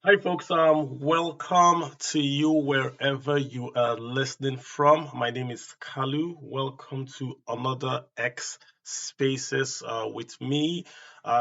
Hi, folks. Welcome to you wherever you are listening from. My name is Kalu. Welcome to another X Spaces with me.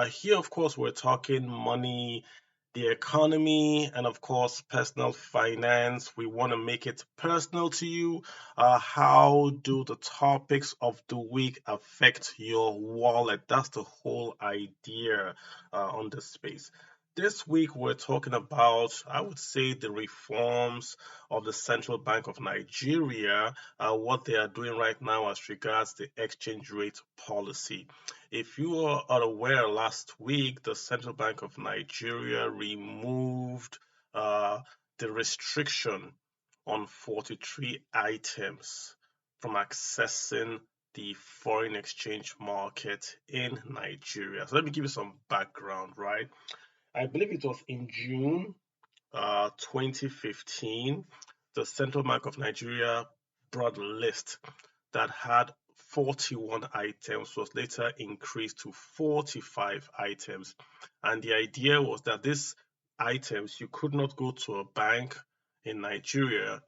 Here, of course, we're talking money, the economy, and of course, personal finance. We want to make it personal to you. How do the topics of the week affect your wallet? That's the whole idea on this space. This week, we're talking about, I would say, the reforms of the Central Bank of Nigeria, what they are doing right now as regards the exchange rate policy. If you are unaware, last week, the Central Bank of Nigeria removed uh, the restriction on 43 items from accessing the foreign exchange market in Nigeria. So let me give you some background, right? I believe it was in June 2015, the Central Bank of Nigeria brought a list that had 41 items, was later increased to 45 items. And the idea was that these items, you could not go to a bank in Nigeria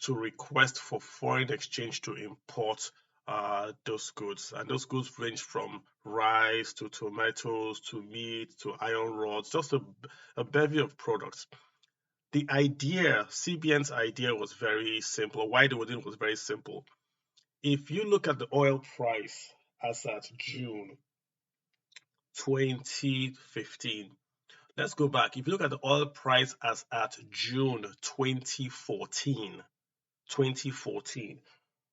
to request for foreign exchange to import those goods. And those goods range from rice to tomatoes to meat to iron rods, just a bevy of products. The idea, CBN's idea was very simple. Why they were doing it was very simple. If you look at the oil price as at June 2015, let's go back. If you look at the oil price as at June 2014,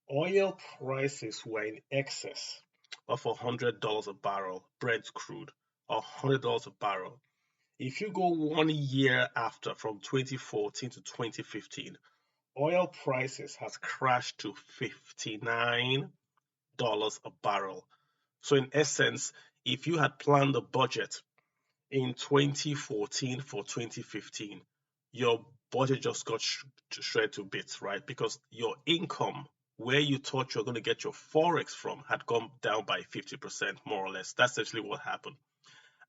oil prices were in excess of $100 a barrel, Brent crude, $100 a barrel. If you go 1 year after, from 2014 to 2015, oil prices has crashed to $59 a barrel. So in essence, if you had planned a budget in 2014 for 2015, your budget just got shredded to bits, right? Because your income, where you thought you're going to get your forex from, had gone down by 50%, more or less. That's actually what happened.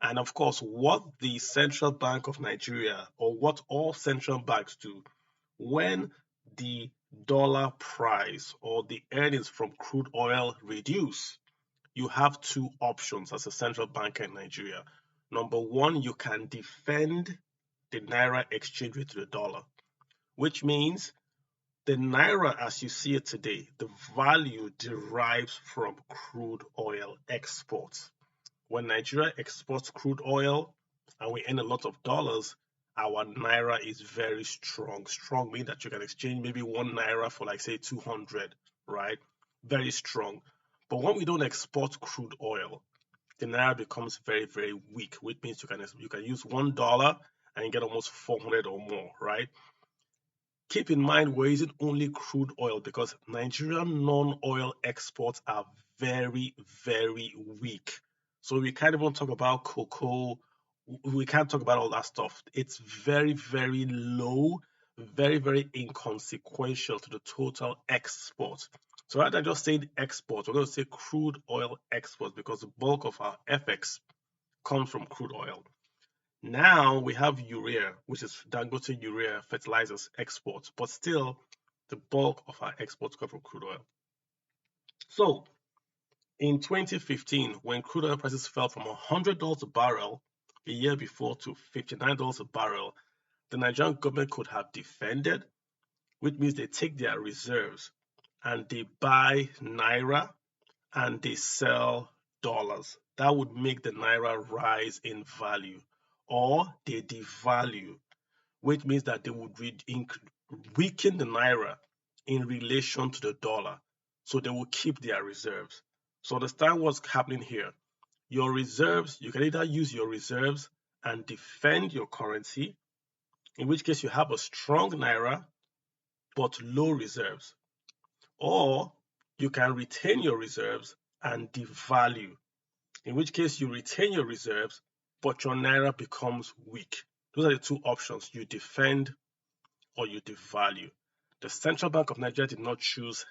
And of course, what the Central Bank of Nigeria, or what all central banks do, when the dollar price or the earnings from crude oil reduce, you have two options as a central bank in Nigeria. Number one, you can defend the naira exchange rate to the dollar, which means the naira as you see it today, the value derives from crude oil exports. When Nigeria exports crude oil and we earn a lot of dollars, our naira is very strong. Strong means that you can exchange maybe one naira for, like, say, 200, right? Very strong. But when we don't export crude oil, the naira becomes very, very weak, which means you can use $1 and you get almost 400 or more, right? Keep in mind we're using only crude oil because Nigerian non-oil exports are very, very weak. So we can't even talk about cocoa. We can't talk about all that stuff. It's very, very low, very, very inconsequential to the total export. So rather than just saying exports, we're going to say crude oil exports because the bulk of our FX comes from crude oil. Now we have urea, which is Dangote urea fertilizers exports, but still the bulk of our exports come from crude oil. So in 2015, when crude oil prices fell from $100 a barrel a year before to $59 a barrel, the Nigerian government could have defended, which means they take their reserves and they buy naira and they sell dollars. That would make the naira rise in value, or they devalue, which means that they would weaken the naira in relation to the dollar. So they will keep their reserves. So understand what's happening here. Your reserves, you can either use your reserves and defend your currency, in which case you have a strong naira but low reserves, or you can retain your reserves and devalue, in which case you retain your reserves, but your naira becomes weak. Those are the two options. You defend or you devalue. The Central Bank of Nigeria did not choose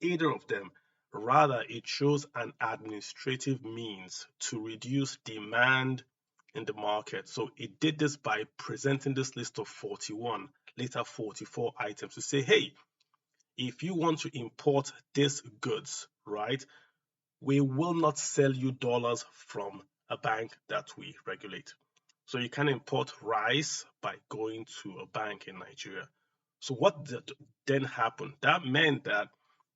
either of them. Rather, it chose an administrative means to reduce demand in the market. So it did this by presenting this list of 41, later 44 items to say, hey, if you want to import these goods, right, we will not sell you dollars from a bank that we regulate. So you can import rice by going to a bank in Nigeria. So what then happened? That meant that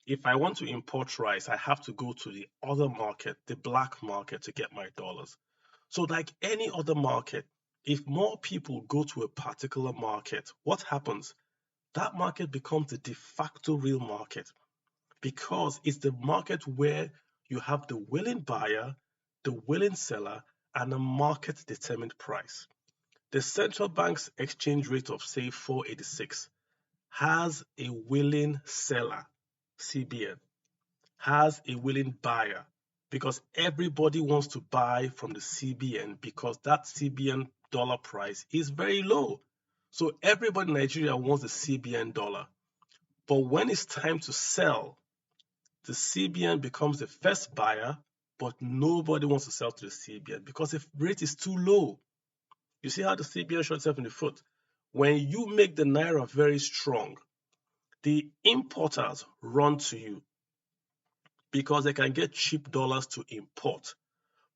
if I want to import rice, I have to go to the other market, the black market, to get my dollars. So like any other market, if more people go to a particular market, what happens? That market becomes the de facto real market because it's the market where you have the willing buyer, the willing seller, and a market determined price. The central bank's exchange rate of, say, 486 has a willing seller, CBN, has a willing buyer, because everybody wants to buy from the CBN because that CBN dollar price is very low. So everybody in Nigeria wants the CBN dollar. But when it's time to sell, the CBN becomes the first buyer, but nobody wants to sell to the CBN because the rate is too low. You see how the CBN shot itself in the foot? When you make the naira very strong, the importers run to you because they can get cheap dollars to import.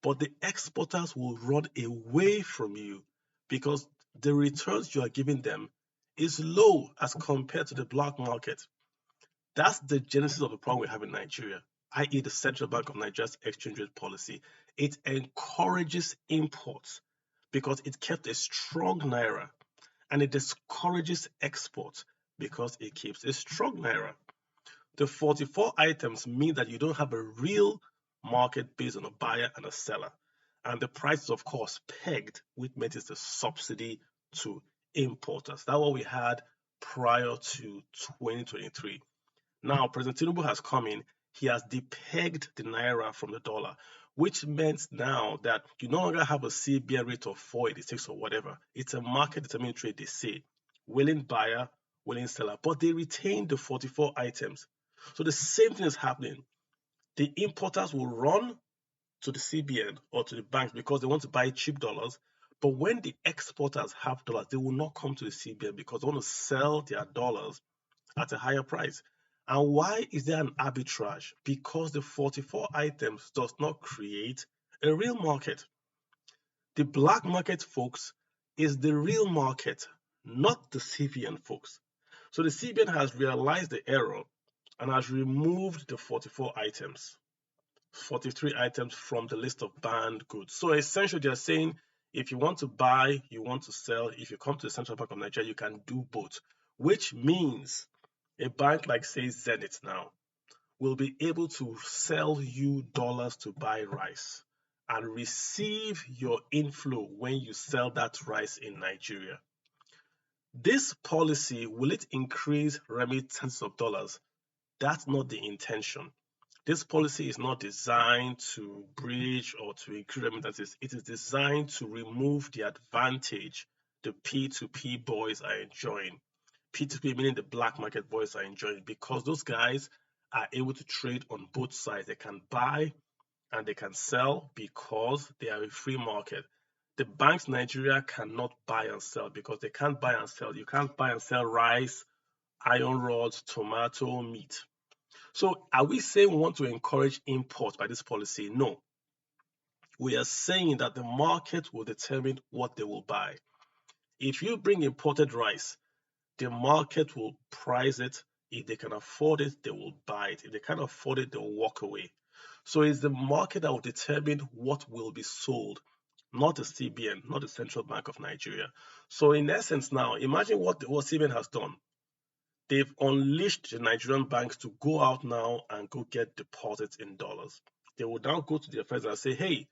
But the exporters will run away from you because the returns you are giving them is low as compared to the black market. That's the genesis of the problem we have in Nigeria, i.e., the Central Bank of Nigeria's exchange rate policy. It encourages imports because it kept a strong naira, and it discourages exports because it keeps a strong naira. The 44 items mean that you don't have a real market based on a buyer and a seller. And the price is, of course, pegged, which means it's a subsidy to importers. That's what we had prior to 2023. Now, President Tinubu has come in. He has depegged the naira from the dollar, which means now that you no longer have a CBN rate of 486 or whatever. It's a market determined trade, they say. Willing buyer, willing seller. But they retain the 44 items. So the same thing is happening. The importers will run to the CBN or to the banks because they want to buy cheap dollars. But when the exporters have dollars, they will not come to the CBN because they want to sell their dollars at a higher price. And why is there an arbitrage? Because the 44 items does not create a real market. The black market, folks, is the real market, not the CBN, folks. So the CBN has realized the error and has removed the 44 items, 43 items from the list of banned goods. So essentially, they're saying if you want to buy, you want to sell, if you come to the Central Bank of Nigeria, you can do both, which means a bank like, say, Zenith now will be able to sell you dollars to buy rice and receive your inflow when you sell that rice in Nigeria. This policy, will it increase remittances of dollars? That's not the intention. This policy is not designed to bridge or to increase remittances. It is designed to remove the advantage the P2P boys are enjoying. P2P meaning the black market boys are enjoying, because those guys are able to trade on both sides. They can buy and they can sell because they are a free market. The banks in Nigeria cannot buy and sell because they can't buy and sell. You can't buy and sell rice, iron rods, tomato, meat. So are we saying we want to encourage imports by this policy? No. We are saying that the market will determine what they will buy. If you bring imported rice, the market will price it. If they can afford it, they will buy it. If they can't afford it, they'll walk away. So it's the market that will determine what will be sold, not the CBN, not the Central Bank of Nigeria. So in essence now, imagine what CBN has done. They've unleashed the Nigerian banks to go out now and go get deposits in dollars. They will now go to their friends and say, hey,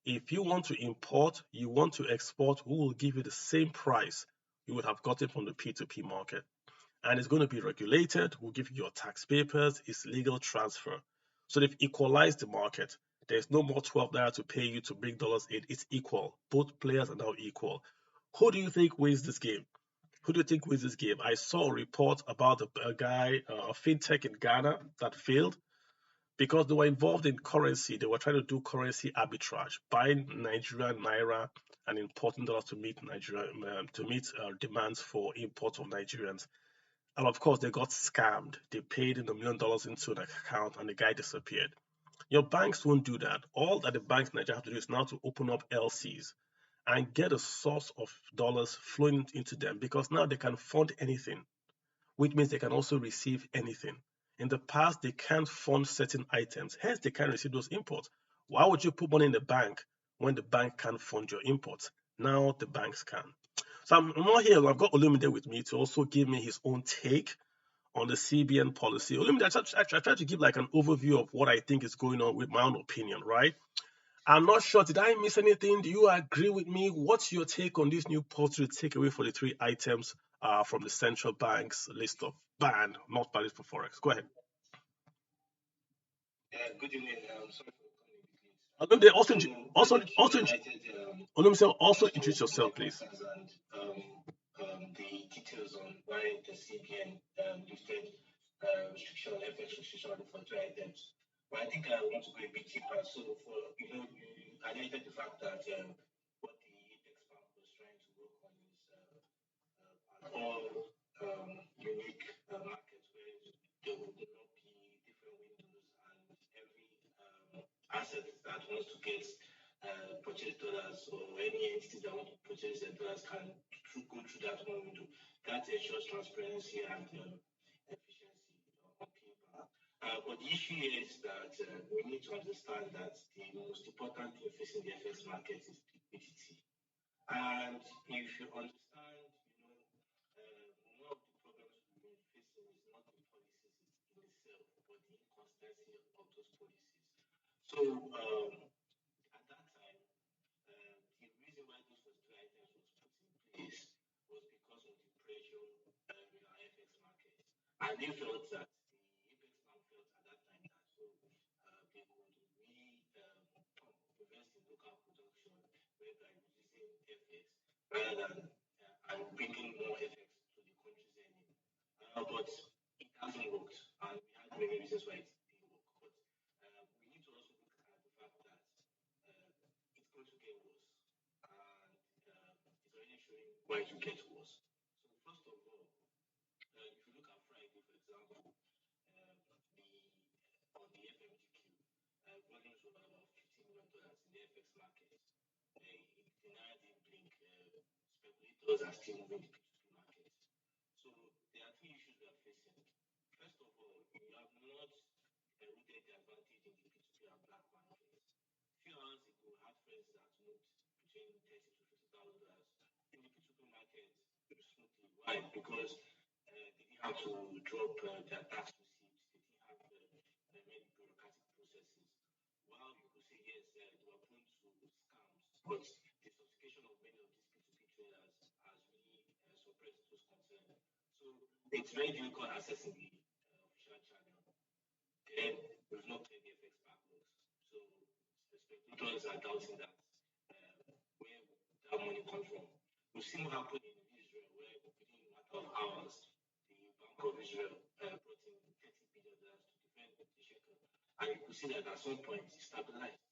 if you want to import, you want to export, we will give you the same price you would have gotten from the P2P market. And it's going to be regulated. We'll give you your tax papers. It's legal transfer. So they've equalized the market. There's no more 12 naira to pay you to bring dollars in. It's equal. Both players are now equal. Who do you think wins this game? Who do you think wins this game? I saw a report about a guy, a fintech in Ghana that failed. because they were involved in currency. They were trying to do currency arbitrage, buying Nigerian naira and importing dollars to meet demands for imports of Nigerians. And of course, they got scammed. They paid in $1 million into an account, and the guy disappeared. Your banks won't do that. All that the banks in Nigeria have to do is now to open up LCs and get a source of dollars flowing into them, because now they can fund anything, which means they can also receive anything. In the past, they can't fund certain items, hence they can't receive those imports. Why would you put money in the bank when the bank can't fund your imports? Now the banks can. So I'm not here. I've got Olumide with me to also give me his own take on the CBN policy. Olumide, I tried to give like an overview of what I think is going on with my own opinion, right? I'm not sure. Did I miss anything? Do you agree with me? What's your take on this new policy to take away 43 items from the central bank's list of banned, not valid for forex? Go ahead. Good evening. Sorry for coming Olumide, also, late. Olumide, also introduce yourself, please. And the details on why the CBN lifted restriction on FX restriction for two items. But I think I want to go a bit deeper. So you highlighted the fact that what the Apex Bank was trying to work on is all unique markets where there would not be different windows, and every asset that wants to get purchase dollars, or any entity that wants to purchase their dollars can go through that one window. That ensures transparency and efficiency on paper. But the issue here is that we need to understand that the most important thing facing the FX market is liquidity. And if you understand, one of the problems we've been facing is not the policies in itself, but the inconsistency of those policies. So at that time, the reason why those 42 items was put in place was because of the pressure in our FX market. And they felt that the Apex Bank felt at that time that they could invest in local production, whereby reducing FX rather than and bringing more FX to the country's earning. But it hasn't worked, and we had many reasons why it didn't work. But we need to also look at the fact that it's going to get worse, and it's already showing why it will get worse. So first of all, if you look at Friday, for example, on the FMGQ, volumes were about $50 million in the FX market. The Naira didn't blink. Speculators are still moving the P2P market. So there are three issues we are facing. First of all, we have not eroded the advantage in the P2P and black market. A few hours ago, I had friends that moved between $30,000 to $50,000 in the P2P market smoothly. Why? Because they didn't have to drop their tax receipts. They didn't have many bureaucratic processes. While you could say yes, they were prone to scams, but the sophistication of many of these P2P traders has really suppressed those concerns. So it's very difficult accessing the official channel. Then we've not cleared the FX backlogs. So speculators are doubting that where that money comes from. We've seen what happened in Israel, where within a matter of hours, the Bank of Israel brought in $30 billion to defend the shekel. And you could see that at some point it stabilized.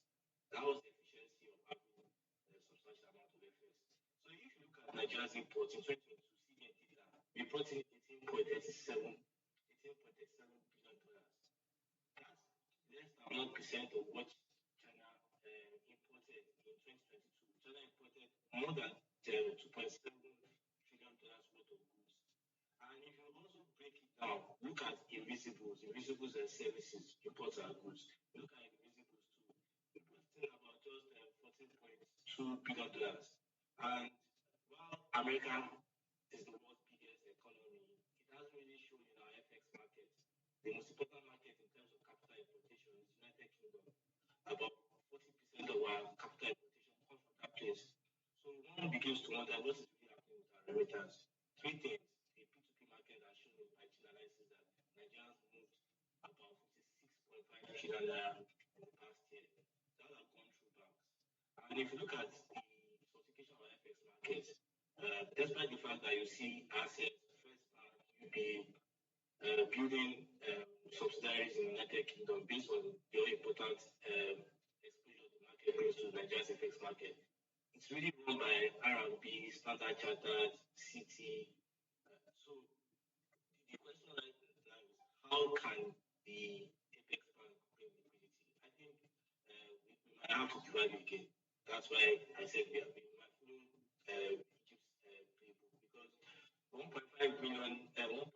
That was the efficiency of having a substantial amount of FX. So if you look at Nigeria's imports in 2022, CBN did that. We brought in $18.37 billion. That's less than 1% of what China imported in 2022. China imported more than $2.7 trillion worth of goods. And if you also break it down, look at invisibles and services, imports and goods. Look at invisibles too. Importing about just $14.2 billion. And while America is the world's biggest economy, it hasn't really shown in our FX market. The most important market in terms of capital importation is United Kingdom. About 40% of our capital importation comes from that place. So one begins to wonder what is really happening with our remittance. Three things. The P2P market has shown in my analysis that Nigerians moved about 56.5 trillion naira in the past year. That have gone through banks. And if you look at the sophistication of our FX market, despite the fact that you see assets, First Bank, UBA, building subsidiaries in the United Kingdom based on your important exposure the market brings to Nigeria's FX market. It's really run by R&B, Standard Chartered, Citi. So the question right now is how can the Apex Bank bring liquidity? I think we might have to divide it again. That's why I said we might follow Egypt's playbook because 1.5 billion dollars,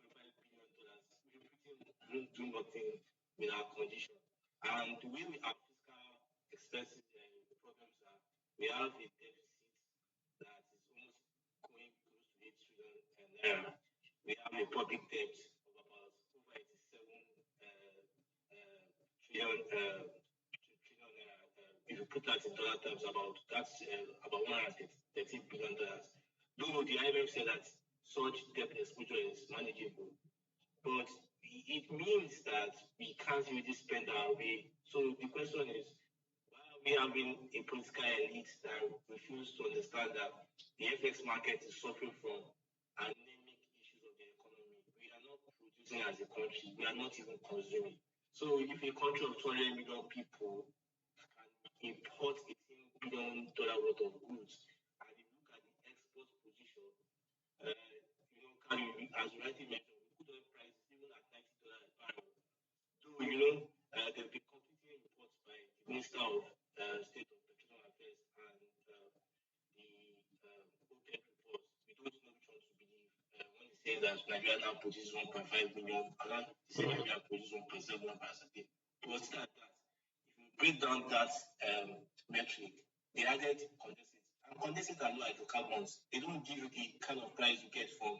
we pretty do nothing with our condition. And the way we have fiscal expenses problems are, we have a deficit that is almost going close to 8 trillion naira. We have a public debt of about over 87 trillion, trillion naira. If you put that in dollar terms, that's about $113 billion. Though the IMF said that such debt exposure is manageable, but it means that we can't really spend our way. So the question is, why are we having a political elite that refuse to understand that the FX market is suffering from anemic issues of the economy? We are not producing as a country. We are not even consuming. So if a country of 200 million people can import $18 billion worth of goods, and you look at the export position, as you rightly mentioned, we put oil prices even at $90 a barrel. So, there'll be competing reports by the Minister of State of Petroleum Affairs and the OPEC reports. We don't know which one to believe. When he says that Nigeria now produces 1.5 million, and he said Nigeria produces 1.7 barrels a day. But still at that, if you break down that metric, they added condensate. And condensate are low hydrocarbons. They don't give you the kind of price you get from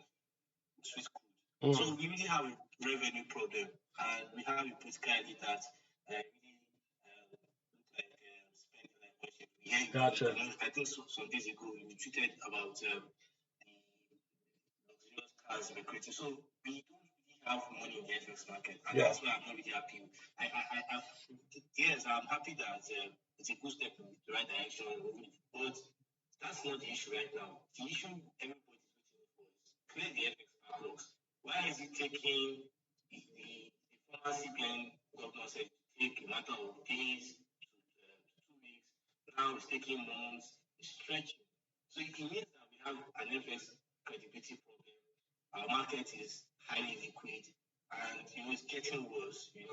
Swiss crude. So we really have a revenue problem, and we have a political elite that really look like spend like worship. Yeah, gotcha. I think some days ago we tweeted about the luxurious cars we're creating. So we don't really have money in the FX market, and that's why I'm not really happy. Yes, I'm happy that it's a good step in the right direction, but that's not the issue right now. The issue everybody's waiting for is clear the FX backlogs. Why is it taking the former CBN governor said to take a matter of days to 2 weeks? Now it's taking months, it's stretching. So it means that we have an FX credibility problem. Our market is highly liquid, and it's getting worse. The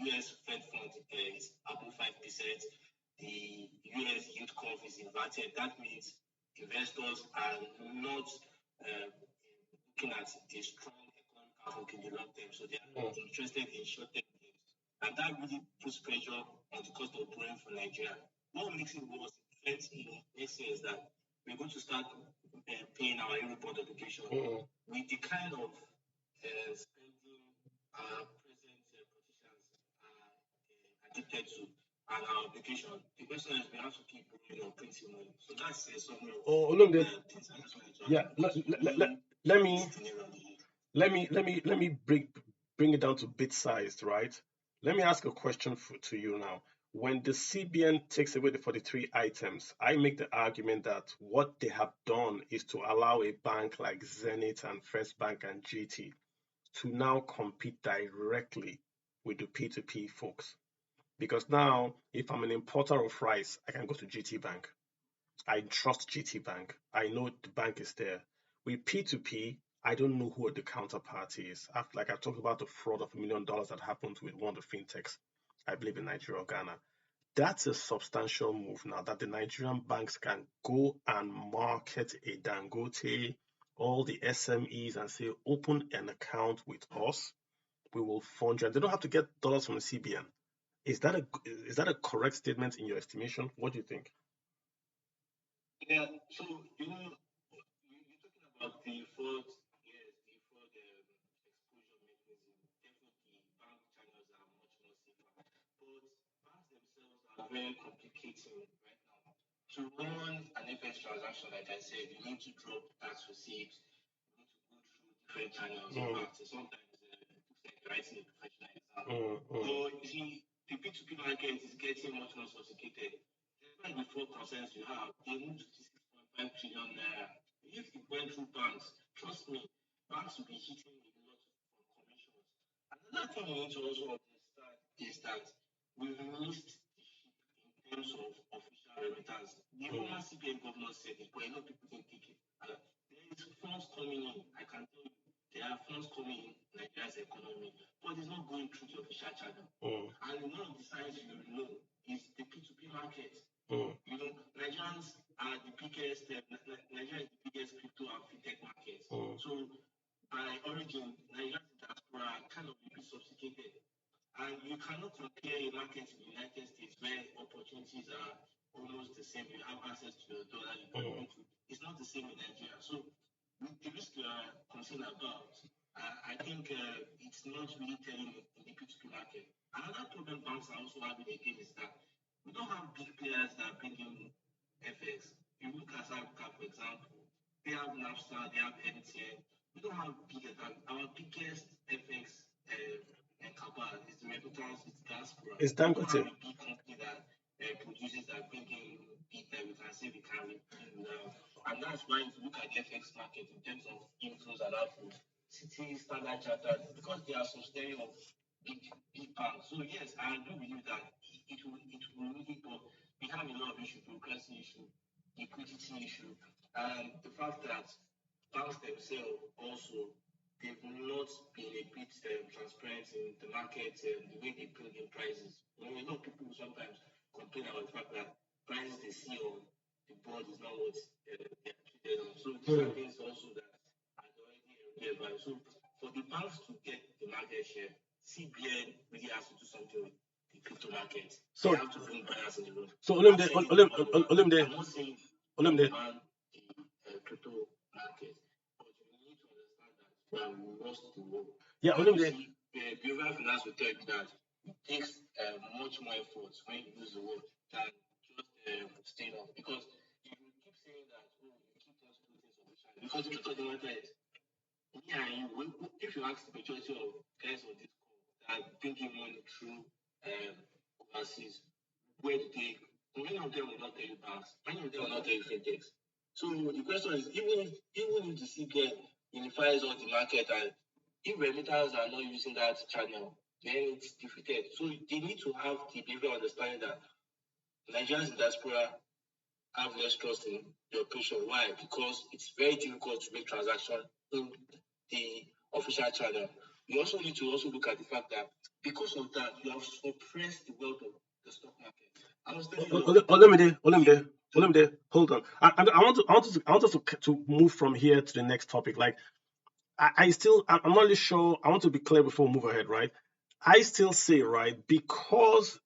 US Fed fund is above 5%. The US yield curve is inverted. That means investors are not looking at a strong economic outlook in the long term, so they are interested in short-term gains, and that really puts pressure on the cost of borrowing for Nigeria. What makes it worse in next year is that we're going to start paying our Eurobond obligation with the kind of spending our present politicians are addicted to and our obligation. The question is we have to keep borrowing or printing money. So that's somewhere. Let me bring it down to bit sized, right? Let me ask a question to you now. When the CBN takes away the 43 items, I make the argument that what they have done is to allow a bank like Zenith and First Bank and GT to now compete directly with the P2P folks. Because now, if I'm an importer of rice, I can go to GT Bank. I trust GT Bank. I know the bank is there. With P2P, I don't know who the counterparty is. Like I talked about the fraud of $1 million that happened with one of the fintechs, I believe in Nigeria or Ghana. That's a substantial move now that the Nigerian banks can go and market a Dangote, all the SMEs, and say, open an account with us. We will fund you. And they don't have to get dollars from the CBN. Is that a correct statement in your estimation? What do you think? Yeah, so you're talking about the fraud, exposure mechanism. Definitely, bank channels are much more safer, but banks themselves are very complicated right now. To run an FX transaction, like I said, you need to drop tax receipts, you need to go through different channels. In fact, sometimes it looks like you're writing a professional exam. But you see, the P2P market is getting much more sophisticated. Despite the fraud concerns you have, they moved to 6.5 trillion naira. If it went through banks, trust me, banks will be hitting a lot from commissions. Another thing we need to also understand is that we've missed the ship in terms of official remittance. The former CBN governor said it, but a lot of people didn't take it. There is funds coming in. I can tell you, there are funds coming in Nigeria's economy, but it's not going through the official channel. And one of the signs you know is the P2P market. You know, Nigerians are the biggest. Nigeria is the biggest crypto and fintech market. So by origin, Nigerians in diaspora are kind of a bit sophisticated. And you cannot compare a market in the United States where opportunities are almost the same. You have access to your dollar, you can go to. It's not the same in Nigeria. So with the risk you are concerned about, I think it's not really telling in the P2P market. Another problem banks are also having again is that we don't have big players that bring in FX. You look at Africa, for example, they have Napster, they have MTN. We don't have bigger than our biggest FX cabal is the remittance, it's Diaspora. It's We don't Dangote. have a big company that produces that bringing big that we can say we can repeat now. And that's why if you look at the FX market in terms of inflows and outflows, City, Standard Chartered, because they are sustaining of big banks. So yes, I agree with you that it will really, but we have a lot of issues, bureaucracy issue, liquidity issue, and the fact that banks themselves also they've not been a bit transparent in the market and the way they build in prices. You know, a lot of people sometimes complain about the fact that prices they see on the board is not what they're traded on. So these are things also that are already relevant. So for the banks to get the market share, CBN really has to do something with the crypto market. So they have to bring buyers in the room. Olimde, I'm not saying Olimde. ban the crypto market, but you need to understand that we lost the war. Yeah, Olimde. Behavioral finance will tell you that it takes much more effort when you use the word than just staying off. Because if you keep saying that, oh, you keep those two things on the side, because the truth of the matter is, yeah, if you ask the majority of guys on this call that are thinking money through overseas, where do they? Many of them will not tell you banks. Many of them will not tell you fintechs. So the question is, even if the CBN unifies all the market and if remitters are not using that channel, then it's defeated. So they need to have the behavioral understanding that Nigerians in diaspora have less trust in the operation. Why? Because it's very difficult to make transactions in the official channel. You also need to also look at the fact that because of that, you have suppressed the wealth of the stock market. I was telling you. Olimde, hold on. I want us to move from here to the next topic. Like, I'm not really sure. I want to be clear before we move ahead, right? I still say, right, because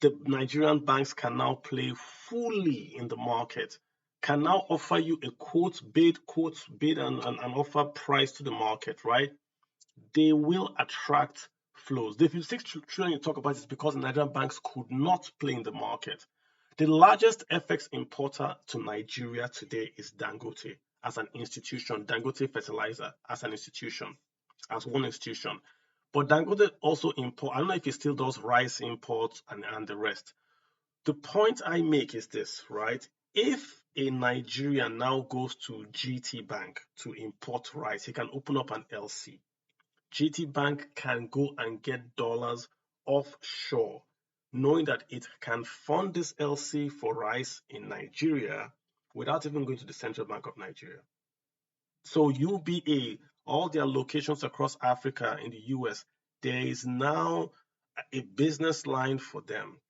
the Nigerian banks can now play fully in the market, can now offer you a quote bid and offer price to the market, right? They will attract flows. The 56 trillion you talk about is because Nigerian banks could not play in the market. The largest FX importer to Nigeria today is Dangote as an institution, Dangote Fertilizer as an institution, as one institution. But Dangote also import, I don't know if he still does rice imports and the rest. The point I make is this, right? If a Nigerian now goes to GT Bank to import rice, he can open up an LC. GT Bank can go and get dollars offshore, knowing that it can fund this LC for rice in Nigeria without even going to the Central Bank of Nigeria. So UBA, all their locations across Africa, in the US, there is now a business line for them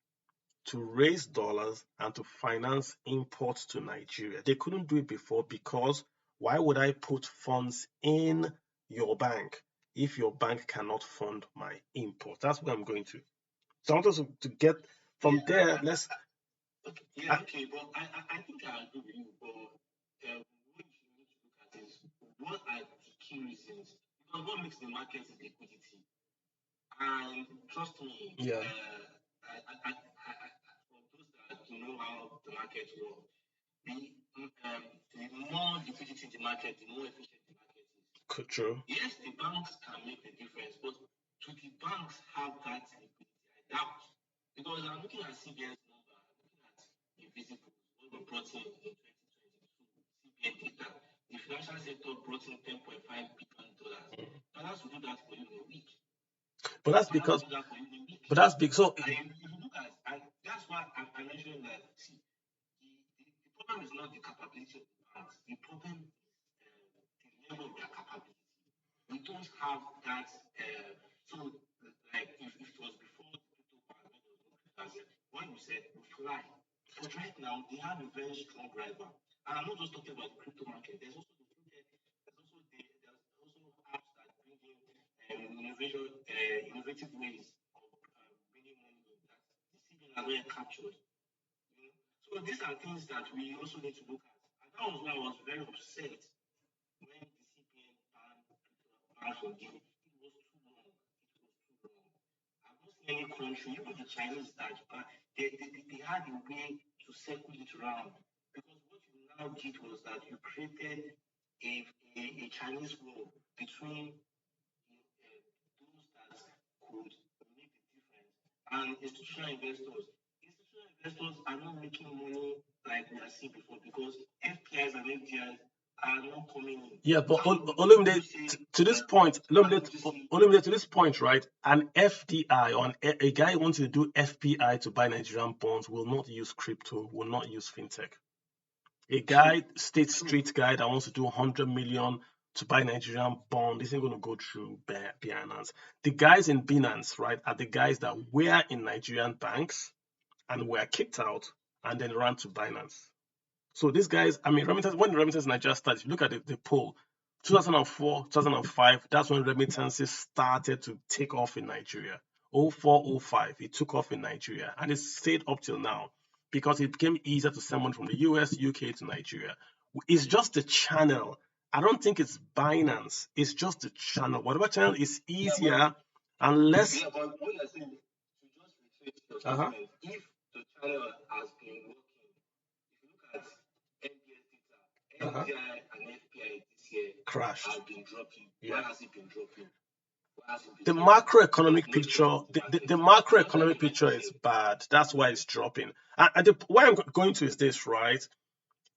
to raise dollars and to finance imports to Nigeria. They couldn't do it before because why would I put funds in your bank if your bank cannot fund my import? That's where I'm going to. So I want us to get from there. Let's. Okay, but I think I agree with you. But what you need to look at is what are the key reasons? Because what makes the market is liquidity. And trust me, Yeah. for those that know how the market works, the more liquidity in the market, the more efficient the market is. True. Yes, the banks can make the difference, but do the banks have that liquidity? I doubt. Because I'm looking at CBN's number, I'm looking at Invisible, what we brought in 2022, CBN data. The financial sector brought in $10.5 billion. And that's to do that for you in a week. But that's because, but that's big. So if you look at, and that's why I mentioned that. See, the problem is not the capability of the banks. The problem is the level of their capability. We don't have that. So, like, if it was before the crypto part, when we said we fly, but right now they have a very strong rival. And I'm not just talking about the crypto market. There's also the fintech. There's also apps that bring in innovative ways of bringing money in that the CBN are very captured. You know? So these are things that we also need to look at. And that was why I was very upset when the CBN banned from giving. It was too long. It was too long. I've not seen any country, even the Chinese, that they had a way to circle it around. Because what you now did was that you created a Chinese wall between those that could make the difference and institutional investors. Institutional investors are not making money like we have seen before because FPIs and FDIs are not coming in. yeah, but How Olumide, would you say to this point, Olumide, to this point, right? An FDI or a guy who wants to do FPI to buy Nigerian bonds will not use crypto, will not use fintech. A guy, State Street guy that wants to do 100 million to buy Nigerian bond isn't going to go through Binance. The guys in Binance, right, are the guys that were in Nigerian banks and were kicked out and then ran to Binance. So these guys, I mean, remittance, when Remittance Nigeria started, if you look at the poll, 2004, 2005, that's when remittances started to take off in Nigeria. 04, 05, it took off in Nigeria and it stayed up till now because it became easier to send money from the US, UK to Nigeria. It's just the channel. I don't think it's Binance. It's just the channel. Whatever channel is easier and less. yeah, but what you're saying, to just retrace your Uh-huh. statement, if the channel has been working, if you look at NBS data, Uh-huh. NDI and FPI this year Crashed. have been dropping. Yeah. Why has it been dropping? Why has it been The dropping? macroeconomic Most picture, of the the market. macroeconomic picture is bad. That's why it's dropping. And where I'm going to is this, right?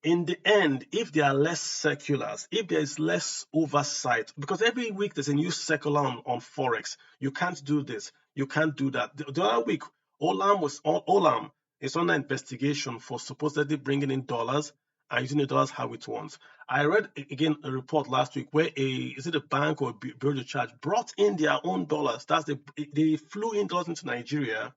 In the end, if there are less circulars, if there is less oversight, because every week there's a new circular on Forex, you can't do this, you can't do that. The other week, Olam is under investigation for supposedly bringing in dollars and using the dollars how it wants. I read again a report last week where is it a bank or a bureau de charge brought in their own dollars. They flew in dollars into Nigeria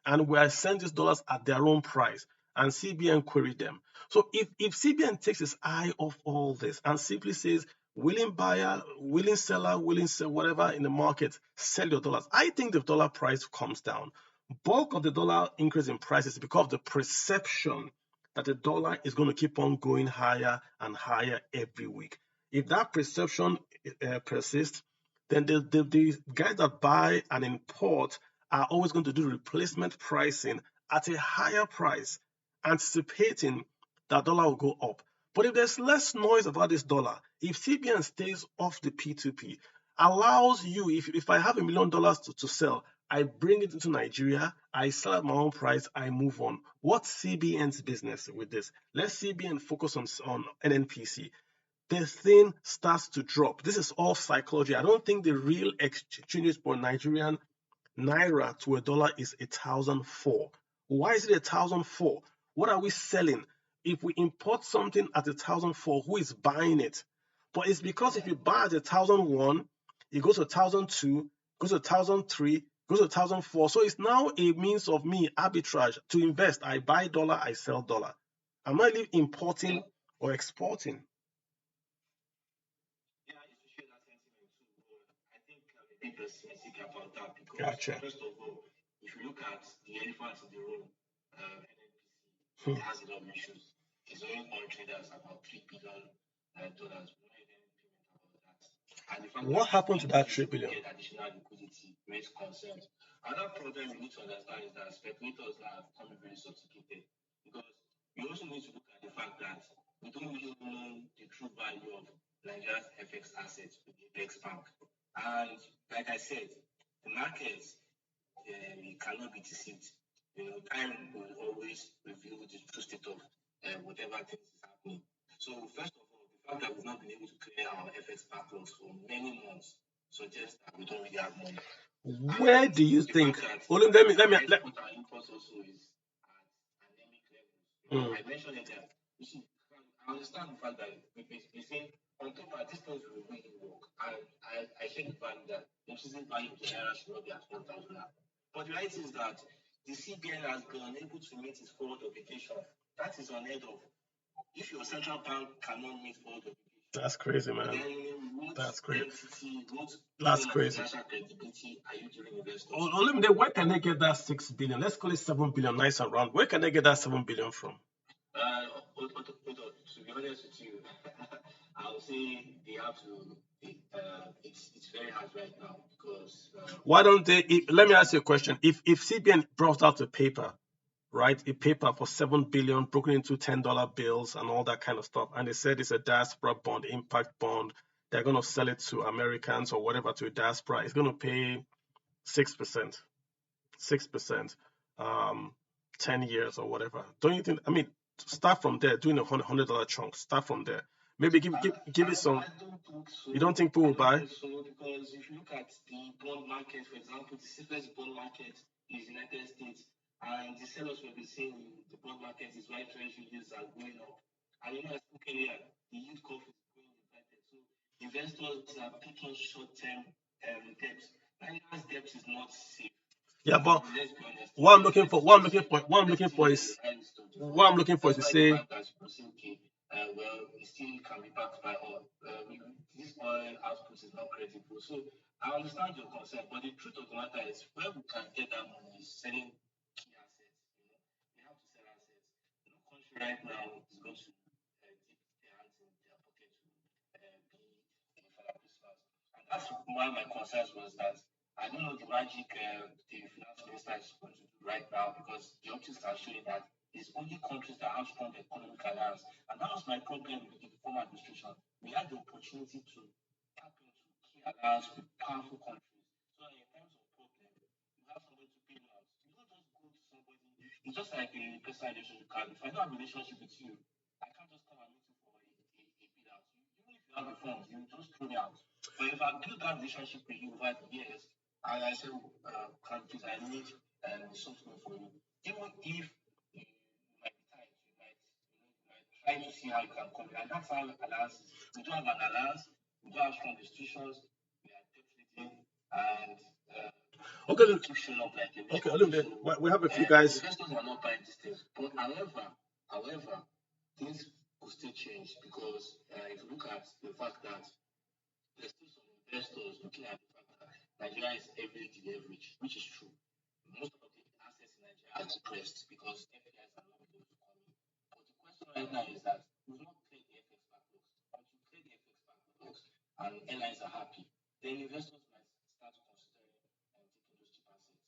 and were sent these dollars at their own price, and CBN queried them. So if CBN takes its eye off all this and simply says, willing buyer, willing seller, willing sell, whatever in the market, sell your dollars, I think the dollar price comes down. Bulk of the dollar increase in price is because of the perception that the dollar is going to keep on going higher and higher every week. If that perception persists, then the guys that buy and import are always going to do replacement pricing at a higher price, anticipating that dollar will go up. But if there's less noise about this dollar, if CBN stays off the P2P, allows you, if I have $1 million to sell, I bring it into Nigeria, I sell at my own price, I move on. What's CBN's business with this? Let CBN focus on NNPC. The thing starts to drop. This is all psychology. I don't think the real exchange for Nigerian naira to a dollar is 1,004. Why is it 1,004? What are we selling? If we import something at 1,004, who is buying it? But it's because if you buy at 1,001, it goes to 1,002, goes to 1,003, goes to 1,004. So it's now a means of me arbitrage to invest. I buy dollar, I sell dollar. I'm not really importing or exporting. Yeah, I used to share that sentiment too, but I think I'm a bit pessimistic about that because, Gotcha. first of all, if you look at the elephant in the room, NNPC, Hmm. it has a lot of issues. It's only on traders about $3 billion. We're not even payment about that. And the fact What that happened to that 3 NNPC will billion? get additional liquidity raise concerns. Another problem we need to understand is that speculators are becoming very sophisticated because we also need to look at the fact that we don't really know the true value of Nigeria's FX assets with the FX bank. And like I said, the markets cannot be deceived. Time will always reveal the true state of whatever things is happening. So first of all, the fact that we've not been able to clear our FX backlogs for many months. suggests that we don't really have money. Where do you think? Only let me Our imports also is at anemic levels. I mentioned it there. You see, I understand the fact that we say on paper these things will really work. I share the fact that the season value of the naira should not be at 1,000 naira. But the reality is that the CBN has been unable to meet its forward obligation. That is unheard of. If your central bank cannot meet forward obligation, that's crazy, man. then That's crazy. entity, That's crazy. financial credibility are you giving investors? Where can they get that 6 billion? Let's call it 7 billion, nice and round. Where can they get that 7 billion from? To be honest with you, I would say they have to. It's very hard right now because. Why don't they? Let me ask you a question. If CBN brought out a paper, right, a paper for 7 billion broken into $10 bills and all that kind of stuff, and they said it's a diaspora bond, impact bond, they're going to sell it to Americans or whatever to a diaspora, it's going to pay 6%, 6%, 10 years or whatever. Don't you think? I mean, start from there, doing a $100 chunk. Start from there. Maybe give it some. I don't think so. You don't think people will buy? So because if you look at the bond market, for example, the safest bond market is United States, and the sellers will be saying the bond market is why treasury yields are going up. And I spoke earlier, the yield curve is going inverted. So investors are picking short-term debt. And as debt is not safe. Yeah, but let's be honest. What I'm looking for is to say. Well, it still can be backed by oil. This oil output is not credible. So I understand your concern, but the truth of the matter is where we can get that money is selling key assets. We have to sell assets. No country right now is going to dip their hands in their pocket to be for Christmas. And that's why my concerns was that I don't know the magic the finance minister is going to do right now because the optics are showing that it's only countries that have strong economic alliance. And that was my problem with the former administration. We had the opportunity to tap into key alliance with powerful countries. So in times of problem, you have somebody to pay out. You don't just go to somebody. It's just like a personal relationship card. If I don't have a relationship with you, I can't just come and meet you for a bid out. Even if you have the funds, you just throw me out. But if I build that relationship with you over the years, and I say, countries, I need something for you. Even if trying to see how you can come. And that's how alliances. We don't have an alliance, we don't have strong institutions, we are definitely and okay, keep showing up like a okay, we have a few guys. Investors are not buying these things. But however, things will still change because if you look at the fact that there's still some investors looking at the fact that Nigeria is heavily deleveraged, which is true. Most of the assets in Nigeria are depressed because FDIs are not able to come in. But the question right now is that we've not cleared the FX backlogs. Once you clear the FX backlogs and airlines are happy, then investors might start considering taking those cheap assets.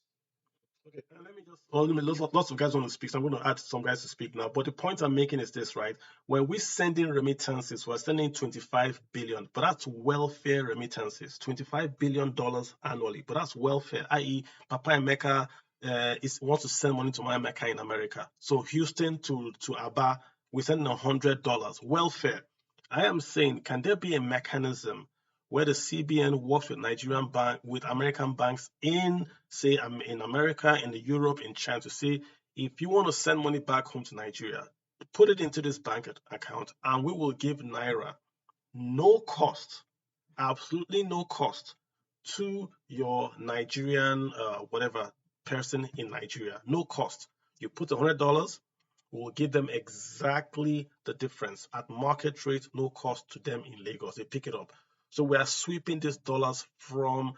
Okay, let me just. Well, lots of guys want to speak, so I'm going to add some guys to speak now. But the point I'm making is this, right? When we send in remittances, we're sending 25 billion, but that's welfare remittances, $25 billion annually. But that's welfare, i.e., Papa Emeka wants to send money to my Emeka in America. So Houston to Aba, we send $100 welfare. I am saying, can there be a mechanism where the CBN works with with American banks in, say, in America, in Europe, in China, to say, if you want to send money back home to Nigeria, put it into this bank account, and we will give Naira no cost, absolutely no cost, to your Nigerian, whatever person in Nigeria. No cost. You put $100, we will give them exactly the difference at market rate, no cost to them in Lagos. They pick it up. So we are sweeping these dollars from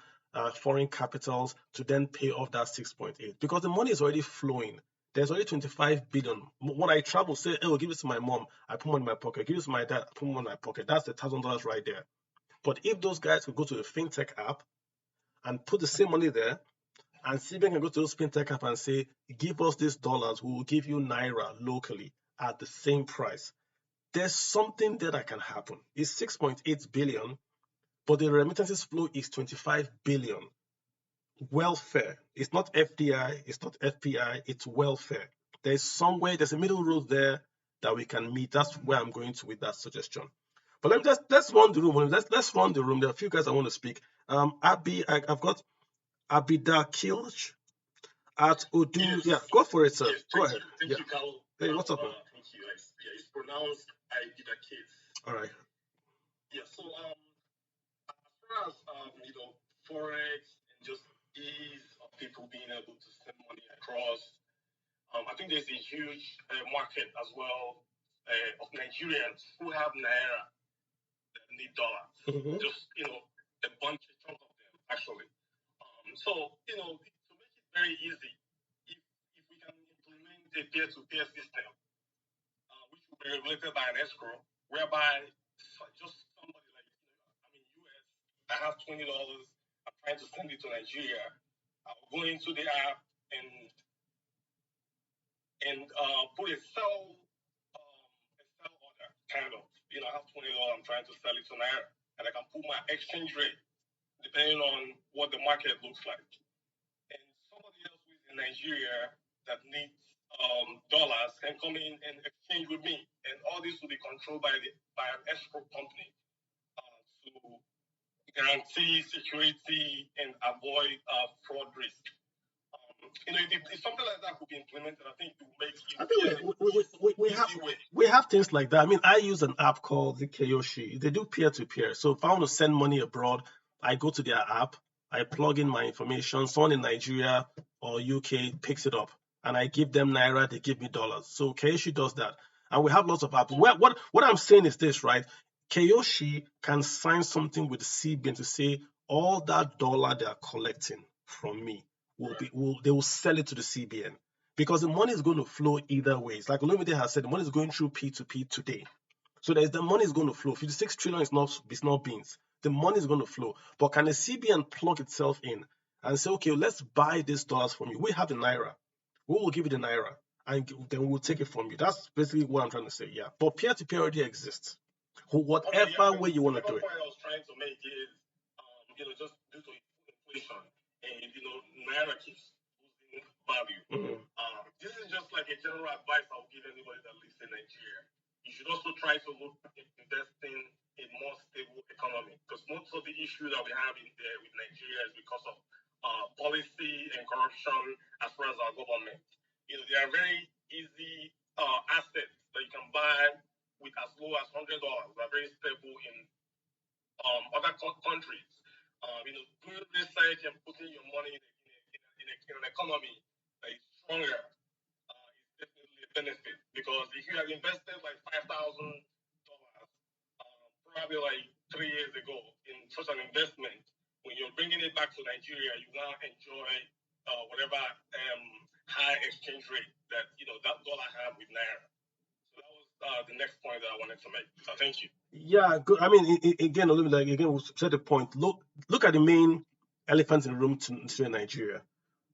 foreign capitals to then pay off that 6.8 because the money is already flowing. There's already 25 billion. When I travel, say, oh, give it to my mom, I put money in my pocket. Give it to my dad, I put money in my pocket. That's $1,000 right there. But if those guys could go to the fintech app and put the same money there, and CBN can go to those fintech app and say, give us these dollars, we will give you Naira locally at the same price. There's something there that can happen. It's 6.8 billion, but the remittances flow is 25 billion. Welfare. It's not FDI, it's not FPI, it's welfare. There's a middle road there that we can meet. That's where I'm going to with that suggestion. But let's run the room. Let's run the room. There are a few guys I want to speak. I've got Abidakilch at Udu. Yeah, go for it, sir. Yes, Go thank ahead. you. Thank Yeah. you, Carl. Hey, what's up, man? Thank you. Yeah, it's pronounced I did a kid. All right. Yeah, so as far as forex and just ease of people being able to send money across, I think there's a huge market as well of Nigerians who have naira that need dollars. Mm-hmm. Just a bunch, a chunk of them actually. So to make it very easy, if we can implement a peer-to-peer system, which will be regulated by an escrow, whereby just somebody like I'm in US, I have $20, I'm trying to send it to Nigeria. I'll go into the app and put a sell order kind of. I have $20, I'm trying to sell it to Naira, and I can put my exchange rate depending on what the market looks like. And somebody else who is in Nigeria that needs dollars can come in and exchange with me, and all this will be controlled by an escrow company to guarantee security and avoid fraud risk. If something like that could be implemented, I think it would make it I think we have easy way. we have things like that. I mean, I use an app called the Kiyoshi. They do peer to peer. So if I want to send money abroad, I go to their app, I plug in my information. Someone in Nigeria or UK picks it up, and I give them naira. They give me dollars. So Kiyoshi does that, and we have lots of apps. What I'm saying is this, right? Kiyoshi can sign something with the CBN to say all that dollar they are collecting from me they will sell it to the CBN because the money is going to flow either ways. Like Olumide has said, the money is going through P2P today. So the money is going to flow. 56 trillion is not beans. The money is going to flow. But can the CBN plug itself in and say, okay, let's buy these dollars from you? We have the naira. We will give you the naira, and then we'll take it from you. That's basically what I'm trying to say. Yeah. But peer to peer already exists. Whatever way you want to do it. The point I was trying to make is, just due to inflation and naira keeps losing value. Mhm. This is just like a general advice I would give anybody that lives in Nigeria. You should also try to look at investing in more stable economy because most of the issue that we have in there with Nigeria is because of policy and corruption as far as our government. There are very easy assets that you can buy with as low as $100. Are very stable in other countries. Doing research and putting your money in an economy that is stronger is definitely a benefit because if you have invested like $5,000 probably like 3 years ago in such an investment, when you're bringing it back to Nigeria, you now enjoy whatever high exchange rate that that dollar have with naira. So that was the next point that I wanted to make. So thank you. Yeah, good. I mean, again, a little bit like again, we said the point. Look at the main elephant in the room to Nigeria.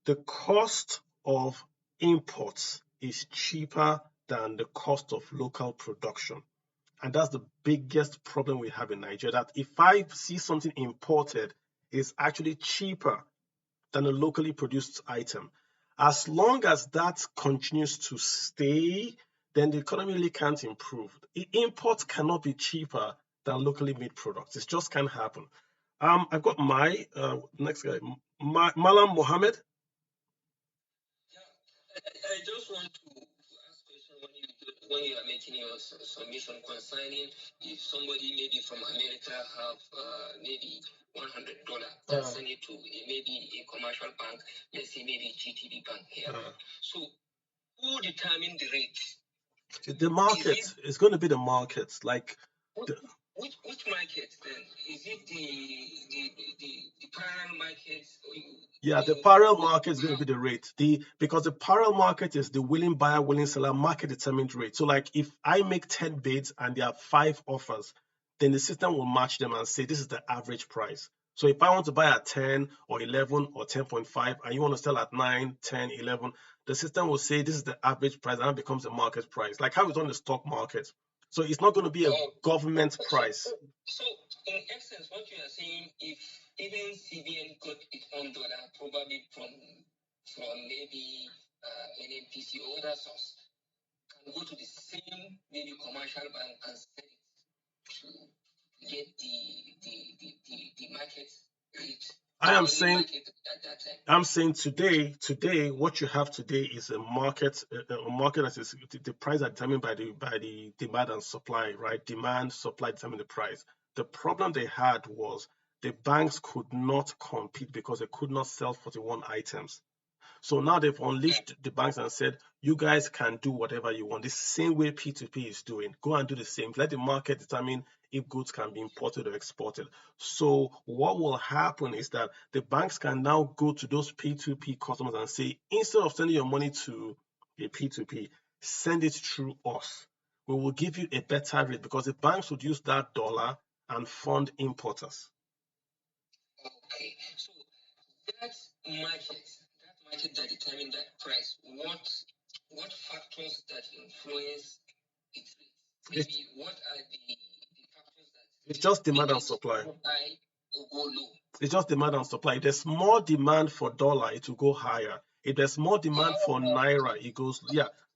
The cost of imports is cheaper than the cost of local production. And that's the biggest problem we have in Nigeria. That if I see something imported, it's actually cheaper than a locally produced item. As long as that continues to stay, then the economy really can't improve. Imports cannot be cheaper than locally made products. It just can't happen. I've got my next guy, Malam Mohammed. I just want to ask question when you are making your submission concerning if somebody maybe from America have maybe $100 and send it to maybe a commercial bank, let's say maybe GTB Bank here. So who determine the rate? The market is going to be the market. Like which market then? Is it the parallel market? Yeah, the parallel market is going to be the rate. Because the parallel market is the willing buyer, willing seller market determined rate. So like if I make 10 bids and there are 5 offers, then the system will match them and say this is the average price. So if I want to buy at 10 or 11 or 10.5 and you want to sell at 9, 10, 11, the system will say this is the average price and that becomes a market price. Like how it's on the stock market. So it's not going to be a government price. So in essence, what you are saying, if even CBN got its own dollar, probably from maybe NNPC or other source, can go to the same maybe commercial bank and sell it to get the market I am saying today, what you have today is a market that is the price are determined by the demand and supply, right? Demand, supply determine the price. The problem they had was the banks could not compete because they could not sell 41 items. So now they've unleashed the banks and said, you guys can do whatever you want. The same way P2P is doing. Go and do the same. Let the market determine if goods can be imported or exported. So what will happen is that the banks can now go to those P2P customers and say, instead of sending your money to a P2P, send it through us. We will give you a better rate because the banks would use that dollar and fund importers. Okay, so that market that determine that price, what factors that influence its rates? Maybe what are the factors that it's just demand and supply. High or go low? It's just demand and supply. If there's more demand for dollar, it will go higher. If there's more demand for naira, it goes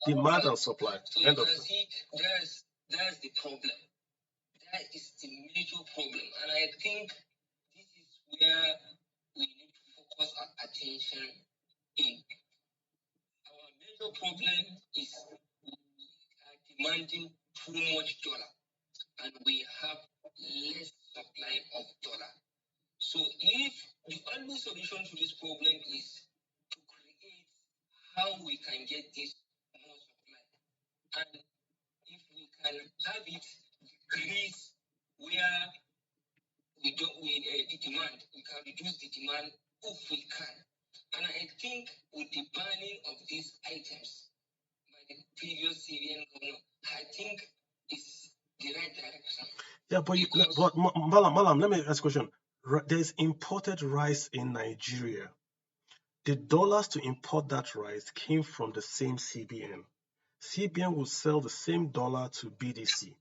demand and supply. So you can see that's the problem. That is the major problem, and I think this is where we need to focus our attention in. Our major problem is we are demanding too much dollar, and we have less supply of dollar. So if the only solution to this problem is to create how we can get this more supply, and if we can have it decrease where we don't the demand, we can reduce the demand if we can. And I think with the banning of these items by the previous CBN governor, I think it's the right direction. Yeah, but Malam, let me ask a question. There's imported rice in Nigeria. The dollars to import that rice came from the same CBN. CBN will sell the same dollar to BDC.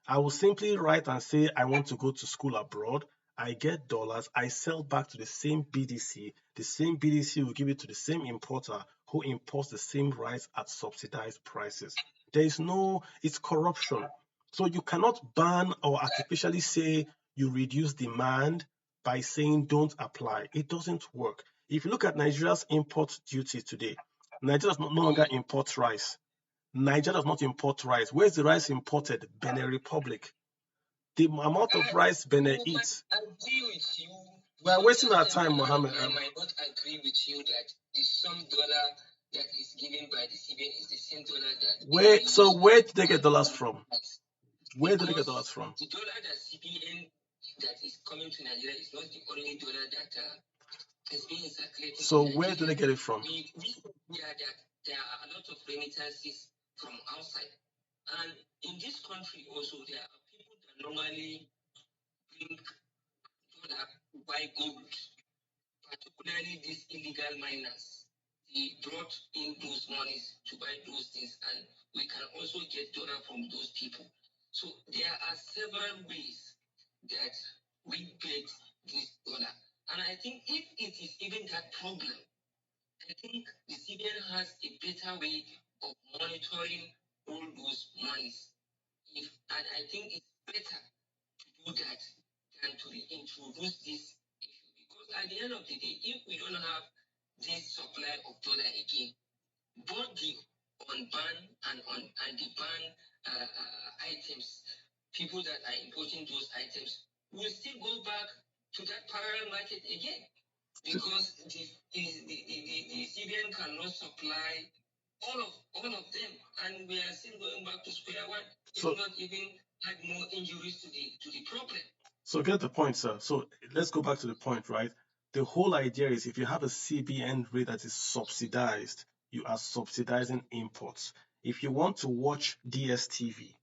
I will simply write and say I want to go to school abroad. I get dollars. I sell back to the same BDC. The same BDC will give it to the same importer who imports the same rice at subsidized prices. It's corruption. So you cannot ban or artificially say you reduce demand by saying don't apply. It doesn't work. If you look at Nigeria's import duty today, Nigeria no longer imports rice. Nigeria does not import rice. Where's the rice imported? Benin Republic. The amount of rice Benin eats. I agree with you. We are wasting our time, Mohammed. I might not agree with you that the sum dollar that is given by the CBN is the same dollar that. So where do they get dollars from? Where do they get dollars from? The dollar that CBN that is coming to Nigeria is not the only dollar that is being circulated. So where do they get it from? We hear that there are a lot of remittances from outside, and in this country also there are people that normally bring dollar to buy gold, particularly these illegal miners. They brought in those monies to buy those things, and we can also get dollar from those people. So there are several ways that we get this dollar. And I think if it is even that problem, I think the CBN has a better way of monitoring all those monies. And I think it's better to do that than to reintroduce this issue. Because at the end of the day, if we don't have this supply of dollar again, both the on-ban and the ban items, people that are importing those items will still go back to that parallel market again, because the CBN cannot supply all of them, and we are still going back to square one. It's not even add more injuries to the problem. So get the point, sir. So let's go back to the point, right? The whole idea is if you have a CBN rate that is subsidized, you are subsidizing imports. If you want to watch DSTV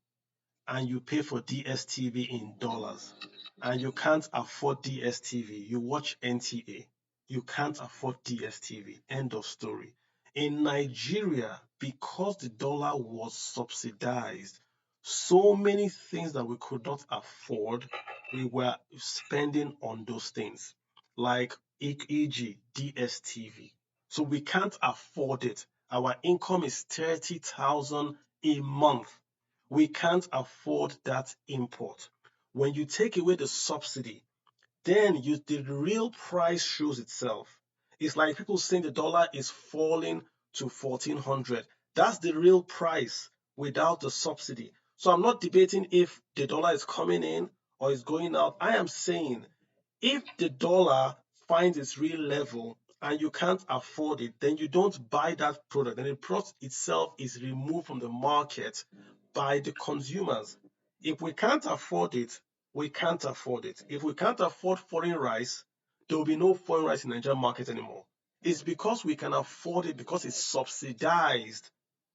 and you pay for DSTV in dollars and you can't afford DSTV, you watch NTA. You can't afford DSTV. End of story. In Nigeria, because the dollar was subsidized, so many things that we could not afford, we were spending on those things, like e.g. DSTV. So we can't afford it. Our income is 30,000 a month. We can't afford that import. When you take away the subsidy, then the real price shows itself. It's like people saying the dollar is falling to 1400. That's the real price without the subsidy. So I'm not debating if the dollar is coming in or is going out. I am saying if the dollar finds its real level and you can't afford it, then you don't buy that product. And the product itself is removed from the market by the consumers. If we can't afford it, we can't afford it. If we can't afford foreign rice, there will be no foreign rice in the Nigerian market anymore. It's because we can afford it because it's subsidized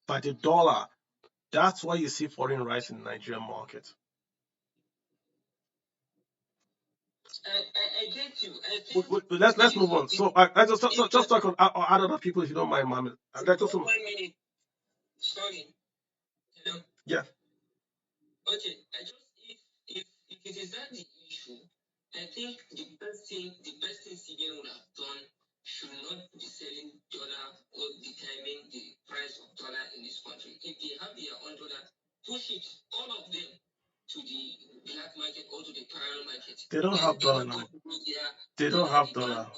by the dollar. That's why you see foreign rice in the Nigerian market. I get you. I think Let's move on. So I just talk on other people if you don't mind, Mohammed. Let's just 1 minute. Sorry. Hello. yeah. Okay. If it is that the issue, I think the best thing CBN would have done should not be selling dollar or determining the price of dollar in this country. If they have their own dollar, push it, all of them, to the black market or to the parallel market. They don't have dollar now. They don't have dollar.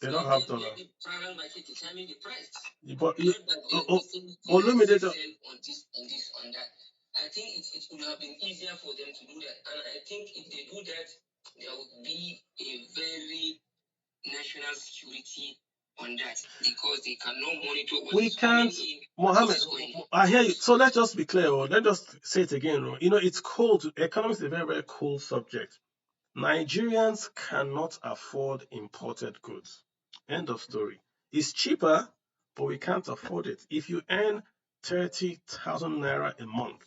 They don't have dollar. Let the parallel market determine the price. But Not that they'll be saying sell on this, on this, on that. I think it would have been easier for them to do that. And I think if they do that, there would be a very national security on that because they cannot monitor what we is coming can't, in. Mohammed. What is going on. I hear you. So let's just be clear. Let's just say it again. You know, it's cold. Economics is a very, very cool subject. Nigerians cannot afford imported goods. End of story. It's cheaper, but we can't afford it. If you earn 30,000 naira a month,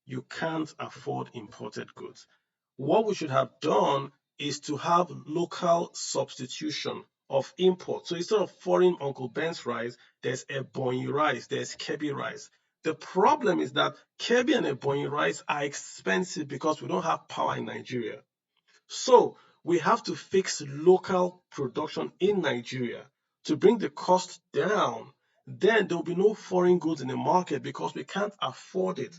you can't afford imported goods. What we should have done is to have local substitution of import. So instead of foreign Uncle Ben's rice, there's Ebonyi rice, there's Kebbi rice. The problem is that Kebbi and Ebonyi rice are expensive because we don't have power in Nigeria. So we have to fix local production in Nigeria to bring the cost down. Then there will be no foreign goods in the market because we can't afford it.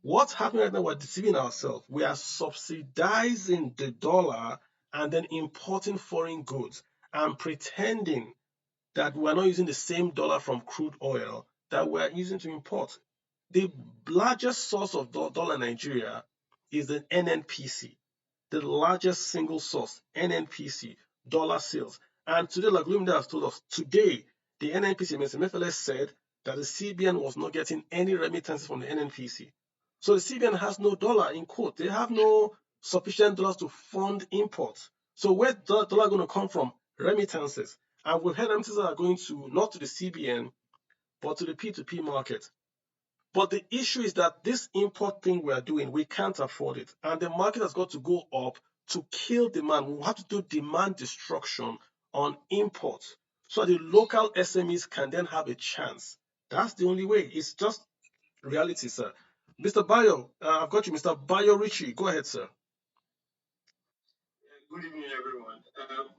What's happening right now, we're deceiving ourselves. We are subsidizing the dollar and then importing foreign goods and pretending that we're not using the same dollar from crude oil that we're using to import. The largest source of dollar in Nigeria is the NNPC, the largest single source, NNPC, dollar sales. And today, like Lumina has told us, today, the NNPC, Mr. Mefele said that the CBN was not getting any remittances from the NNPC. So the CBN has no dollar in quote. They have no sufficient dollars to fund imports. So where's the dollar going to come from? Remittances. And we've heard remittances are going to not to the CBN, but to the P2P market. But the issue is that this import thing we're doing, we can't afford it. And the market has got to go up to kill demand. We have to do demand destruction on imports so the local SMEs can then have a chance. That's the only way. It's just reality, sir. Mr. Bayo, I've got you, Mr. Bayo Richie. Go ahead, sir. Good evening, everyone.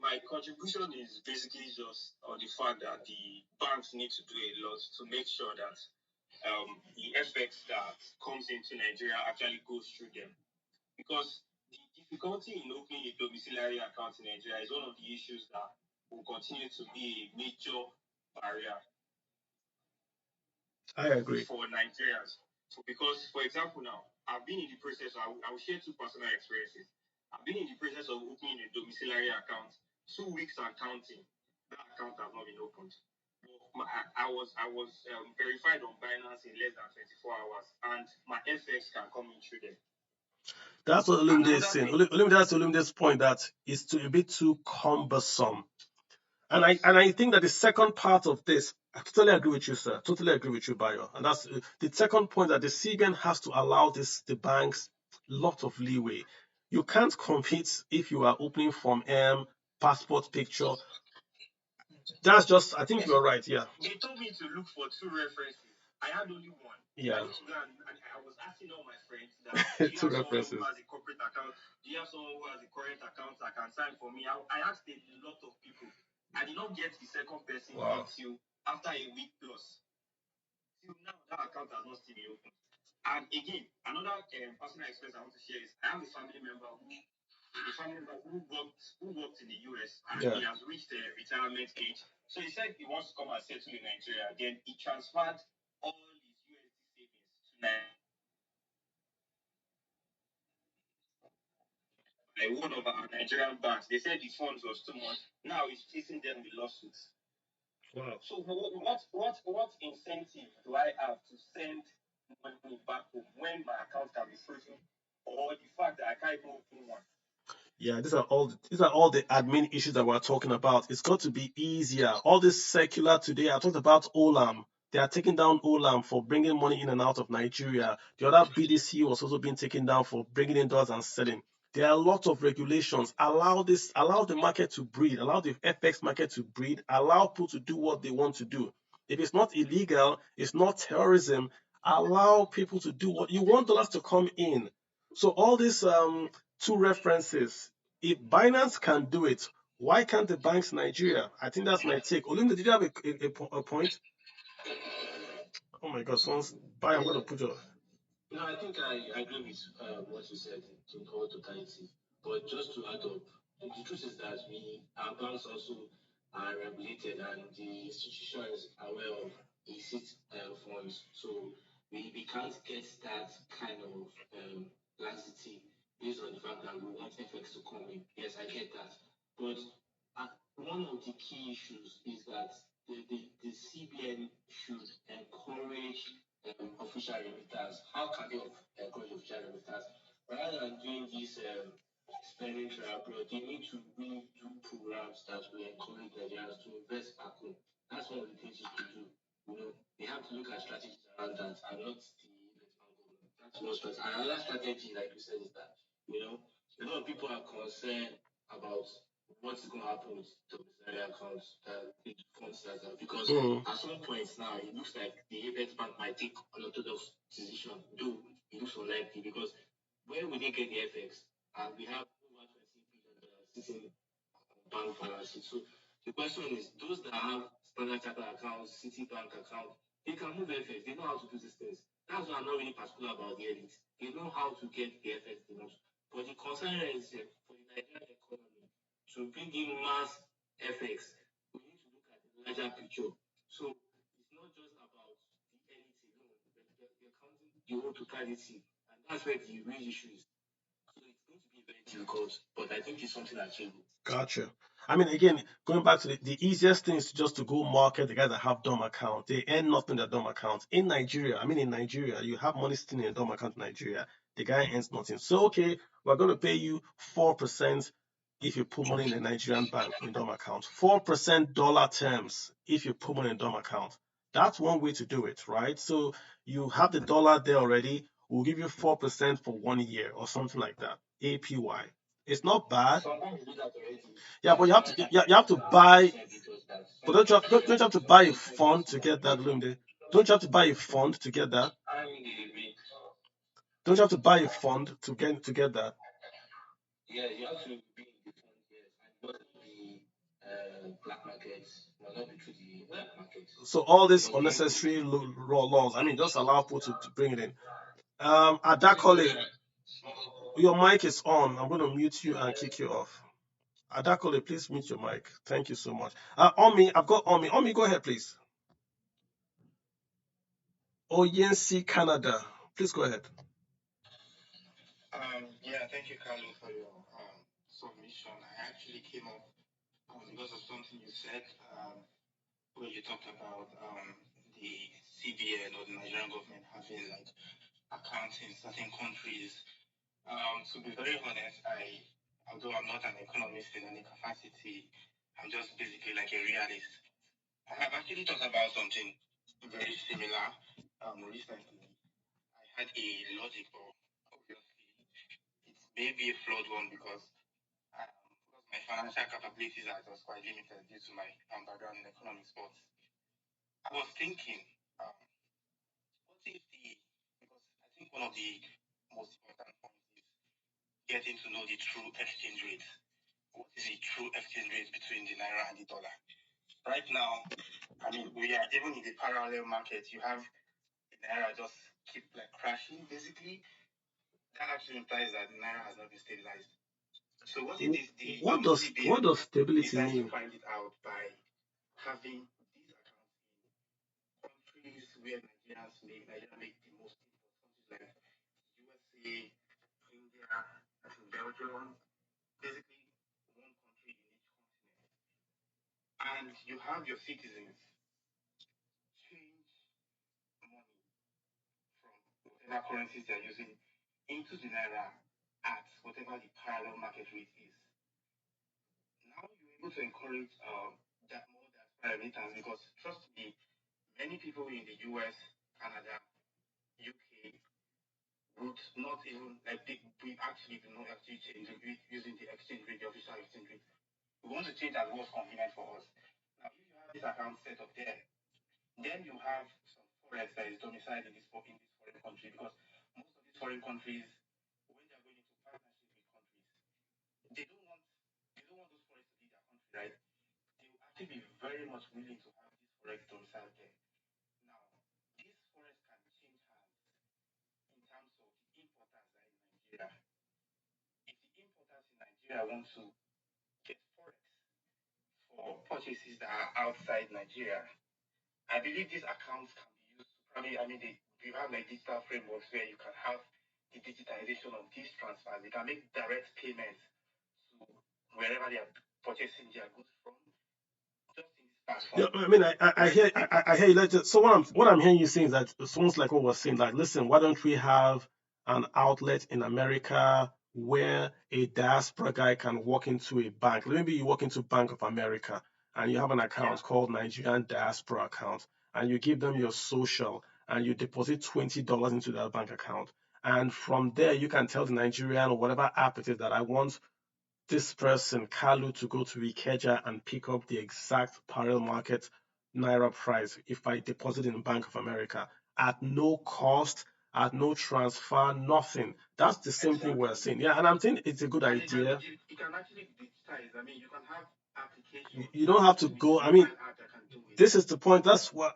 My contribution is basically just on the fact that the banks need to do a lot to make sure that the FX that comes into Nigeria actually goes through them. Because the difficulty in opening a domiciliary account in Nigeria is one of the issues that will continue to be a major barrier I agree. for Nigerians. So, because, for example, now, I've been in the process, I will share two personal experiences. I've been in the process of opening a domiciliary account, 2 weeks and counting. That account has not been opened. I was verified on Binance in less than 24 hours, and my FX can come in through them. That's what Olumide is saying. That's Olumide's point that it's a bit too cumbersome. And I think that the second part of this, I totally agree with you, sir. Totally agree with you, Bayo. And that's the second point, that the CBN has to allow the banks lot of leeway. You can't compete if you are opening from passport picture. That's just, I think you're right, yeah. They told me to look for two references. I had only one. Yeah. And I was asking all my friends that do you two have references. someone who has a corporate account? Do you have someone who has a current account that can sign for me? I asked a lot of people. I did not get the second person until after a week plus. Till now, that account has not still been opened. And again, another personal experience I want to share is I have a family member who a family member who worked in the US and he has reached the retirement age. So he said he wants to come and settle in Nigeria. Then he transferred all his USD savings to Nigeria by one of our Nigerian banks. They said the funds was too much. Now he's facing them with lawsuits. Wow. So what incentive do I have to send money back home when my account can be frozen, or the fact that I can't even open one? Yeah, these are all the admin issues that we're talking about. It's got to be easier. All this secular today. I talked about Olam. They are taking down Olam for bringing money in and out of Nigeria. The other BDC was also being taken down for bringing in dollars and selling. There are a lot of regulations. Allow the market to breed. Allow the FX market to breed. Allow people to do what they want to do. If it's not illegal, it's not terrorism. Allow people to do what you want dollars to come in. So all these two references. If Binance can do it, why can't the banks in Nigeria? I think that's my take. Olumide, did you have a point? Oh my God, someone's buy. I'm going to put your. No, I think I agree with what you said in all totality. But just to add up, the truth is that our banks also are regulated and the institution is aware of illicit funds. So we can't get that kind of laxity based on the fact that we want FX to come in. Yes, I get that. But one of the key issues is that the CBN should encourage official remittance. How can they encourage official remittance? Rather than doing this spending trial abroad, they need to really do programs that will encourage Nigerians to invest back home. That's one of the things you could do. They have to look at strategies around that and not the investment government. That's one strategy. Another strategy, like you said, is that a lot of people are concerned about what's going to happen with domiciliary accounts, the funds like that, because at some point now it looks like the Apex Bank might take unorthodox decision, though it looks unlikely because where will they get the FX? And we have over $20 billion sitting bank balance sheet. So the question is, those that have Standard Chartered accounts, Citibank account, they can move FX. They know how to do these things. That's why I'm not really particular about the elite. They know how to get the FX they want. But the concern is for the Nigerian economy to bring in mass FX, we need to look at the larger picture. So it's not just about the elite alone, but you're counting the whole totality. And that's where the real issue is. So it's going to be very difficult, but I think it's something achievable. Gotcha. I mean, again, going back to the easiest thing is just to go market the guys that have dumb account. They earn nothing in their dumb account. In Nigeria, you have money sitting in a dumb account in Nigeria. The guy earns nothing. So, okay, we're going to pay you 4% if you put money in a Nigerian bank in dumb account. 4% dollar terms if you put money in dumb account. That's one way to do it, right? So you have the dollar there already. We'll give you 4% for 1 year or something like that. APY. It's not bad. Yeah, but you have to buy. But don't you have to buy a fund to get that, Lumde? Don't you have to buy a fund to get that? Don't you have to buy a fund to get that? Yeah, you have to be in the fund, yes, and not the black markets, not be through the black markets. So all these unnecessary laws, I mean, just allow people to bring it in. Adakole, your mic is on. I'm going to mute you and kick you off. Adakole, please mute your mic. Thank you so much. Omi, I've got Omi. Omi, go ahead, please. Oyensi, Canada. Please go ahead. Yeah, thank you, Carlo, for your submission. I actually came up because of something you said when you talked about the CBN or the Nigerian government having like accounts in certain countries. To be very honest, although I'm not an economist in any capacity, I'm just basically like a realist. I have actually thought about something very similar recently. I had a logic, but obviously it's maybe a flawed one because my financial capabilities are just quite limited due to my background in economics. But I was thinking, what if because I think one of the most important points is getting to know the true exchange rate. What is the true exchange rate between the naira and the dollar? Right now, I mean, we are even in the parallel market. You have the naira just keep like crashing. Basically, that actually implies that the naira has not been stabilized. So what it is, the CBN what does stability decides to mean? find it out by having these accounts in countries where Nigeria make the most import, countries like USA, India, I think Belgium, basically one country in each continent. And you have your citizens change money from whatever currencies they're using into the naira at whatever the parallel market rate is. Now you're able to encourage that more diaspora remittance because trust me, many people in the US, Canada, UK would not even like we actually do not actually change using the exchange rate, the official exchange rate. We want to change as what's convenient for us. Now, if you have this account set up there, then you have some forex that is domiciled in this foreign country because most of these foreign countries, when they are going into partnership with countries, they don't want those forex to be their country, right? They will actually be very much willing to have this forex domiciled there. Now, this forex can change hands in terms of the importers that are in Nigeria. If the importers in Nigeria want to get forex for purchases that are outside Nigeria, I believe these accounts can be used to probably, we have like digital frameworks where you can have the digitization of these transfers. They can make direct payments to wherever they are purchasing their goods from, just in this Yeah, platform. I mean, I hear you. So what I'm hearing you saying is that it's almost like what we're saying. Like, listen, why don't we have an outlet in America where a diaspora guy can walk into a bank? Maybe you walk into Bank of America and you have an Yeah. account called Nigerian Diaspora account, and you give them your social and you deposit $20 into that bank account. And from there, you can tell the Nigerian or whatever app it is that I want this person, Kalu, to go to Ikeja and pick up the exact parallel market naira price if I deposit in Bank of America at no cost, at no transfer, nothing. That's the same thing we're Exactly. saying. Yeah, and I'm saying it's a good And idea. you can actually digitize. You can have applications You like don't have to go. I mean, mobile app that can do it. this is the point. That's why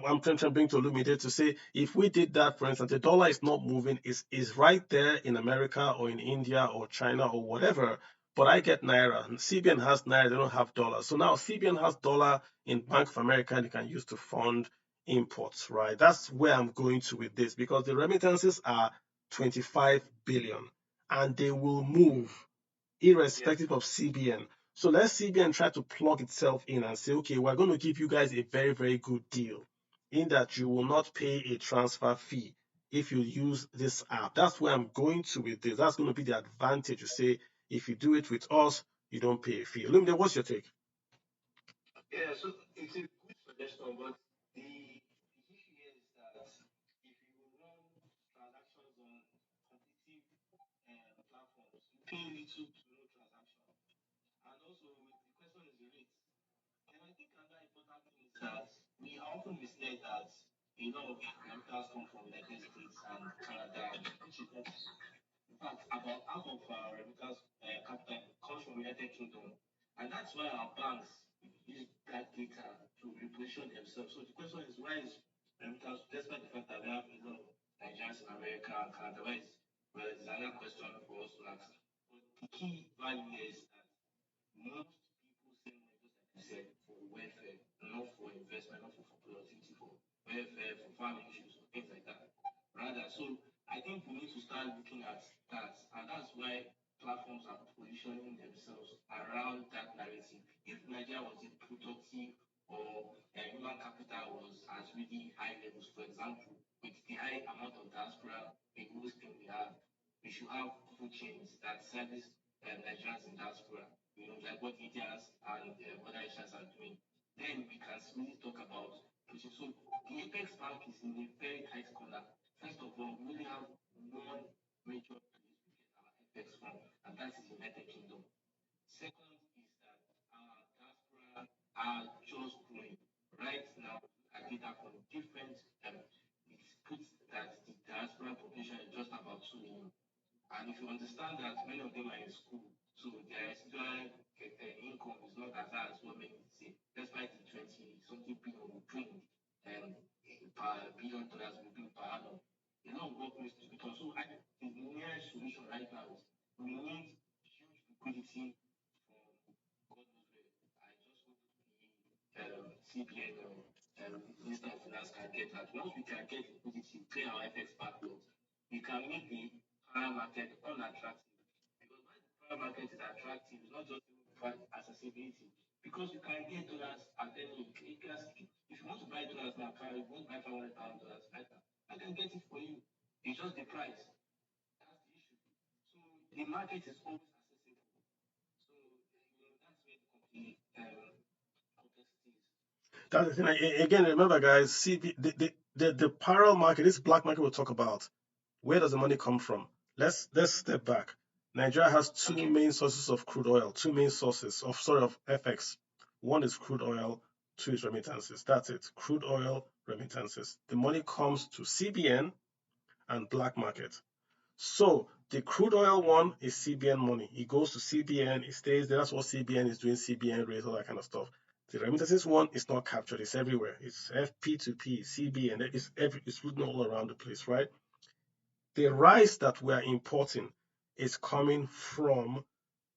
I'm trying to bring to illuminate to say if we did that, for instance, the dollar is not moving, is right there in America or in India or China or whatever. But I get naira. And CBN has naira, they don't have dollars. So now CBN has dollar in Bank of America and you can use to fund imports, right? That's where I'm going to with this because the remittances are 25 billion and they will move Yes. irrespective of CBN. So let CBN try to plug itself in and say, okay, we're going to give you guys a very, very good deal in that you will not pay a transfer fee if you use this app. That's where I'm going to with this. That's going to be the advantage. You say, if you do it with us, you don't pay a fee. Lumide, what's your take? Yeah, so it's a good suggestion, but the issue here is that if you run transactions on competitive platforms, you pay little to no transaction. And also, the question is the rate. And I think another important thing is that we are often misled that a lot of rentals come from United States and Canada, which is not true. In fact, about half of our rentals capital comes from United Kingdom. And that's why our banks use that data to reposition themselves. So the question is, why is rentals, despite the fact that we have a lot of Nigerians in America and Canada, well, it's another question for us to ask. But the key value here is that most people save money, just like you said, for welfare, not for investment, not for productivity, for welfare, for family issues, for things like that. Rather, so I think we need to start looking at that, and that's why platforms are positioning themselves around that narrative. If Nigeria was productive or human capital was at really high levels, for example, with the high amount of diaspora in hosting we should have food chains that service Nigerians in diaspora, like what Indians and other Asians are doing. Then we can really talk about pushing. So the Apex Bank is in a very tight corner. First of all, we only have one major place we get our FX from, and that is the United Kingdom. Second is that our diaspora are just growing. Right now, I data from different, it puts that the diaspora population is just about 2 million. And if you understand that many of them are in school, so their residual income is not as high as what many say, despite the 20 something billion we bring per $1 billion we bring per annum. A lot of work needs to be done. So the nearest solution right now is we need huge liquidity CBN or Minister of Finance can get at. Once we can get liquidity, clear our FX backlog, we can make the power market unattractive. Because why the power market is attractive is not just price accessibility. Because you can get dollars at any if you want to buy dollars now, if you want to buy $500,000 I can get it for you. It's just the price. That's the issue. So the market is always accessible. So that's where the complexity is. That's the thing. Again, remember, guys, the parallel market, this black market we'll talk about, where does the money come from? Let's step back. Nigeria has two main sources of crude oil, two main sources of FX. One is crude oil, two is remittances. That's it. Crude oil, remittances. The money comes to CBN and black market. So the crude oil one is CBN money. It goes to CBN, it stays there. That's what CBN is doing, CBN rates, all that kind of stuff. The remittances one is not captured, it's everywhere. It's FP2P, CBN, it's written all around the place, right? The rice that we are importing is coming from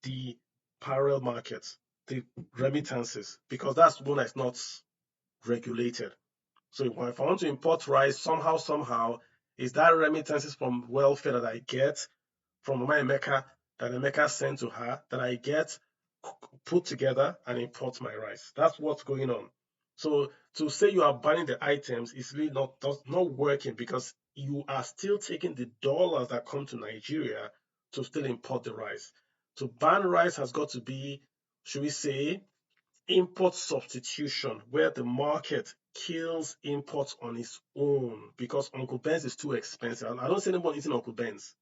the parallel markets, the remittances, because that's one that's not regulated. So if I want to import rice somehow, is that remittances from welfare that I get from my Emeka, that Emeka sent to her, that I get put together and import my rice. That's what's going on. So to say you are banning the items is really not working, because you are still taking the dollars that come to Nigeria to still import the rice. To ban rice has got to be, should we say, import substitution, where the market kills imports on its own, because Uncle Ben's is too expensive. I don't see anyone eating Uncle Ben's.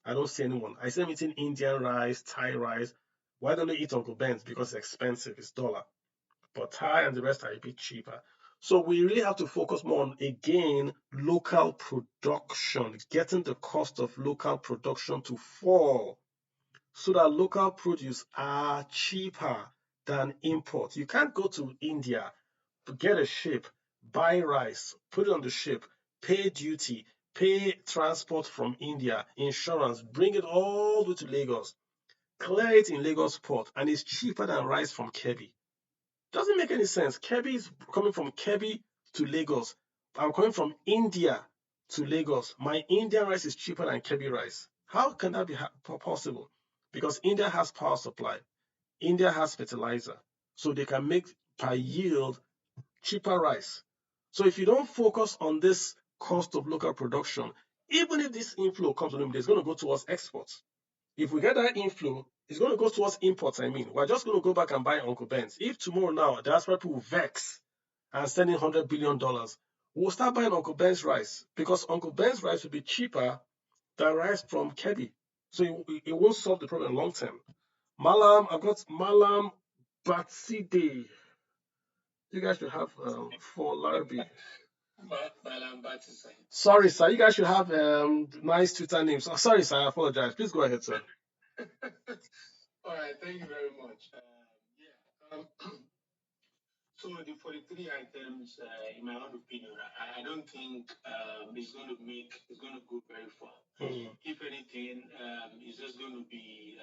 I don't see anyone. I see them eating Indian rice, Thai rice. Why don't they eat Uncle Ben's? Because it's expensive, it's dollar. But Thai and the rest are a bit cheaper. So we really have to focus more on, again, local production, getting the cost of local production to fall, so that local produce are cheaper than import. You can't go to India, get a ship, buy rice, put it on the ship, pay duty, pay transport from India, insurance, bring it all the way to Lagos, clear it in Lagos port, and it's cheaper than rice from Kebbi. Doesn't make any sense. Kebbi is coming from Kebbi to Lagos. I'm coming from India to Lagos. My Indian rice is cheaper than Kebbi rice. How can that be possible? Because India has power supply. India has fertilizer. So they can make per yield cheaper rice. So if you don't focus on this cost of local production, even if this inflow comes to them, it's going to go towards exports. If we get that inflow, it's going to go towards imports. We're just going to go back and buy Uncle Ben's. If tomorrow now, diaspora people vex and send in $100 billion, we'll start buying Uncle Ben's rice, because Uncle Ben's rice will be cheaper than rice from Kebbi. So it won't solve the problem long term. Malam, I've got Malam Batside. You guys should have for Larbi. Sorry, sir. You guys should have nice Twitter names. Oh, sorry, sir. I apologize. Please go ahead, sir. All right. Thank you very much. So the 43 items, in my own opinion, I don't think it's going to go very far. If anything, it's just going to be,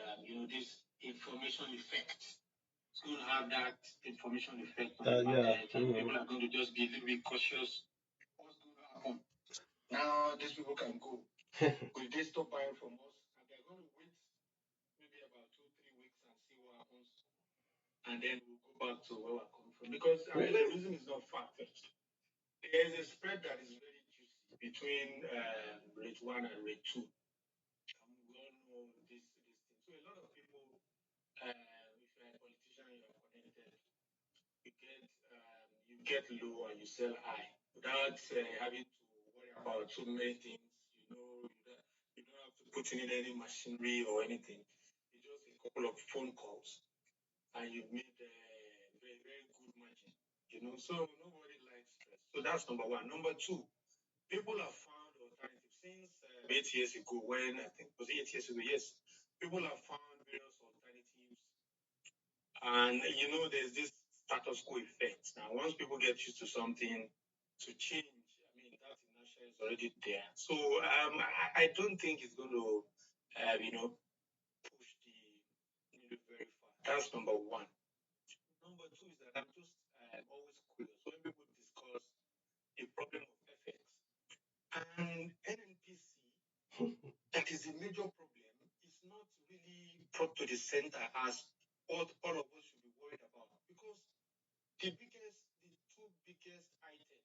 this information effect. It's going to have that information effect on the market. People are going to just be a little bit cautious. What's going to happen? Now these people can go. Will they stop buying from us? And they're going to wait maybe about 2-3 weeks and see what happens. And then we'll go back to where we're coming from. Because the reason is not far-fetched. There's a spread that is very juicy between rate 1 and rate 2. We all know this thing. So a lot of people, if you're a politician, you're connected, you get low and you sell high without having to worry about so many things. You don't have to put in any machinery or anything. It's just a couple of phone calls, and you've made a very, very good margin. So nobody likes stress. So that's number one. Number two, people have found alternatives since 8 years ago. When I think was it 8 years ago? Yes, people have found various alternatives, and there's this status quo effect. Now, once people get used to something, to change, that inertia is already there. So I don't think it's going to, push the needle very far. That's number one. Number two is that I'm just always curious And NNPC, that is a major problem, is not really brought to the center as all of us should be worried about. Because the two biggest items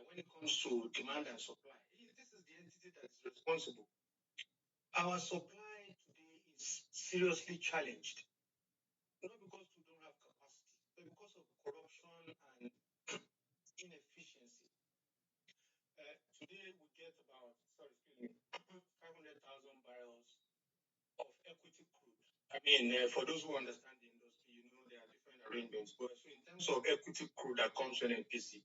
when it comes to demand and supply, this is the entity that is responsible. Our supply today is seriously challenged, not because we don't have capacity, but because of corruption and inefficiency. Today we get about, 500,000 barrels of equity crude. I mean, for those who understand the industry, there are different arrangements. But so in terms of equity crude that comes to NPC,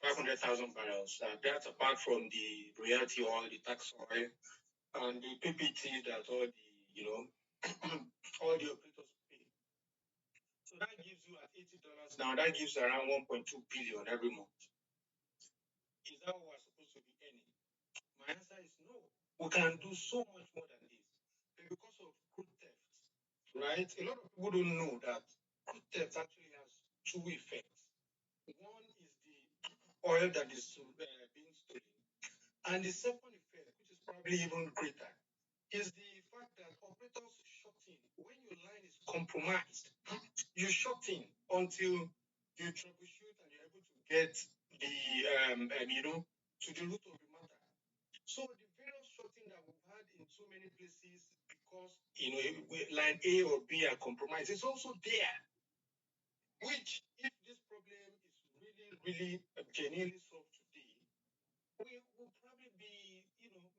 500,000 barrels. That's apart from the royalty oil, the tax oil, and the PPT that all the, all the operators pay. So that gives you at $80 now, that gives around 1.2 billion every month. Is that what we're supposed to be earning? My answer is no. We can do so much more than this. But because of crude theft, right? A lot of people don't know that crude theft actually has two effects. One is the oil that is being stolen. And the second effect, which is probably even greater, is the fact that operators shut in. When your line is compromised, you shut in until you troubleshoot and you're able to get to the root of the matter. So the various shutting that we've had in so many places because, line A or B are compromised, it's also there. Which, if this problem is really, really genuinely solved today, we will probably be,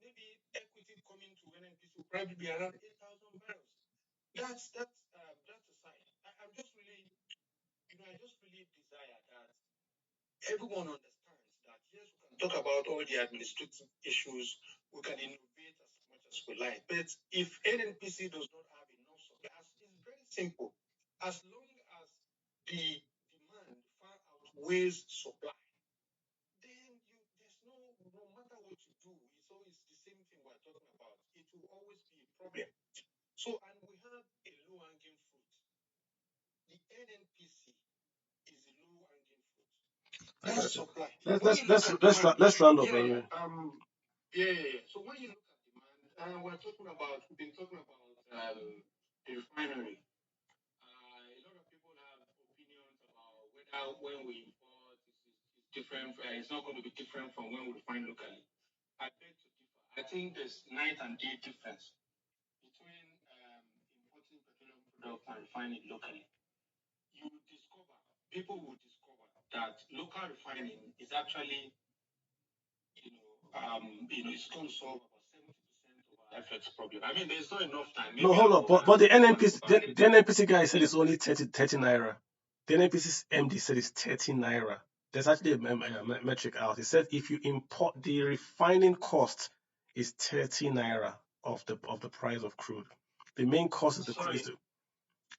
maybe equity coming to NNPC will probably be around 8,000 barrels. That's aside. I'm just really, I just really desire that everyone understands that yes, we can talk about all the administrative issues, we can innovate as much as we like, but if NNPC does not have enough supply, it's very simple. As long as the demand far outweighs supply, then there's no matter what you do, it's always the same thing we're talking about. It will always be a problem. So, and we have a low hanging fruit. The NNPC is a low hanging fruit. That's supply. Let's round up. So when you look at demand, we've been talking about the refinery. A lot of people have opinions about whether when we import it's different. It's not going to be different from when we refine locally. I beg to differ. I think there's night and day difference between importing petroleum products and refining locally. People will discover that local refining is actually, it's going to solve about 70% of our FX problem. I mean, there's not enough time. No, hold on. But the NNPC guy said it's only 30 naira. The NNPC MD said it's 30 naira. There's actually a metric out. It said if you import, the refining cost is 30 naira of the price of crude. The main cost is the crude.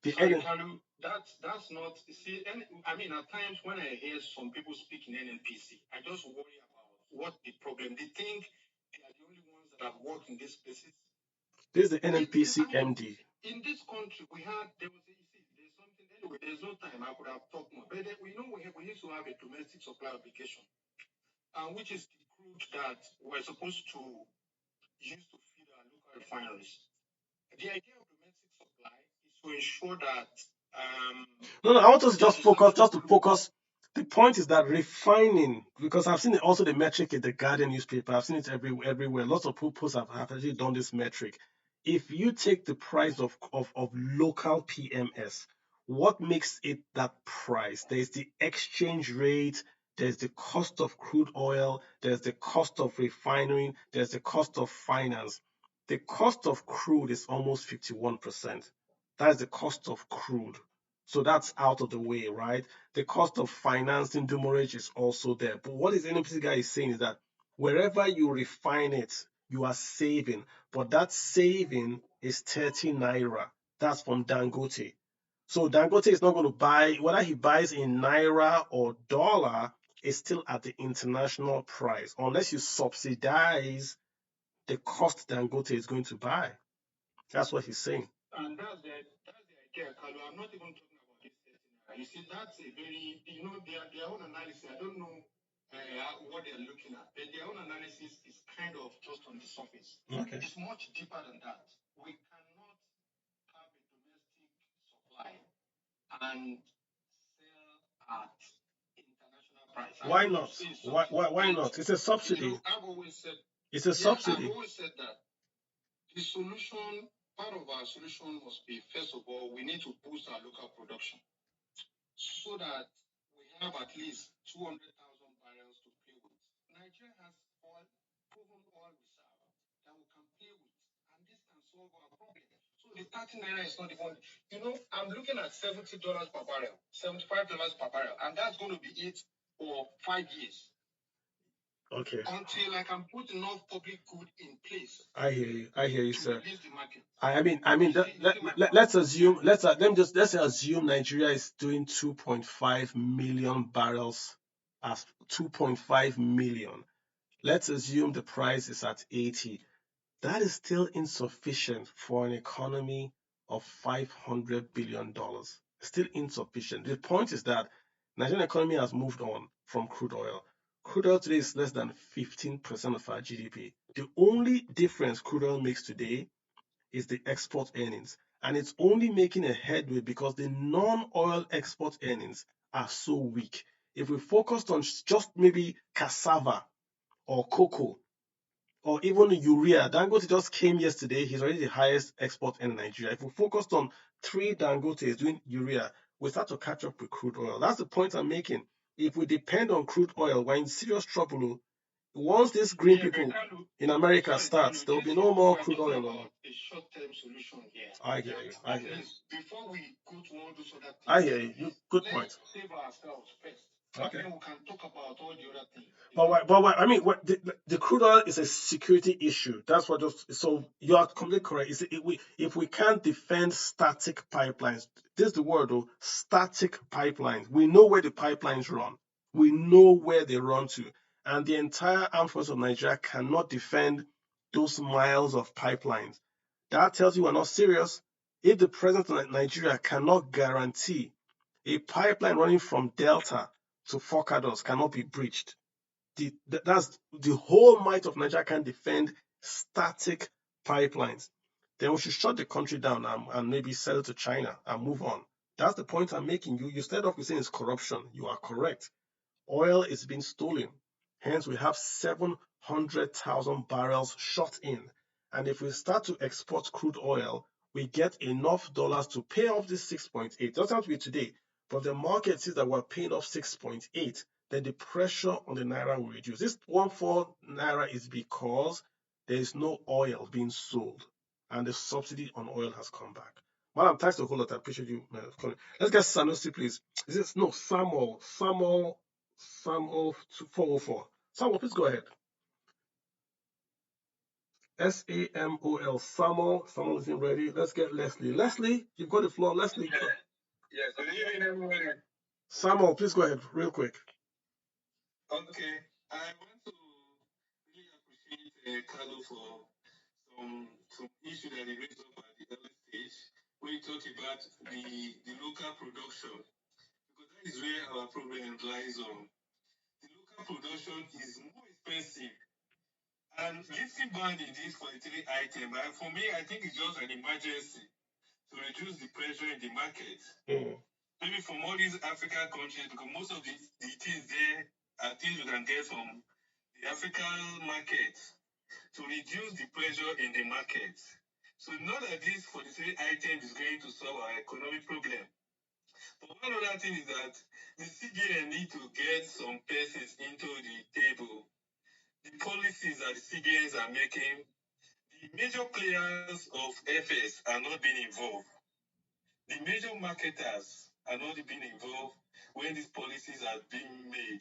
Kalu, that's not. See, I mean, at times when I hear some people speak in NNPC, I just worry about what the problem. They think they are the only ones that have worked in these places. This is the NNPC MD. In this country, there's something. Anyway, there's no time. I could have talked more. But we used to have a domestic supply obligation, which is the crude that we're supposed to use to feed our local refineries. The idea of domestic supply is to ensure that. No, I want us to just focus. The point is that refining, because I've seen it also the metric in the Guardian newspaper. I've seen it everywhere. Lots of people have actually done this metric. If you take the price of local PMS, what makes it that price? There's the exchange rate, there's the cost of crude oil, there's the cost of refining, there's the cost of finance. The cost of crude is almost 51%. That's the cost of crude. So that's out of the way, right? The cost of financing demurrage is also there. But what this NPC guy is saying is that wherever you refine it, you are saving. But that saving is 30 naira. That's from Dangote. So Dangote is not going to buy, whether he buys in naira or dollar, is still at the international price, unless you subsidize the cost Dangote is going to buy. That's what he's saying. And that's the idea, Carlo. I'm not even talking about this. You see, that's a very, their own analysis. I don't know what they're looking at. But their own analysis is kind of just on the surface. Okay. It's much deeper than that. We cannot have a domestic supply and sell at international price. Why not? Why not? It's a subsidy. I've always said it's a subsidy. I've always said that the solution, part of our solution must be, first of all, we need to boost our local production so that we have at least 200,000 barrels to play with. Nigeria has oil, proven oil reserve that we can play with, and this can solve our problem. So the 30 naira is not the one. I'm looking at $70 per barrel, $75 per barrel, and that's going to be it for 5 years. Okay. Until I can put enough public good in place. I hear you, sir. The market. Let's assume let's assume Nigeria is doing 2.5 million barrels as 2.5 million. Let's assume the price is at 80. That is still insufficient for an economy of $500 billion. Still insufficient. The point is that Nigerian economy has moved on from crude oil. Crude oil today is less than 15% of our GDP. The only difference crude oil makes today is the export earnings. And it's only making a headway because the non-oil export earnings are so weak. If we focused on just maybe cassava or cocoa or even urea, Dangote just came yesterday. He's already the highest export in Nigeria. If we focused on 3 Dangotes doing urea, we start to catch up with crude oil. That's the point I'm making. If we depend on crude oil, we're in serious trouble. Once these green people in America starts, there will be no more crude oil. A short-term solution here. I hear you. Before we go to all those other things, I hear you. Good point. Let's save ourselves first. Okay. Then we can talk about all the other things. The crude oil is a security issue. That's what so you are completely correct. If we can't defend static pipelines, this is the word though, static pipelines. We know where the pipelines run. We know where they run to. And the entire armed force of Nigeria cannot defend those miles of pipelines. That tells you we're not serious. If the president of Nigeria cannot guarantee a pipeline running from Delta to Forcados cannot be breached, that's the whole might of Nigeria can defend static pipelines, then we should shut the country down and maybe sell it to China and move on. That's the point I'm making. You started off with saying it's corruption. You are correct. Oil is being stolen. Hence, we have 700,000 barrels shut in. And if we start to export crude oil, we get enough dollars to pay off this 6.8. It doesn't have to be today, but the market sees that we're paying off 6.8. Then the pressure on the naira will reduce. This 1.4 naira is because there is no oil being sold, and the subsidy on oil has come back. Madam, thanks a whole lot. I appreciate you calling. Let's get Sanusi, please. Is this no Samuel 404. Samuel, please go ahead. Samuel. Samuel isn't ready. Let's get Leslie. Leslie, you've got the floor. Leslie. Yes, good evening, everybody. Samuel, please go ahead, real quick. Okay, I want to really appreciate Carlo for some issue that he raised up at the early stage when he talked about the local production, because that is where our problem lies on. The local production is more expensive, and lifting ban in this 43 item, for me, I think it's just an emergency to reduce the pressure in the market. Maybe from all these African countries, because most of the things there are things you can get from the African market to reduce the pressure in the market. So not that this 43 item is going to solve our economic problem. But one other thing is that the CBN need to get some persons into the table. The policies that the CBNs are making, the major players of FS are not being involved. The major marketers are not being involved when these policies are being made.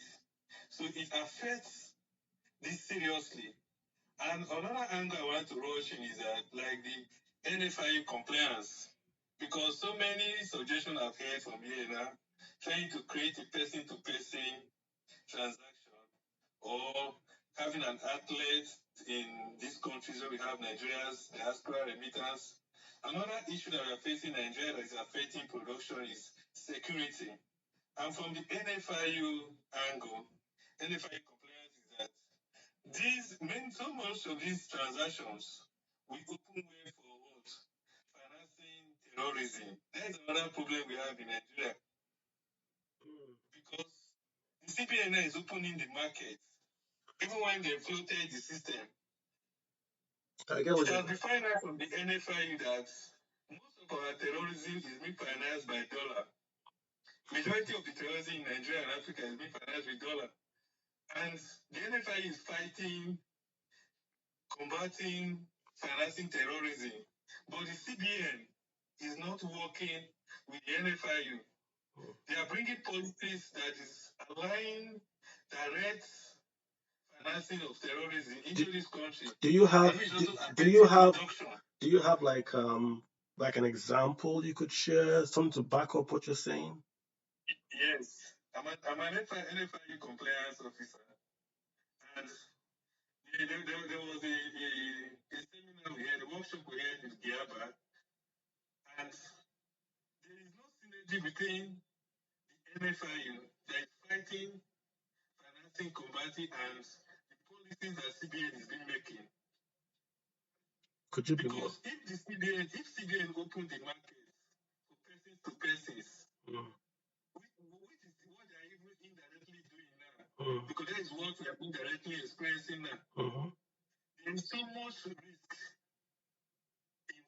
So it affects this seriously. And another angle I want to rush in is that, like the NFI compliance, because so many suggestions I've heard from here now, trying to create a person-to-person transaction or having an outlet in these countries where we have Nigeria's diaspora remittance. Another issue that we are facing in Nigeria that is affecting production is security. And from the NFIU angle, NFI compliance is that so much of these transactions we open way for what? Financing terrorism. That's another problem we have in Nigeria. Because the CBN is opening the market. Even when they floated the system, it has been found out from the NFI that most of our terrorism is being financed by dollar. Majority of the terrorism in Nigeria and Africa is being financed with dollar. And the NFI is fighting, combating, financing terrorism. But the CBN is not working with the NFIU. They are bringing policies that is allowing direct financing of terrorism into this country. Do you have like an example you could share, something to back up what you're saying? Yes, I'm an NFIU compliance officer, and there was a seminar we had, a workshop we had with Giaba, and there is no synergy between the NFIU that is fighting, financing, combating, and the policies that CBN is been making. Could you be more? Because if CBN opened the market for persons to persons, which is what they are even indirectly doing now, because that is what we are indirectly experiencing now. There is so much risk in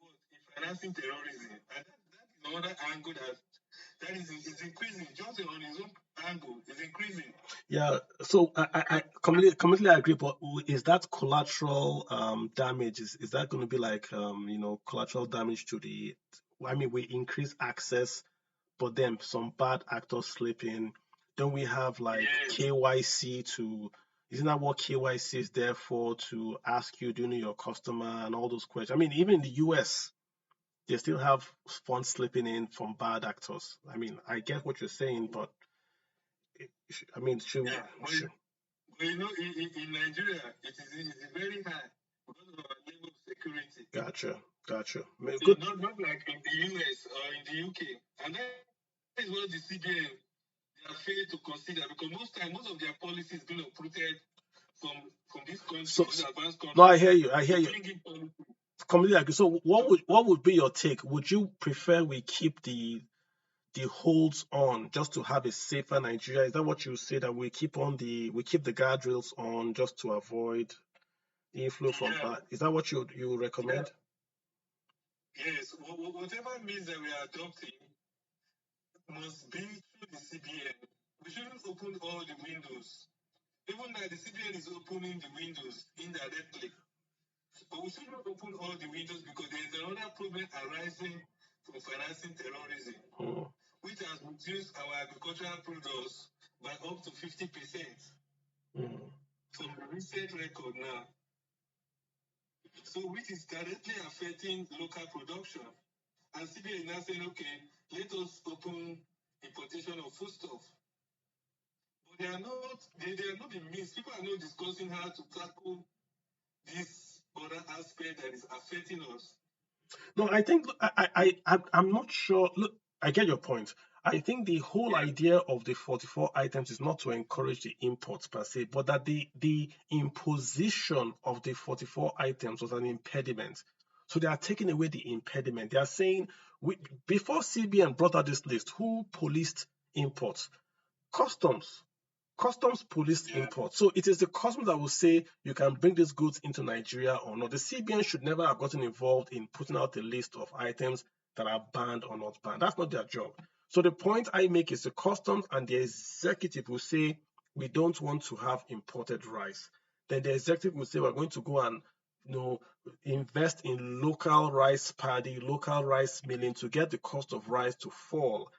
financing terrorism, and that is another angle that is increasing. Just on his own angle is increasing. Yeah, so I completely agree, but is that collateral damage? Is that going to be like collateral damage to the? I mean, we increase access, but then some bad actors slip in. Don't we have like KYC to? Isn't that what KYC is there for? To ask you, do you know your customer and all those questions? I mean, even in the US, they still have funds slipping in from bad actors. I mean, I get what you're saying, but I mean, but in Nigeria, it is very high because of our level of security. Gotcha. So Good. Not like in the US or in the UK. And that is what the CBN they are failed to consider, because most of their policies being uprooted from this country, this advanced country. No, I hear you. Completely agree. So what would be your take? Would you prefer we keep the holds on just to have a safer Nigeria? Is that what you say, that we keep the guardrails on just to avoid the inflow from bad? Is that what you recommend? Yes. Whatever means that we are adopting must be through the CBN. We shouldn't open all the windows. Even though the CBN is opening the windows indirectly. But we shouldn't open all the windows, because there is another problem arising from financing terrorism, which has reduced our agricultural products by up to 50% from the recent record now. So which is directly affecting local production. And CBN is now saying, okay, let us open importation of foodstuff. But they are not the means. People are not discussing how to tackle this other aspect that is affecting us. No, I think I'm not sure. Look, I get your point. I think the whole idea of the 44 items is not to encourage the imports per se, but that the imposition of the 44 items was an impediment. So they are taking away the impediment. They are saying, before CBN brought out this list, who policed imports? Customs. Customs police import. So it is the customs that will say you can bring these goods into Nigeria or not. The CBN should never have gotten involved in putting out a list of items that are banned or not banned. That's not their job. So the point I make is the customs and the executive will say, we don't want to have imported rice. Then the executive will say, we're going to go and invest in local rice paddy, local rice milling to get the cost of rice to fall.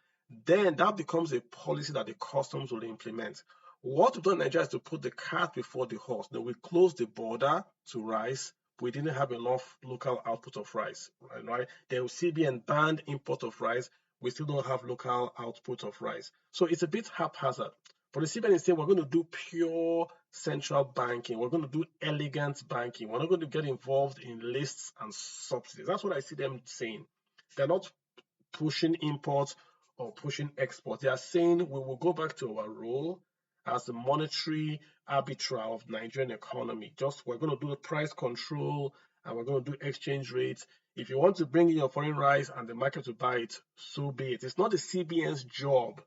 Then that becomes a policy that the customs will implement. What we've done in Nigeria is to put the cart before the horse. Now, we closed the border to rice. We didn't have enough local output of rice, right? Then CBN banned import of rice. We still don't have local output of rice. So it's a bit haphazard. But the CBN is saying we're going to do pure central banking. We're going to do elegant banking. We're not going to get involved in lists and subsidies. That's what I see them saying. They're not pushing imports or pushing exports. They are saying we will go back to our role as the monetary arbiter of Nigerian economy. Just we're going to do the price control and we're going to do exchange rates. If you want to bring in your foreign rice and the market to buy it, so be it. It's not the CBN's job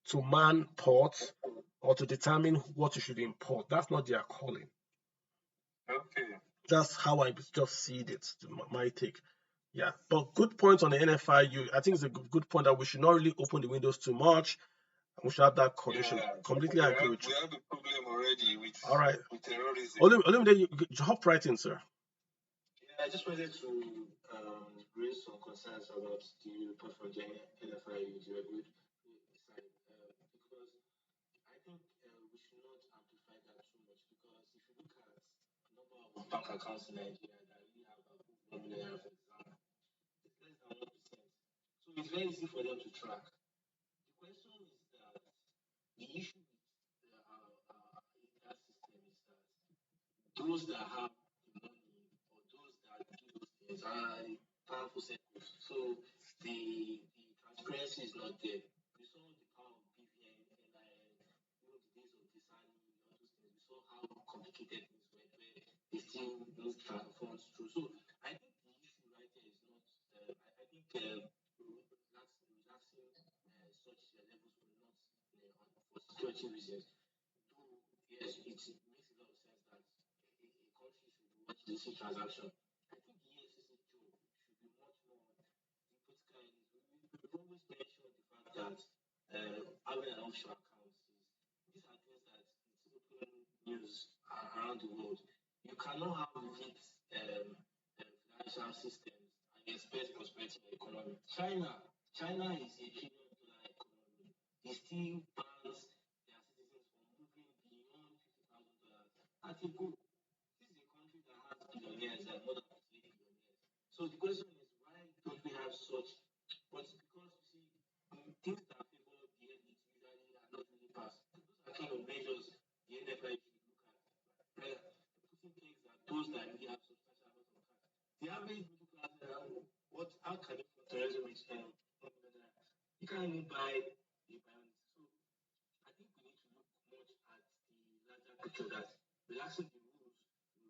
to man ports or to determine what you should import. That's not their calling. Okay. That's how I just see it, my take. Yeah, but good point on the NFI. I think it's a good point that we should not really open the windows too much. We should have that condition. Yeah, Completely agree with we you. have a problem already with All right. terrorism. Olumide, you hop right in, sir. Yeah, I just wanted to raise some concerns about the report from the NFI side, because I think we should not amplify that too much, because if you look at number of bank accounts in Nigeria that really have above 1 million, for example, it's less than 1%. So it's very easy for them to track. The question is that the issue with that system is that those that have the money or those that do those things are powerful circles. So the transparency is not there. We saw the power of BVN, NIN, the days of Desani, all those things. We saw how complicated things were, where they still move funds through. So I think the issue right there is not. I think relaxing such levels will not, for security reasons. Though yes, it makes a lot of sense that a country should watch this transaction. I think the EFCC job should be much more the political elite. We've always mentioned the fact that having an offshore account these are things that it's open news around the world. You cannot have leaked financial systems and expect prosperity in the economy. China is a $1 trillion economy. They still bans their citizens from moving beyond $50,000 at a go. This is a country that has billionaires and more than 58 billionaires. So the question is, why don't we have such? But because you see, things that favor the elite usually are not really passed. Those are kind of measures the NFI should look at. Right? Putting things that those that really have substantial amounts of cash. The average middle class, how can you put terrorism expense? You can't even buy a bionic. So I think we need to look much at the larger picture that relaxing the rules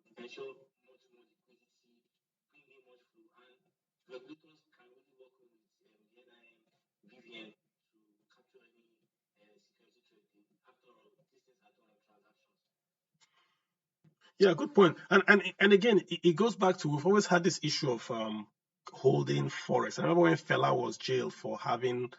will ensure much more liquidity, bring in much flow, and regulators can really work with the NIM, BVN to capture any security threat. After all, these things are done on transactions. Yeah, good point. And again, it goes back to we've always had this issue of holding forex. I remember when Fela was jailed for having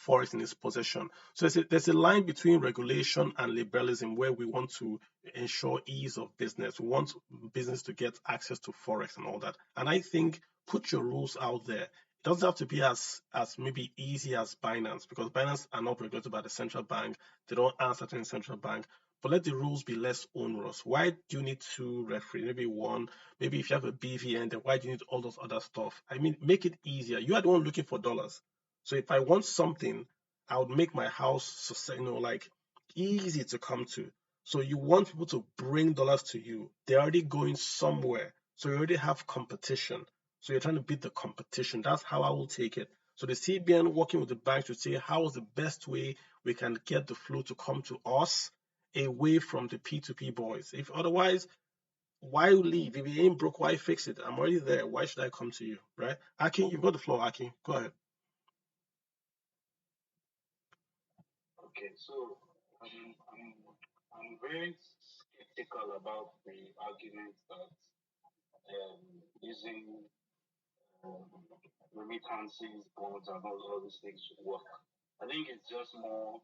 forex in his possession. So there's a line between regulation and liberalism where we want to ensure ease of business. We want business to get access to forex and all that. And I think put your rules out there. It doesn't have to be as maybe easy as Binance, because Binance are not regulated by the central bank. They don't answer to the central bank. But let the rules be less onerous. Why do you need two referees? Maybe one. Maybe if you have a BVN, then why do you need all those other stuff? I mean, make it easier. You are the one looking for dollars. So if I want something, I would make my house, like easy to come to. So you want people to bring dollars to you. They're already going somewhere. So you already have competition. So you're trying to beat the competition. That's how I will take it. So the CBN working with the banks to say how is the best way we can get the flow to come to us away from the P2P boys. If otherwise, why leave? If you ain't broke, why fix it? I'm already there. Why should I come to you? Right? Akin, you've got the floor, Akin. Go ahead. Okay, so I'm very skeptical about the argument that using remittances, bonds, and all these things work. I think it's just more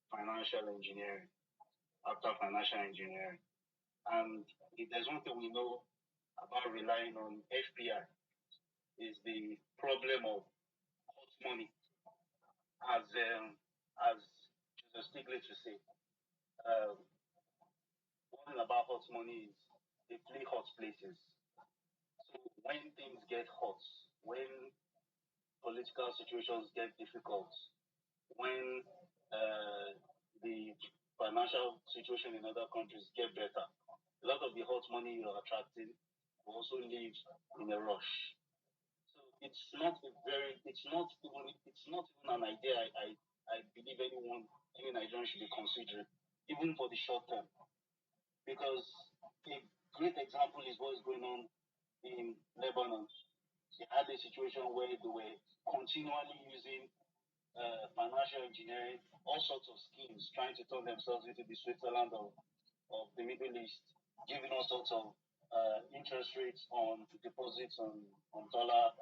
financial engineering after financial engineering. And if there's one thing we know about relying on FPI is the problem of hot money, as Joseph Stiglitz would say. One thing about hot money is they play hot places. So when things get hot, when political situations get difficult, when the financial situation in other countries get better, a lot of the hot money you're attracting will also leave in a rush. So it's not even an idea I believe any Nigerian should be considering, even for the short term. Because a great example is what's going on in Lebanon. They had a situation where they were continually using financial engineering, all sorts of schemes, trying to turn themselves into the Switzerland of the Middle East, giving all sorts of interest rates on deposits on dollar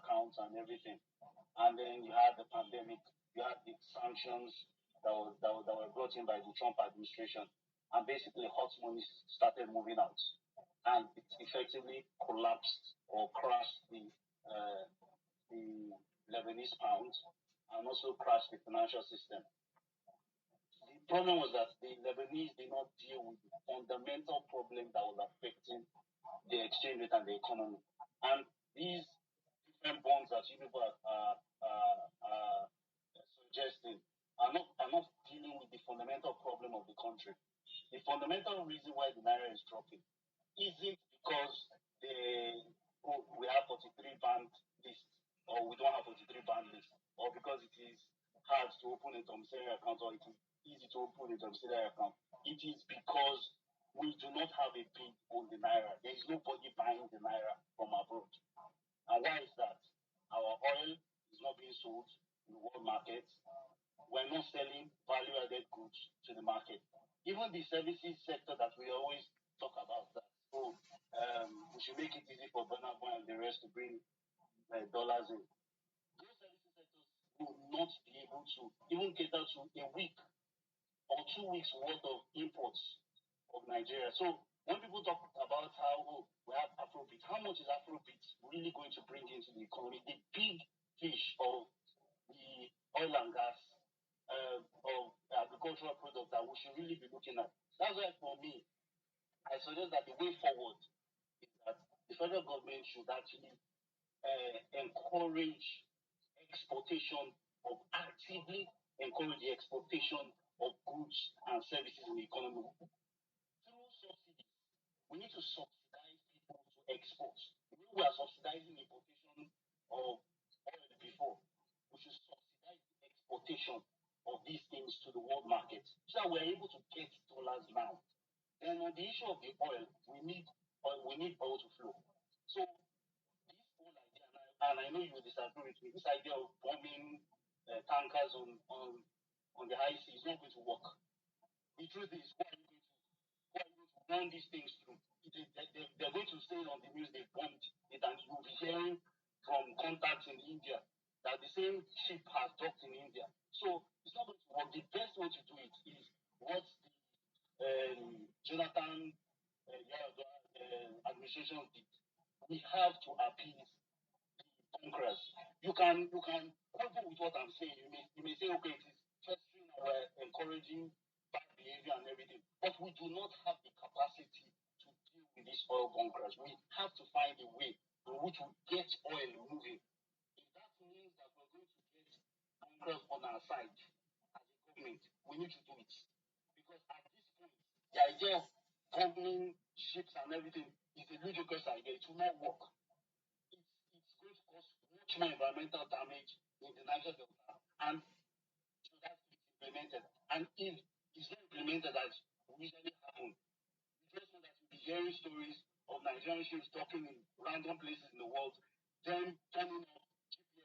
accounts and everything. And then you had the pandemic, you had the sanctions that were brought in by the Trump administration, and basically hot money started moving out, and it effectively collapsed or crashed the Lebanese pound and also crashed the financial system. The problem was that the Lebanese did not deal with the fundamental problem that was affecting the exchange rate and the economy. And these different bonds that you people are suggesting are not dealing with the fundamental problem of the country. The fundamental reason why the naira is dropping isn't because we have 43 band list, or we don't have 43 band list, or because it is hard to open a domiciliary account, or it is easy to open a domiciliary account. It is because we do not have a bid on the naira. There is nobody buying the naira from abroad. And why is that? Our oil is not being sold in the world market. We're not selling value-added goods to the market. Even the services sector that we always talk about, that we should make it easy for Bernabo and the rest to bring dollars in. Those services sectors will not be able to even cater to a week or 2 weeks worth of imports of Nigeria. So when people talk about how we have Afrobeat, how much is Afrobeat really going to bring into the economy? The big fish of the oil and gas, of agricultural products that we should really be looking at. That's why for me, I suggest that the way forward is that the federal government should actually actively encourage the exportation of goods and services in the economy through subsidies. We need to subsidize people to export. We are subsidizing importation of oil before. We should subsidize the exportation of these things to the world market so that we're able to get dollars now. And on the issue of the oil, we need oil to flow. So this whole idea, and I know you will disagree with me, this idea of bombing tankers on the high sea is not going to work. The truth is, who are you going to run these things through? They're going to say on the news they bombed it, and you'll be hearing from contacts in India that the same ship has docked in India. So it's not going to work. The best way to do it is what the Jonathan administration did. We have to appease the conquerors. You can quibble with what I'm saying. You may say, okay, it is festering and we're encouraging bad behavior and everything, but we do not have the capacity to deal with these oil bunkers. We have to find a way in which we get oil moving. If that means that we're going to get bunkers on our side as a government, we need to do it. Because at this point, the idea of governing ships and everything is a ludicrous idea. It will not work. It's going to cause much more environmental damage in the Niger Delta, and so that's implemented. And if it's not implemented as usually happens, you just know that you'll be hearing stories of Nigerian ships docking in random places in the world, then turning off GPS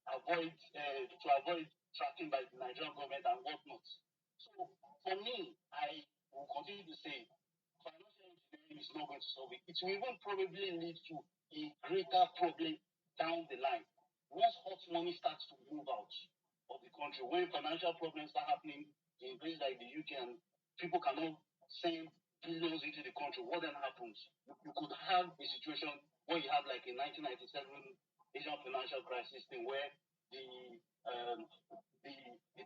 trackers to avoid tracking by the Nigerian government and whatnot. So for me, I will continue to say financial engineering is not going to solve it. It will even probably lead to a greater problem down the line. Once hot money starts to move out of the country, when financial problems start happening in places like the UK and people cannot send billions into the country, what then happens? You could have a situation where you have like a 1997 Asian financial crisis thing where the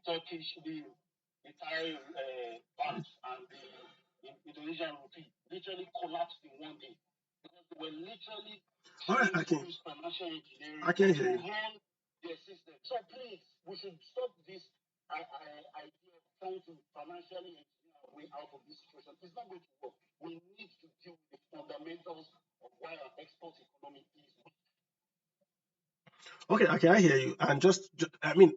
Turkish, the Thai banks and the Indonesian rupee literally collapsed in one day because they were literally trying to use financial engineering to run their system. So please, we should stop this idea of trying to financially engineer our way out of this situation. It's not going to work. We need to deal with the fundamentals of why our export economy is weak. Okay, I hear you. And I mean,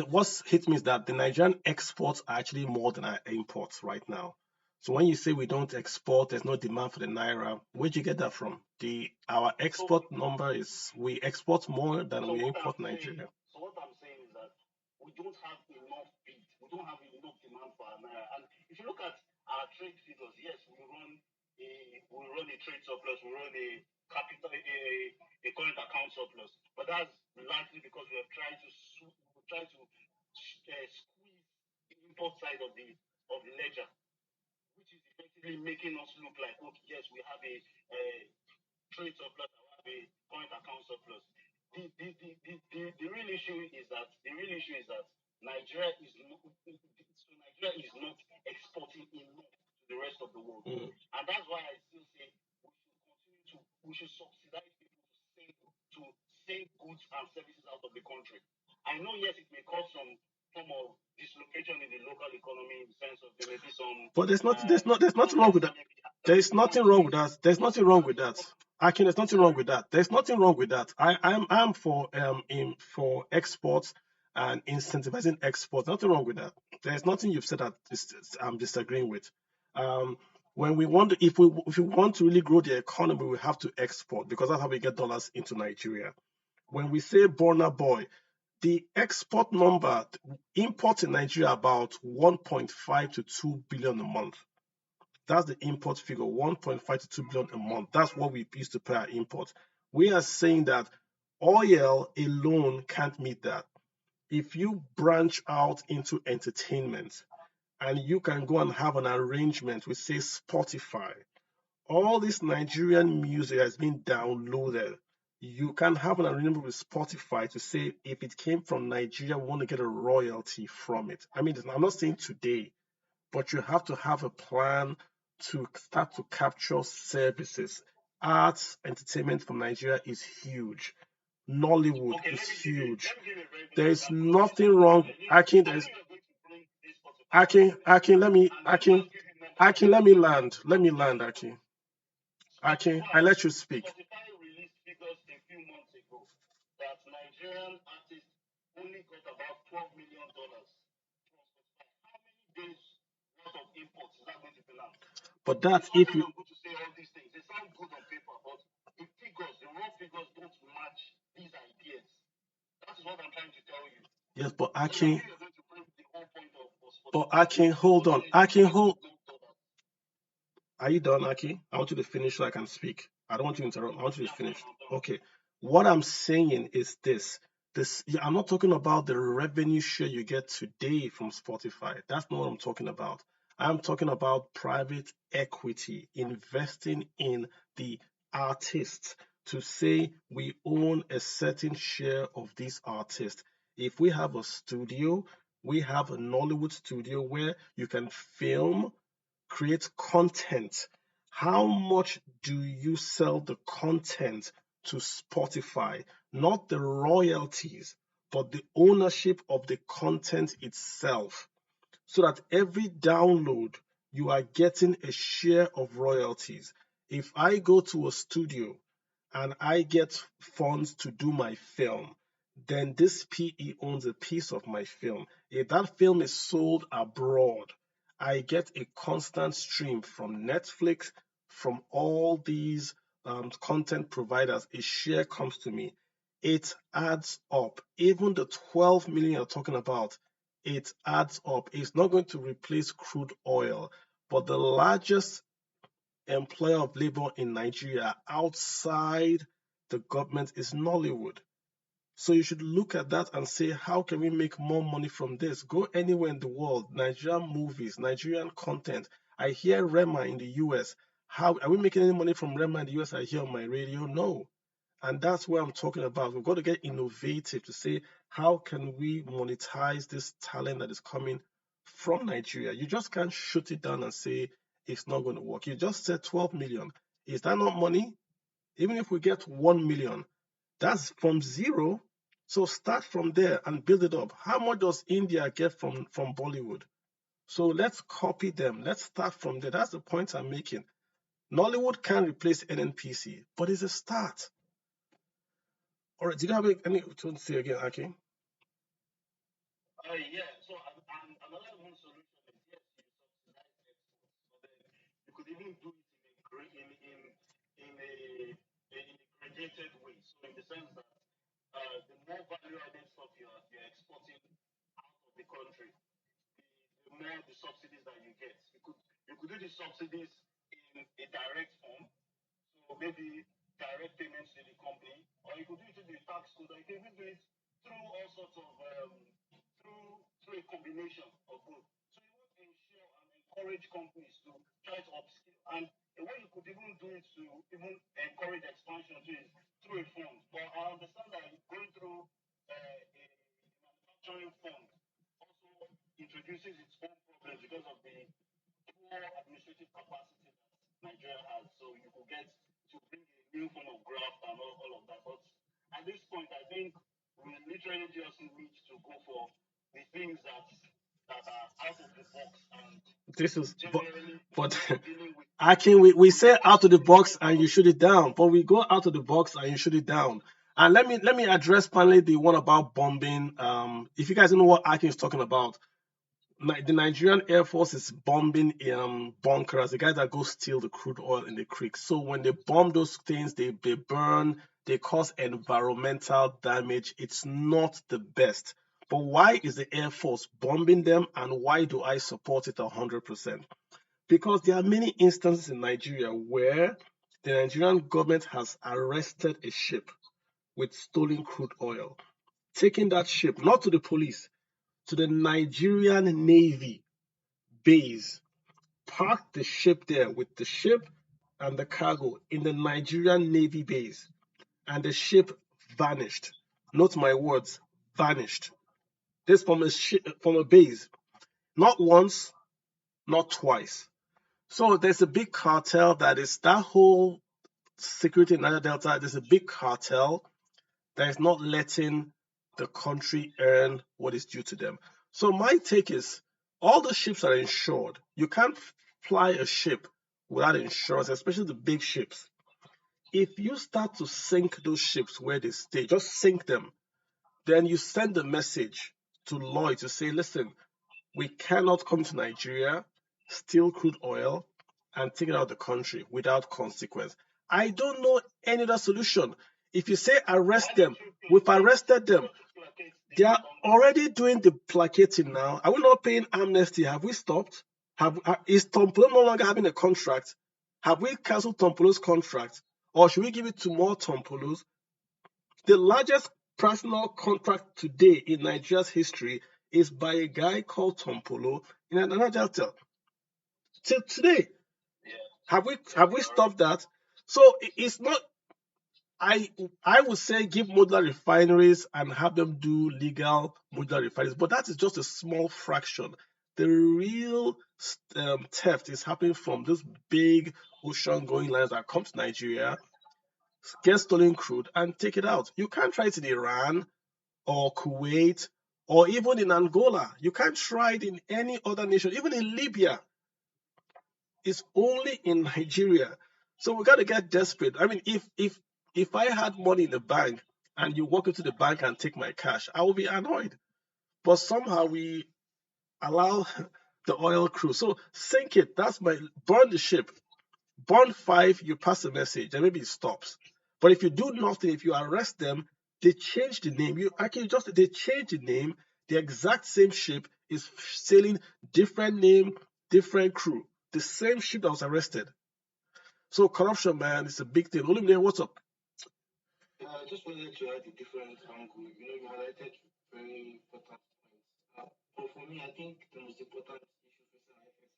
what's hit me is that the Nigerian exports are actually more than our imports right now. So when you say we don't export, there's no demand for the naira. Where'd you get that from? Our export number is we export more than we import Nigeria. So what I'm saying is that we don't have enough bid. We don't have enough demand for our naira. And if you look at our trade figures, yes, we run a trade surplus, we run a capital a current account surplus, but that's largely because we have tried to squeeze the import side of the ledger, which is effectively making us look like, okay, yes, we have a trade surplus, and we have a current account surplus. The real issue is that Nigeria is not exporting enough to the rest of the world, and that's why I still say we should subsidize people to save goods and services out of the country. I know, yes, it may cause some form of dislocation in the local economy in the sense of there may be some. But there's nothing wrong with that. There's nothing wrong with that. There's nothing wrong with that. Akin, there's nothing wrong with that. There's nothing wrong with that. I'm for exports and incentivizing exports. Nothing wrong with that. There's nothing you've said that I'm disagreeing with. When we want to, if we want to really grow the economy, we have to export because that's how we get dollars into Nigeria. When we say Burna Boy, the export number, import in Nigeria about 1.5 to 2 billion a month. That's the import figure, 1.5 to 2 billion a month. That's what we used to pay our import. We are saying that oil alone can't meet that. If you branch out into entertainment and you can go and have an arrangement with, say, Spotify, all this Nigerian music has been downloaded. You can have an arrangement with Spotify to say if it came from Nigeria, we want to get a royalty from it. I mean, I'm not saying today, but you have to have a plan to start to capture services. Arts, entertainment from Nigeria is huge. Nollywood is huge. There is nothing wrong. Akin, let me land. Let me land, Akin. Akin, I let you speak. Spotify released figures a few months ago that Nigerian artists only got about $12 million from Spotify. How many days worth of imports is that going to finance? But that's if you. Good to say all these things. They sound good on paper, but the raw figures don't match these ideas. That is what I'm trying to tell you. Yes, but Akin. But Akin, hold on. Akin, hold. Are you done, Aki? I want you to finish so I can speak. I don't want you to interrupt. I want you to finish. Okay. What I'm saying is this. I'm not talking about the revenue share you get today from Spotify. That's not what I'm talking about. I'm talking about private equity, investing in the artists to say we own a certain share of these artists. If we have a studio, we have a Nollywood studio where you can film, create content. How much do you sell the content to Spotify? Not the royalties, but the ownership of the content itself. So that every download, you are getting a share of royalties. If I go to a studio and I get funds to do my film, then this PE owns a piece of my film. If that film is sold abroad, I get a constant stream from Netflix, from all these content providers. A share comes to me. It adds up. Even the 12 million you're talking about, it adds up. It's not going to replace crude oil, but the largest employer of labor in Nigeria outside the government is Nollywood. So you should look at that and say, how can we make more money from this? Go anywhere in the world, Nigerian movies, Nigerian content. I hear Rema in the US. How are we making any money from Rema in the US? I hear on my radio. No. And that's what I'm talking about. We've got to get innovative to say, how can we monetize this talent that is coming from Nigeria? You just can't shoot it down and say it's not going to work. You just said 12 million. Is that not money? Even if we get 1 million, that's from zero. So start from there and build it up. How much does India get from Bollywood? So let's copy them. Let's start from there. That's the point I'm making. Nollywood can't replace NNPC, but it's a start. All right, did you have any to say again, Aki? Yeah. So another one solution is yes, you subsidize exports, but then you could even do it in a graduated way. So in the sense that the more value added stuff you're exporting out of the country, the more the subsidies that you get. You could do the subsidies in a direct form, so maybe direct payments to the company, or you could do it through the tax code, or you can even do it through all sorts of through a combination of both. So you would ensure and encourage companies to try to upskill. And the way you could even do it to even encourage expansion too is through a fund. But I understand that going through a manufacturing fund also introduces its own problems because of the poor administrative capacity that Nigeria has. So you could get to bring a new form of graft and all of that. But at this point, I think we literally just need to go for the things that are out of the box and This is, generally but dealing with Akin, we say out of the box and you shoot it down, but we go out of the box and you shoot it down. And let me address finally the one about bombing. If you guys don't know what Akin is talking about, the Nigerian Air Force is bombing bunkers, the guys that go steal the crude oil in the creek. So when they bomb those things, they burn, they cause environmental damage. It's not the best. But why is the Air Force bombing them, and why do I support it 100%? Because there are many instances in Nigeria where the Nigerian government has arrested a ship with stolen crude oil, taking that ship not to the police, to the Nigerian Navy base, parked the ship there with the ship and the cargo in the Nigerian Navy base, and the ship vanished. Note my words, vanished. This from a base, not once, not twice. So there's a big cartel that is that whole security in Niger Delta. There's a big cartel that is not letting the country earn what is due to them. So my take is all the ships are insured. You can't fly a ship without insurance, especially the big ships. If you start to sink those ships where they stay, just sink them, then you send a message to Lloyd to say, listen, we cannot come to Nigeria, steal crude oil, and take it out of the country without consequence. I don't know any other solution. If you say arrest them, we've arrested them. They are already doing the placating now. Are we not paying amnesty? Have we stopped? Is Tompolo no longer having a contract? Have we cancelled Tompolo's contract? Or should we give it to more Tompolos? The largest personal contract today in Nigeria's history is by a guy called Tompolo in another Delta. Till today, have we stopped that? So it's not. I I would say give modular refineries and have them do legal modular refineries, but that is just a small fraction. The real theft is happening from those big ocean-going lines that come to Nigeria, get stolen crude, and take it out. You can't try it in Iran or Kuwait or even in Angola. You can't try it in any other nation, even in Libya. It's only in Nigeria. So we got to get desperate. I mean, if I had money in the bank and you walk into the bank and take my cash, I will be annoyed. But somehow we allow the oil crew. So sink it. That's my burn the ship. Burn five, you pass a message, and maybe it stops. But if you do nothing, if you arrest them, they change the name. You actually just they change the name. The exact same ship is sailing, different name, different crew. The same ship that was arrested. So corruption, man, it's a big thing. Olumide, what's up? I just wanted to add a different angle. You highlighted very important points. But for me, I think the most important issue facing our FX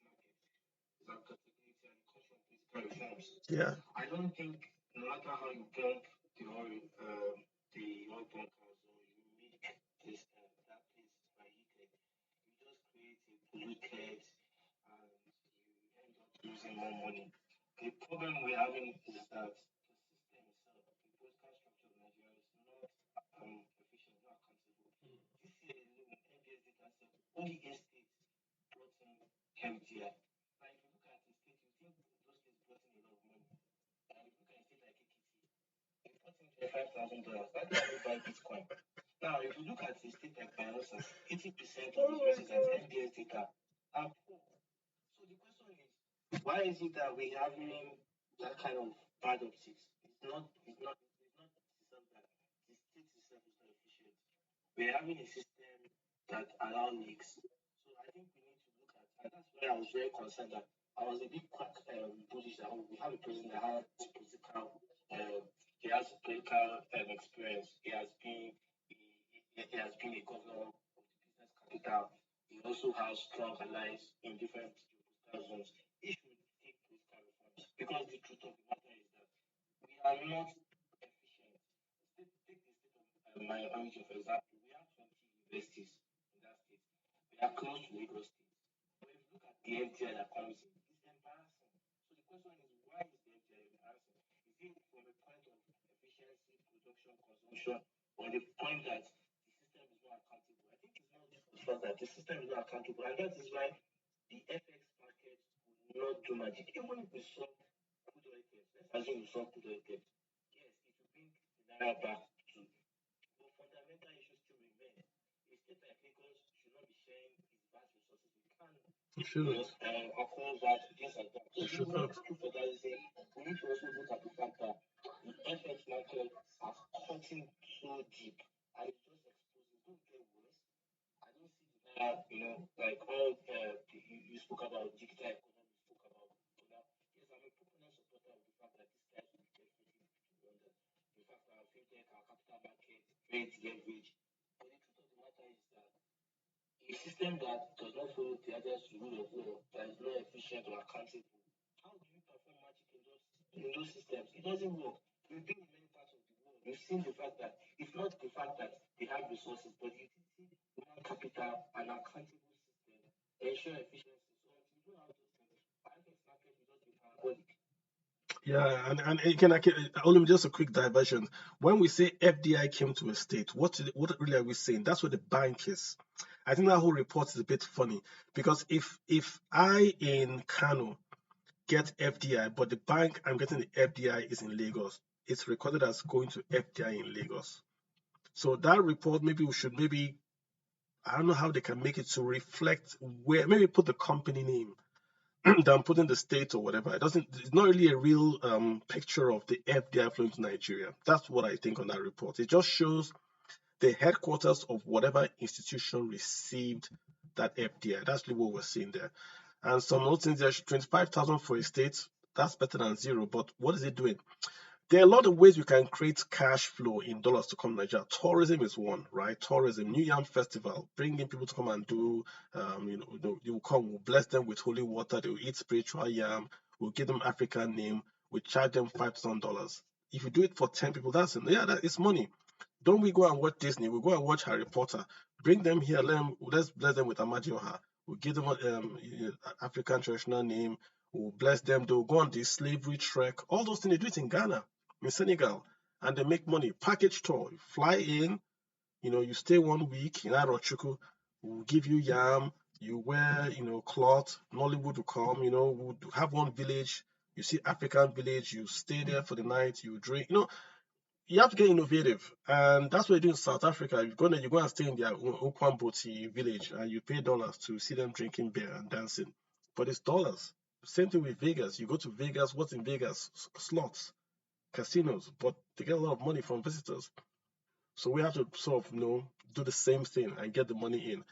market is accountability and it comes from political reforms. Yeah, I don't think no matter how you pump the oil bunkers or you make this that place overheated, you just create a polluted and you end up losing more money. The problem we're having is that the system itself, the political structure of Nigeria is not efficient, not accountable. This year alone, NBS data said only 8 states brought in MTI. Now, if you look at the state, you think those states brought in a lot of money. And if you look at a state like Ekiti, they brought in $25,000. That can only buy Bitcoin. Now, if you look at the state like Bayelsa, 80% of its residents, NDS data, are poor. So the question is, why is it that we having that kind of bad optics? It's not the system that the state itself is not efficient. We're having a system that allows leaks. So I think we need to look at, and that's why I was very concerned that I was a bit quite bullish that we have a president that has political, he has political experience. He has been a governor of the business capital. He also has strong allies in different geopolitical zones. He should take political reforms because the truth of the matter is that we are not efficient. Take the state of my origin, for example. We have 20 universities in that state. We are close to Lagos State. But if you look at the FDI that comes in, it's embarrassing. So the question is, why is the FDI embarrassing? Is it from a point of efficiency, production, consumption, or the point that the system is not accountable? I think it's more just the fact that the system is not accountable, and that is why the FX market will not do magic. Even if we solve crude oil debt, let's assume we solve crude oil debt. Yes, it will bring the naira back to, but fundamental issues still remain. A state like Lagos should not be sharing its vast resources with Kano. It should. Across that, things like that. So It should we not. need to for that reason, we need to also look at the fact that the FX market are cutting so deep, and it's just exposed. It's going to get worse. I don't see the like all you spoke about digital economy, you spoke about. Yes, I'm a proponent supporter of the fact that this guys will definitely do wonders. The fact that our fintech, our capital market, rate leverage. But the truth of the matter is that a system that does not follow the others rule of law, that is not efficient or accountable, how do you perform magic in those systems? It doesn't work. We've been in many parts of the world. We've seen the fact that it's not the fact that they have resources, but the utility, human capital, and accountable system ensure efficiency. So if you don't have those things, FX market will just be parabolic. Yeah, and only just a quick diversion. When we say FDI came to a state, what really are we saying? That's what the bank is. I think that whole report is a bit funny because if I in Kano get FDI, but the bank I'm getting the FDI is in Lagos, it's recorded as going to FDI in Lagos. So that report maybe I don't know how they can make it to reflect where maybe put the company name than putting the state or whatever. It's not really a real picture of the FDI flowing to Nigeria. That's what I think on that report. It just shows the headquarters of whatever institution received that FDI. That's really what we're seeing there. And some other things, there's 25,000 for a state. That's better than zero. But what is it doing? There are a lot of ways we can create cash flow in dollars to come to Nigeria. Tourism is one, right? Tourism, New Yam Festival, bringing people to come and do, they will come, we'll bless them with holy water, they will eat spiritual yam, we'll give them African name, we charge them $5,000. If you do it for 10 people, that is money. Don't we go and watch Disney? We go and watch Harry Potter. Bring them here. Let's bless them with Amadioha. We'll give them African traditional name. We'll bless them. They'll go on the slavery trek. All those things they do it in Ghana, in Senegal, and they make money. Package tour. You fly in. You stay 1 week in Arochukwu. We'll give you yam. You wear cloth. Nollywood will come. We'll have one village. You see African village. You stay there for the night. You drink. You have to get innovative, and that's what you do in South Africa. You go and stay in their Ukwamboti village, and you pay dollars to see them drinking beer and dancing, but it's dollars. Same thing with Vegas. You go to Vegas. What's in Vegas? Slots, casinos, but they get a lot of money from visitors. So we have to sort of do the same thing and get the money in.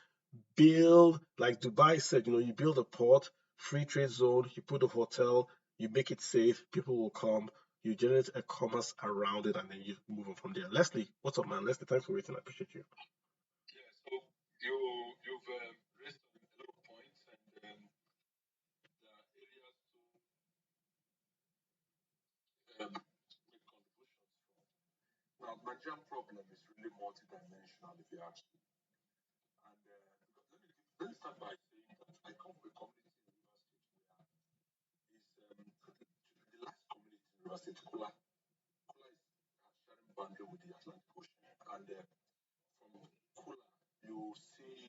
Build, like Dubai said, you build a port, free trade zone, you put a hotel, you make it safe, people will come, you generate a commerce around it, and then you move on from there. Leslie, what's up, man? Leslie, thanks for waiting. I appreciate you. Yeah, so you've raised a lot of points, and there are areas to make contributions from. Now, Nigerian problem is really multidimensional, if you ask me. And let me start by saying that I come from a community in River State where the last community in River State, Kula is sharing boundary with the Atlantic Ocean. And from Kula, you see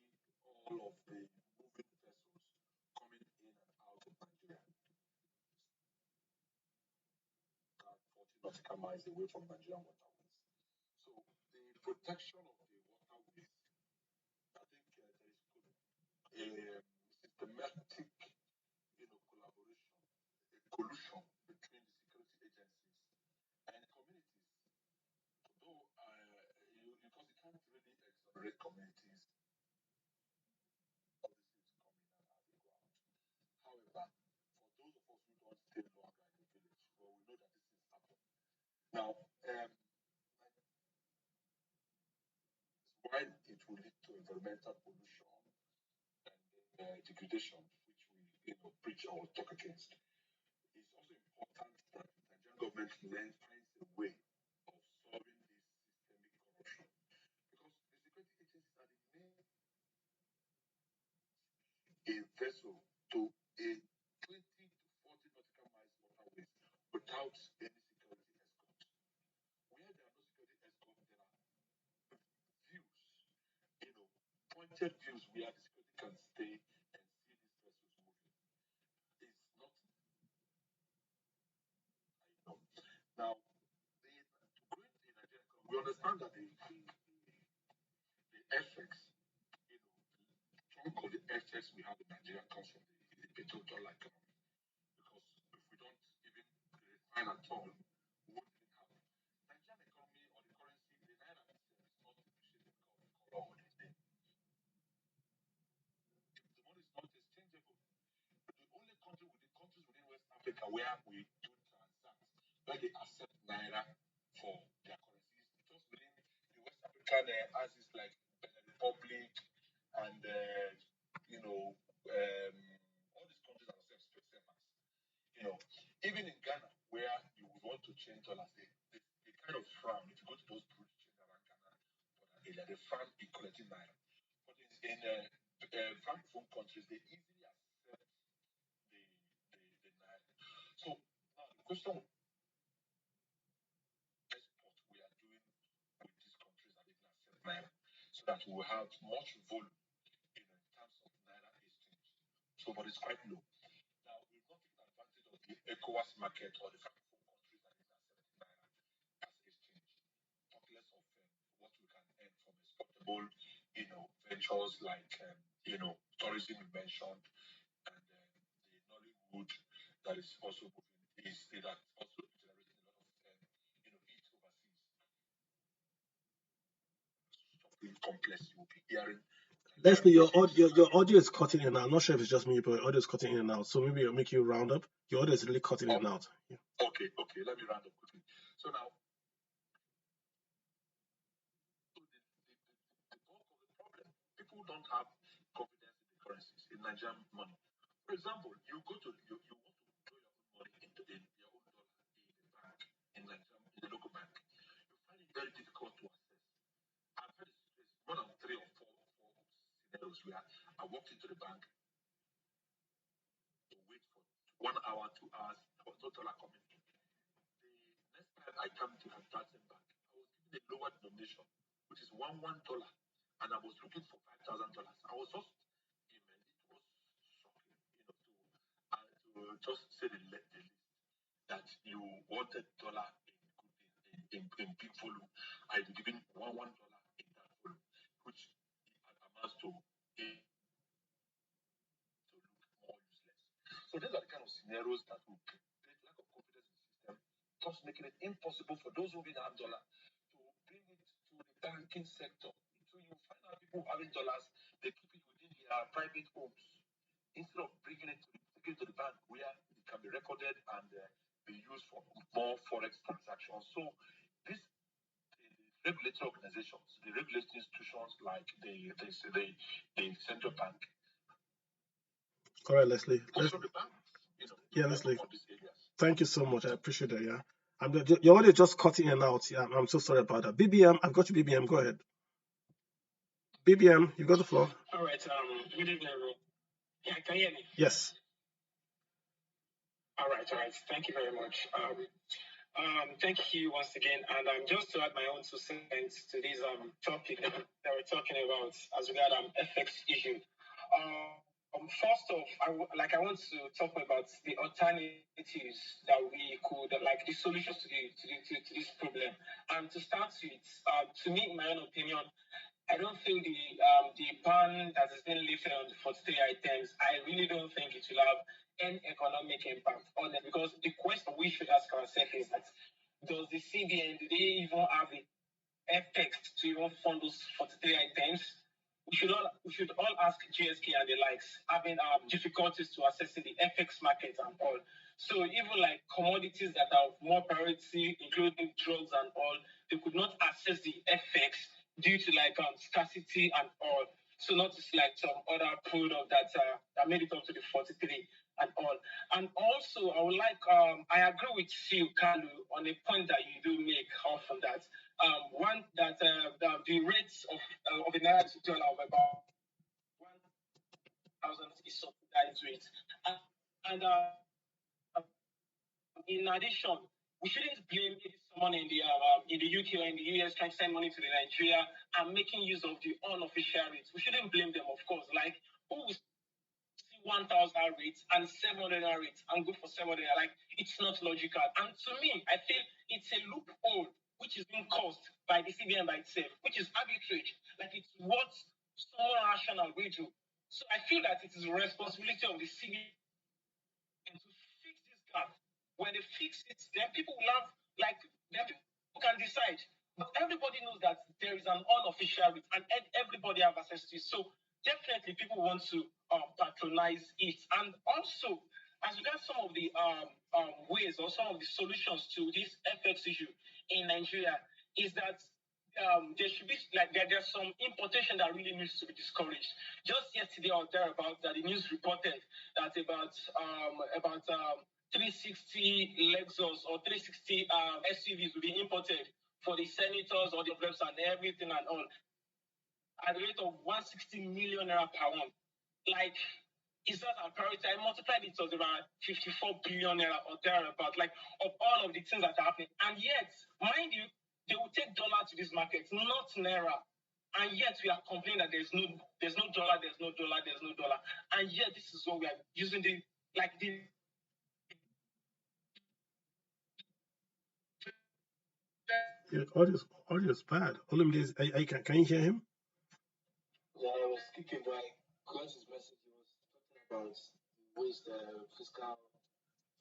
all of the moving vessels coming in and out of Nigeria. 40 nautical miles away from Nigerian waterways. protection of the waterways, I think there is a systematic, collaboration, a collusion between the security agencies and communities. Though, because you can't really exonerate communities, all these things come in and as they go out. However, for those of us who don't stay longer in the village, well, we know that this is happening. Now, while it will lead to environmental pollution and degradation, which we preach or talk against, it's also important that the Nigerian government then finds a way of solving this systemic corruption. Because the security agencies are the main a vessel to a 20 to 40 nautical miles waterways without any security escort. Where there are no security escort, there are views, pointed views where the security can stay and see these vessels moving. It's not, Now, going to Nigeria, we understand that the FX, chunk of the FX we have in Nigeria comes from the petrodollar economy. Because if we don't even refine at all, we won't even have. Nigerian economy or the currency, the naira itself is not depreciating because of the color or the name. The money is not exchangeable. The only country with the countries within West Africa where we do transact, where they accept naira for their currencies, just within the West African axis like Benin Republic and all these countries are self-sufficient. Even in Ghana, where you would want to change dollars, they kind of frown. If you go to those blue chains around Ghana, area, they frown in collecting naira. But in francophone countries, they easily accept the naira. So now the question export we are doing with these countries that even accept naira, so that we will have much volume in terms of naira exchange. So, but it's quite low. Now, we've not taken advantage of the ECOWAS market or the francophone countries that is accepting naira as exchange. Talk less of what we can earn from exportable, ventures like, tourism you mentioned, and the Nollywood that is also moving that also generating a lot of, heat overseas. Something complex you will be hearing. Leslie, your audio is cutting in and out. I'm not sure if it's just me, but your audio is cutting in and out. So maybe it'll make you round up. Your audio is really cutting in and out. Yeah. Okay, let me round up quickly. So now, the bulk of the problem, people don't have confidence in the currencies, in Nigerian money. For example, you want to withdraw your own money in your own dollar in the bank, in Nigeria, in the local bank. You find it very difficult to access. I've had more than 3 or 4 scenarios where I walked into the bank to wait for 1 hour, 2 hours, there was no dollar coming in. The next time I come to that same bank, I was given a lower denomination, which is $1, and I was looking for $5,000. I was just, it was shocking, to just say the list that you wanted dollar in big volume. I'd be given $1 in that volume, which amounts to look more useless. So these are the kind of scenarios that will create lack of confidence in the system, thus making it impossible for those who really have dollar to bring it to the banking sector. So you find out people having dollars, they keep it within their private homes instead of bringing it to the bank where it can be recorded and be used for more forex transactions. So this regulatory organizations, the regulatory institutions like the central bank. All right, Leslie. Also the banks, yeah, Leslie. Thank you so much. I appreciate that. Yeah. Your audio just cutting in and out. Yeah, I'm so sorry about that. BBM, I've got you, BBM. Go ahead. BBM, you got the floor. All right. Good evening, everyone. Yeah, can you hear me? Yes. All right. Thank you very much. Thank you once again. And just to add my own 2 cents to this topic that we're talking about as regard FX issue. First off, I want to talk about the alternatives that we could, like the solutions to this problem. And to start with, to me, in my own opinion, I don't think the ban that has been lifted on the 43 items, I really don't think it will have any economic impact on it, because the question we should ask ourselves is that, does the CBN, do they even have the FX to even fund those 43 items? We should all ask GSK and the likes, having difficulties to accessing the FX market and all. So even like commodities that have more priority, including drugs and all, they could not access the FX due to like scarcity and all. So not just like some other product that made it up to the 43 and all. And also, I would like I agree with you, Kalu, on a point that you do make often that one that the rates of the naira to dollar of about 1,000 is subsidized rate, and in addition, we shouldn't blame maybe someone in the UK or in the US trying to send money to the Nigeria and making use of the unofficial rates. We shouldn't blame them, of course. Like, who will see 1,000 rates and 700 rates and go for 700? Like, it's not logical. And to me, I feel it's a loophole which is being caused by the CBN by itself, which is arbitrary. Like, it's what someone rational will do. So I feel that it is the responsibility of the CBN to fix this gap. When they fix it, then people will have, like, then people can decide. But everybody knows that there is an unofficial route and everybody have access to it. So definitely people want to patronize it. And also, as regards some of the ways or some of the solutions to this FX issue in Nigeria, is that there should be like there's some importation that really needs to be discouraged. Just yesterday or thereabouts, that the news reported that about 360 Lexus or 360 SUVs will be imported for the senators or the reps and everything and all at the rate of 160 million naira per one. Like, is that our priority? I multiplied it, was about 54 billion naira or thereabout, like, of all of the things that are happening. And yet, mind you, they will take dollar to these markets, not naira. And yet we are complaining that there's no dollar, there's no dollar, there's no dollar. And yet this is what we are using the Yeah, audio is bad. Olumide, can you hear him? Yeah, I was speaking, but I got his message. He was talking about the ways the fiscal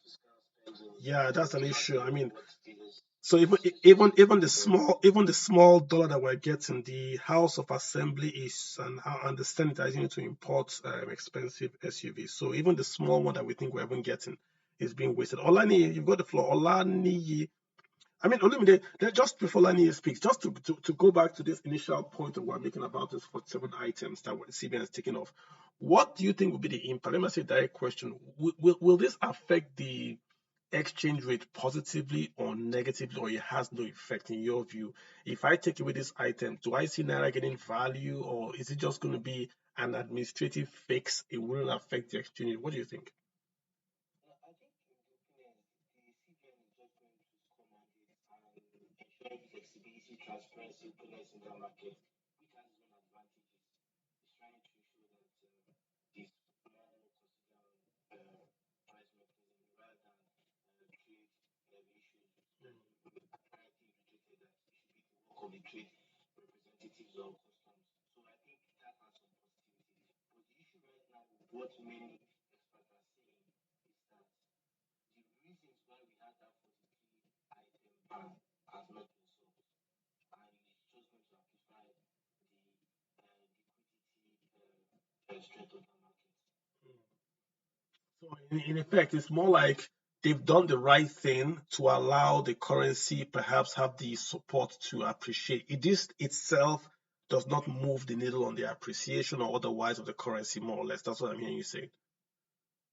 spending Yeah, that's an issue. I mean, what it is. so even the small dollar that we're getting, the House of Assembly is and the Senate are using it to import expensive SUVs. So even the small one that we think we're even getting is being wasted. Olani, you've got the floor. Olani, I mean, Olumide, just before Lani speaks, just to go back to this initial point that we're making about this 47 items that CBN has taken off, what do you think will be the impact? Let me ask you a direct question. Will this affect the exchange rate positively or negatively, or it has no effect in your view? If I take away this item, do I see Naira getting value, or is it just going to be an administrative fix? It wouldn't affect the exchange rate. What do you think? I think, in the opinion, the CBN is just going to come at it and ensure flexibility, transparency, openness in the market, which has its own advantages. It's trying to ensure that this more consider price mechanism rather than trade issues. Apparently indicated that it should be the work of the trade representatives or customs. So I think that has some positivity. But the issue right now, what many experts are saying, is that the reasons why we had that 43 item ban has not been solved. And it's just going to amplify the liquidity strength of the market. So in effect, it's more like they've done the right thing to allow the currency perhaps have the support to appreciate. It is itself does not move the needle on the appreciation or otherwise of the currency, more or less. That's what I'm hearing you say.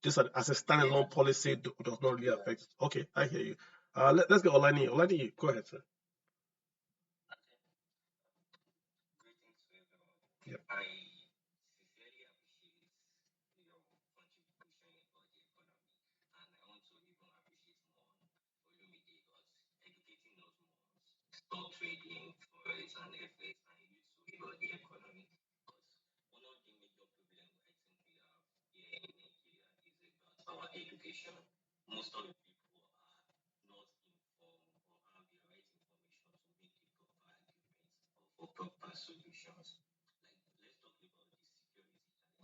Just as a standalone policy does not really affect. Okay, I hear you. Let's get Olani. Olani, go ahead, sir. Greetings to everyone. Yep. I sincerely appreciate your contribution about the economy, and I want to even appreciate more Olumide because educating us more, stock trading, forex, and FX, and you to about the economy. Because one of the major problems I think we have education, most of the people are not informed or have the right information to make the proper arguments or for proper solutions. Like, let's talk about the security challenges we have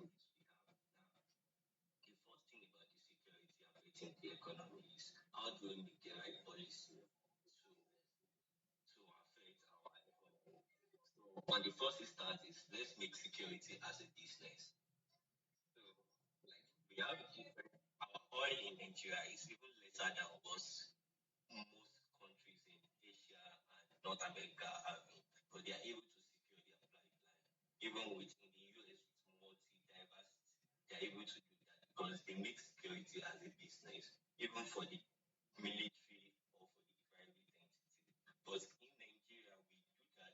now. The first thing about the security affecting the economy is how do we make the right policy to affect our economy. So, on the first instance is let's make security as a business. So, like, we have different, our oil in Nigeria is even lesser than most countries in Asia and North America having, but they are able to secure their pipeline. Even within the US with multi-diversity, they are able to do that because they make security as a business, even for the military or for the private entity. But in Nigeria, we do that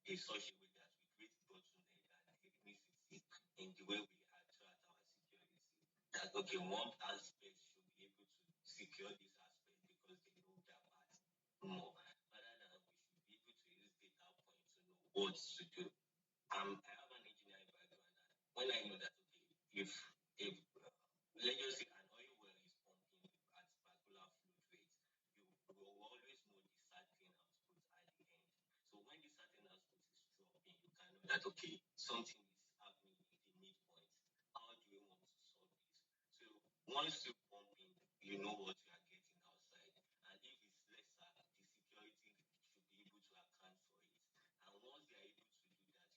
in a such a way that we create bottleneck and ethnicity in the way we attract our security. That okay, one aspect should be able to secure this aspect because they know that part more. Rather than we should be able to use data points to know what to do. I have an engineering background, and when I know that okay, if let's just say an oil well is pumping at particular flow rate, you will always know the certain output at the end. So when the certain output is dropping, you can know that okay, something is happening in the midpoint. How do we want to solve this? So once you pump in, you know what you are getting outside. And if it's lesser, the security should be able to account for it. And once they are able to do that,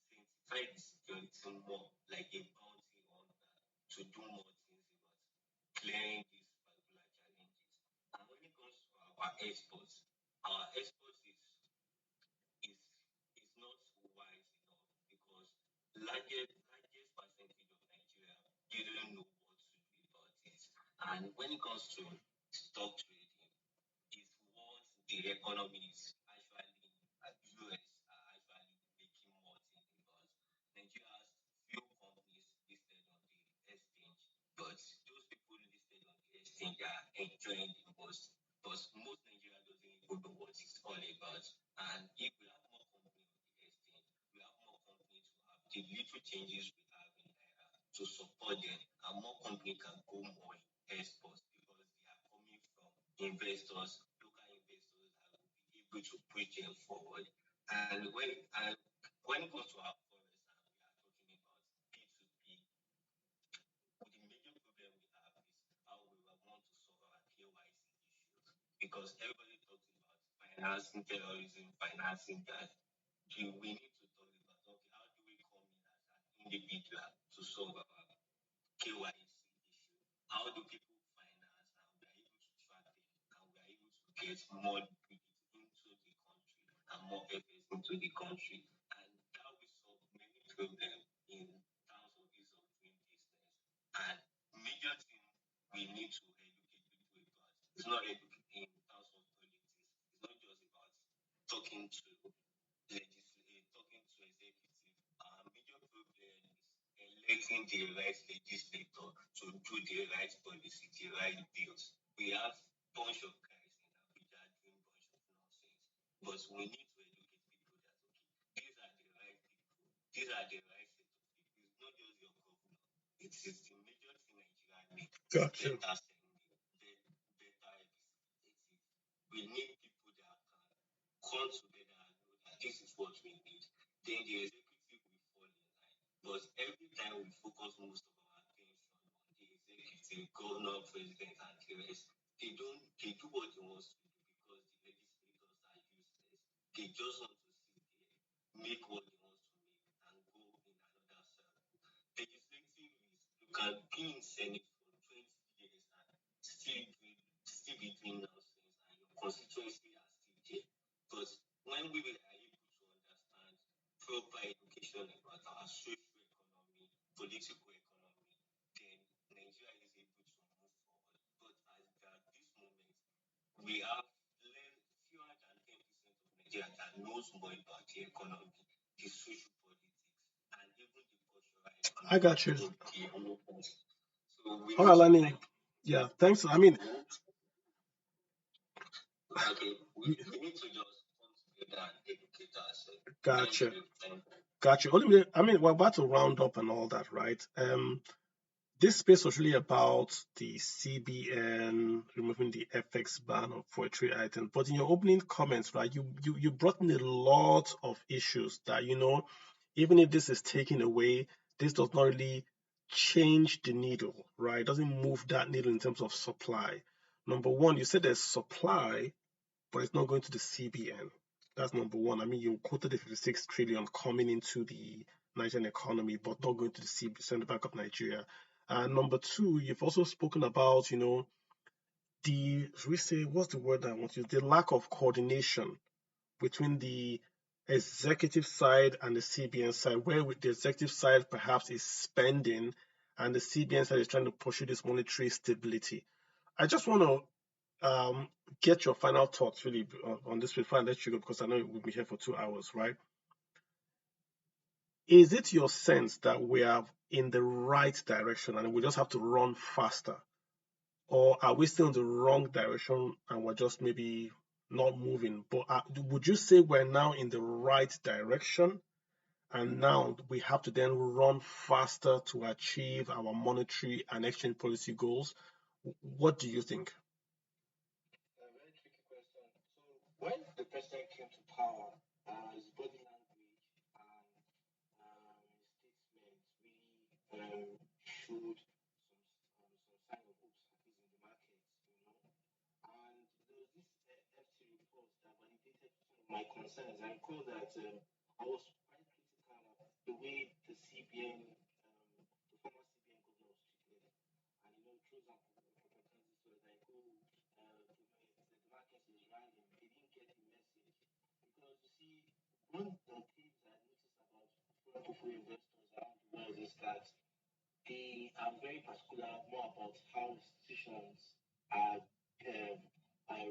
you can incentivize the security more, like a bounty on that, to do more things about clearing these particular challenges. And when it comes to our exports is is not wise enough because largest percentage of Nigeria didn't know what to do about it. And when it comes to stock trading, is what the economy is actually, US are actually making more things about. Nigeria has few companies listed on the exchange, but those people listed on the exchange are enjoying the most. But most Nigeria doesn't even know what it's all about. And if we have more companies on the exchange, we have more companies to have the little changes we have in Naira to support them, and more companies can go more in exports because they are coming from investors, local investors that will be able to push them forward. And when it comes to our forest, and we are talking about P2P, the major problem we have is how we want to solve our KYC issues because everybody talks about financing terrorism, financing that. We need to talk about okay, how do we come in as an individual to solve our KYC issue? How do people finance and we are able to track them and we are able to get more liquidity into the country and more FS into the country? And that will solve many problems in terms of ease of doing business. And major thing we need to educate people about it's not educating in terms of politics. It's not just about talking to talking to executive. Our major problem is electing the right legislator to do the right policy, the right bills. We have bunch of guys in Abuja doing bunch of nonsense, but we need to educate people that okay, these are the right people, these are the right set of people. It's not just your governor. It is the major thing Nigeria needs. Gotcha. Better spending, better representative. We need people that can come together and know that this is what we need. Then the executive will fall in line. But every time we focus most of our attention on the executive, governor, president, and the rest, they do what they want to do because the legislators are useless. They just want to sit there, make what they want to make, and go in another circle. Legislative is you can be in Senate for 20 years and still be doing nonsense, and your constituency are still there. But when we are able to understand proper education about our social economy, political economy, then Nigeria is able to move forward. But at this moment, we have fewer than 10% of Nigeria that knows more about the economy, the social politics, and even the cultural I economy. got you. So we All need right, to Lenny. like Yeah, thanks. I mean, okay, we need to just come together and educate ourselves. Thank gotcha. you. Thank you. Gotcha. I mean, we're about to round up and all that, right? this space was really about the CBN removing the FX ban on poetry items. But in your opening comments, right, you brought in a lot of issues that, even if this is taken away, this does not really change the needle, right? It doesn't move that needle in terms of supply. Number one, you said there's supply, but it's not going to the CBN. That's number one. I mean, you quoted the 56 trillion coming into the Nigerian economy, but not going to the Central Bank of Nigeria. And number two, you've also spoken about, should we say, what's the word I want to use? The lack of coordination between the executive side and the CBN side, where the executive side perhaps is spending and the CBN side is trying to pursue this monetary stability. I just want to get your final thoughts really on this before I let you go, because I know we'll be here for 2 hours, right? Is it your sense that we are in the right direction and we just have to run faster? Or are we still in the wrong direction and we're just maybe not moving? But would you say we're now in the right direction and now we have to then run faster to achieve our monetary and exchange policy goals? What do you think? A very tricky question. So when the president came to power, his body language and statements really showed some sign of hopes, at least in the markets. And there was this FT report that validated some of my concerns. I recall that I was quite critical of the way the CBN, the former CBN governor was treated. And through some propaganda, so like, the market is rising. They didn't get the message. Because you see, one of the things I noticed about foreign portfolio investors around the world is that they are very particular more about how institutions are,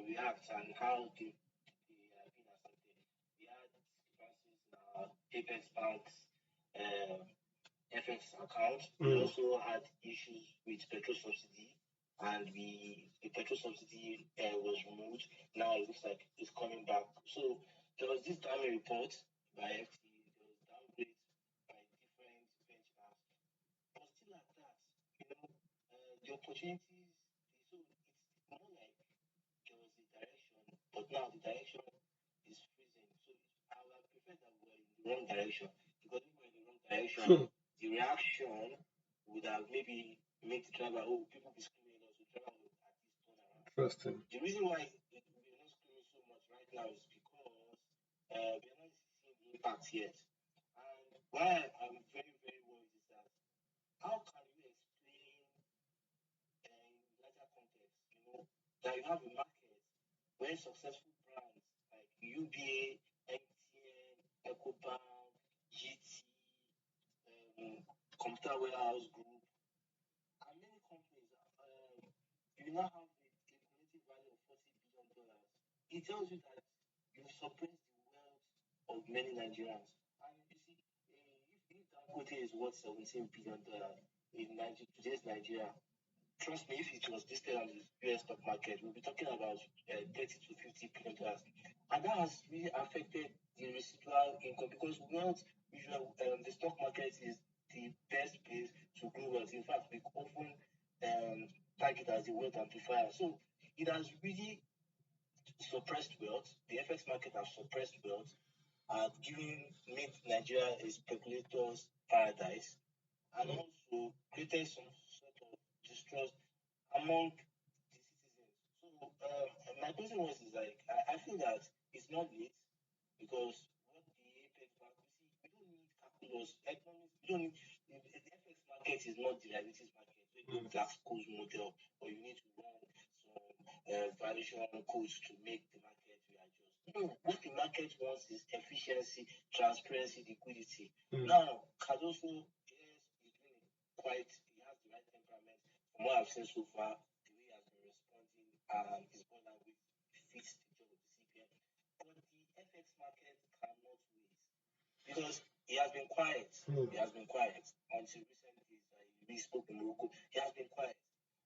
react and how they are being accepted. We had discrepancies in our Apex Bank's FX account. We also had issues with petrol subsidy, and the petrol subsidy was removed. Now it looks like it's coming back. So there was this damning report by FT. There was downgrades by different benchmarks. But still at that, the opportunities. So it's more like there was a direction, but now the direction is freezing. So I would have preferred that we were in the wrong direction, because if we're in the wrong direction, the reaction would have maybe made the driver, people be screaming us, the driver would at least turn around. Interesting. The reason why we're not screaming so much right now is because we're not seeing the impact yet. And why I'm very, very worried is that how can you explain in larger context, that you have a market where successful brands like UBA, MTN, EcoBank, GT, Computer Warehouse Group, and many companies, you now have a cumulative value of $40 billion. It tells you that you've suppressed the wealth of many Nigerians. And you see, if Dangote is worth $17 billion in today's Nigeria, trust me, if it was listed on the US stock market, we'll be talking about $30 to $50 billion. And that has really affected the residual income, because wealth, the stock market is the best place to grow wealth. In fact, we often target as the wealth amplifier. So it has really suppressed wealth. The FX market has suppressed wealth, made Nigeria a speculator's paradise, and also created some sort of distrust among the citizens. So my question is like, I feel that it's not late, because what the Apex Bank, we don't need calculus, economics, we don't need, the FX market is not the derivatives market. So you need Black-Scholes model, or you need to run some valuation codes to make the market readjust. No, what the market wants is efficiency, transparency, liquidity. Now, Cardoso, yes, he's doing quite, he has the right temperament. From what I've seen so far, the way he has been responding, his body language fits the job of the CBN. But the FX market cannot wait, because he has been quiet. He has been quiet until recent days. We spoke in Morocco. He has been quiet.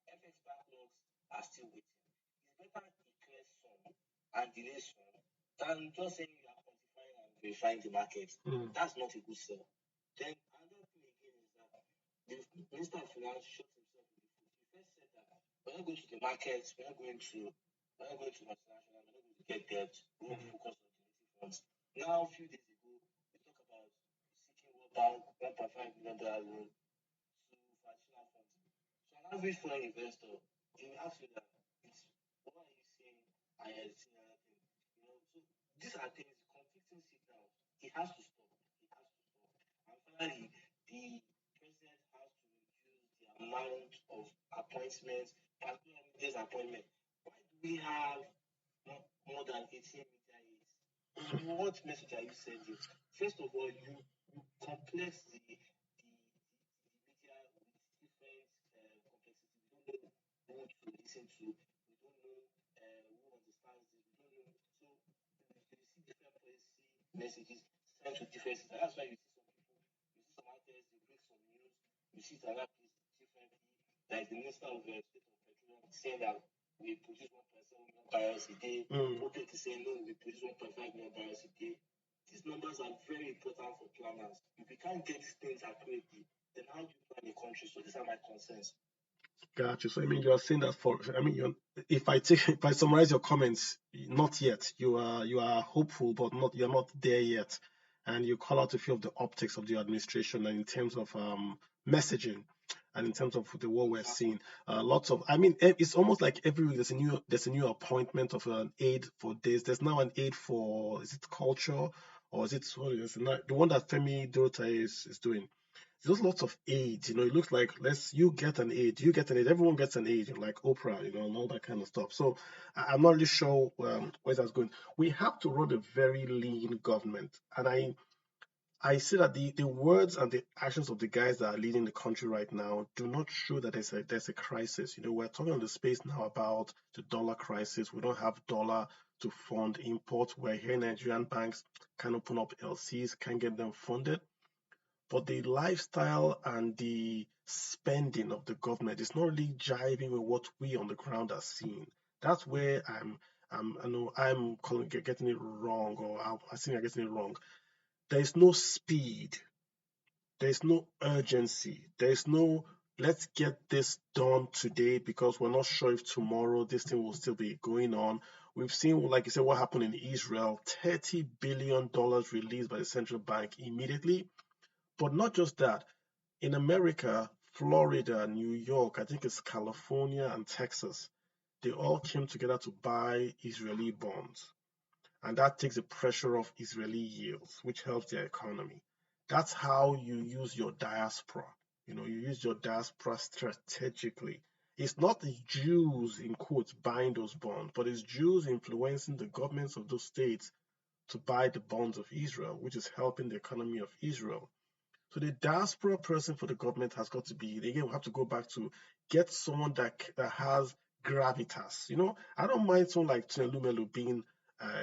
FX backlogs are still waiting. It's better he clears some and delays some than just saying you are quantifying and verifying the market. That's not a good sell. Then another thing again is that the Minister of Finance shot himself in the foot. He first said that we're not going to the markets, we're not going to multinational, we're not going to get debt, we will focus on community funds. Now, a few days ago, we talk about seeking World Bank $1.5 million loan to fractional funds. So an average foreign investor, they will ask you that it's what are you saying? I had seen another thing. So these are things, conflicting signals. It has to stop. It has to stop. And finally, the president has to reduce the amount of appointments, particularly this appointment. Why do we have more than 18 media aids? What message are you sending? First of all, you complex the media with different complexity. We don't know who to listen to. We don't know who understands this. We don't know. So you see different policy messages sent to different systems. That's why you see some people, you see some artists, they break some news. You see another place differently. Like the Minister of State of Petroleum saying that we produce 1.7 million barrels a day. OPEC is saying no, we produce 1.5 million barrels a day. These numbers are very important for planners. If we can't get these things accurately, then how do you plan a country? So these are my concerns. Gotcha. So I mean, you are saying that if I summarize your comments, not yet. You are hopeful, but you're not there yet, and you call out a few of the optics of the administration, and in terms of messaging, and in terms of the what we're seeing. Lots of, I mean, it's almost like every week there's a new appointment of an aide for this. There's now an aide for, is it culture, or is it what is it, the one that Femi Dorota is doing? There's lots of aids. It looks like you get an aid, you get an aid, everyone gets an aid, like Oprah, and all that kind of stuff. So I'm not really sure where that's going. We have to run a very lean government, and I see that the words and the actions of the guys that are leading the country right now do not show that there's a crisis. We're talking on the space now about the dollar crisis. We don't have dollar to fund import. We're here Nigerian banks can open up LCs, can get them funded. But the lifestyle and the spending of the government is not really jiving with what we on the ground are seeing. That's where I know I'm getting it wrong, or I think I'm getting it wrong. There is no speed, there is no urgency, there is no let's get this done today because we're not sure if tomorrow this thing will still be going on. We've seen, like you said, what happened in Israel, $30 billion released by the central bank immediately. But not just that, in America, Florida, New York, I think it's California and Texas, they all came together to buy Israeli bonds. And that takes the pressure off Israeli yields, which helps their economy. That's how you use your diaspora. You use your diaspora strategically. It's not the Jews, in quotes, buying those bonds, but it's Jews influencing the governments of those states to buy the bonds of Israel, which is helping the economy of Israel. So the diaspora person for the government has got to be, again, we have to go back to get someone that has gravitas. I don't mind someone like Tinelumelu being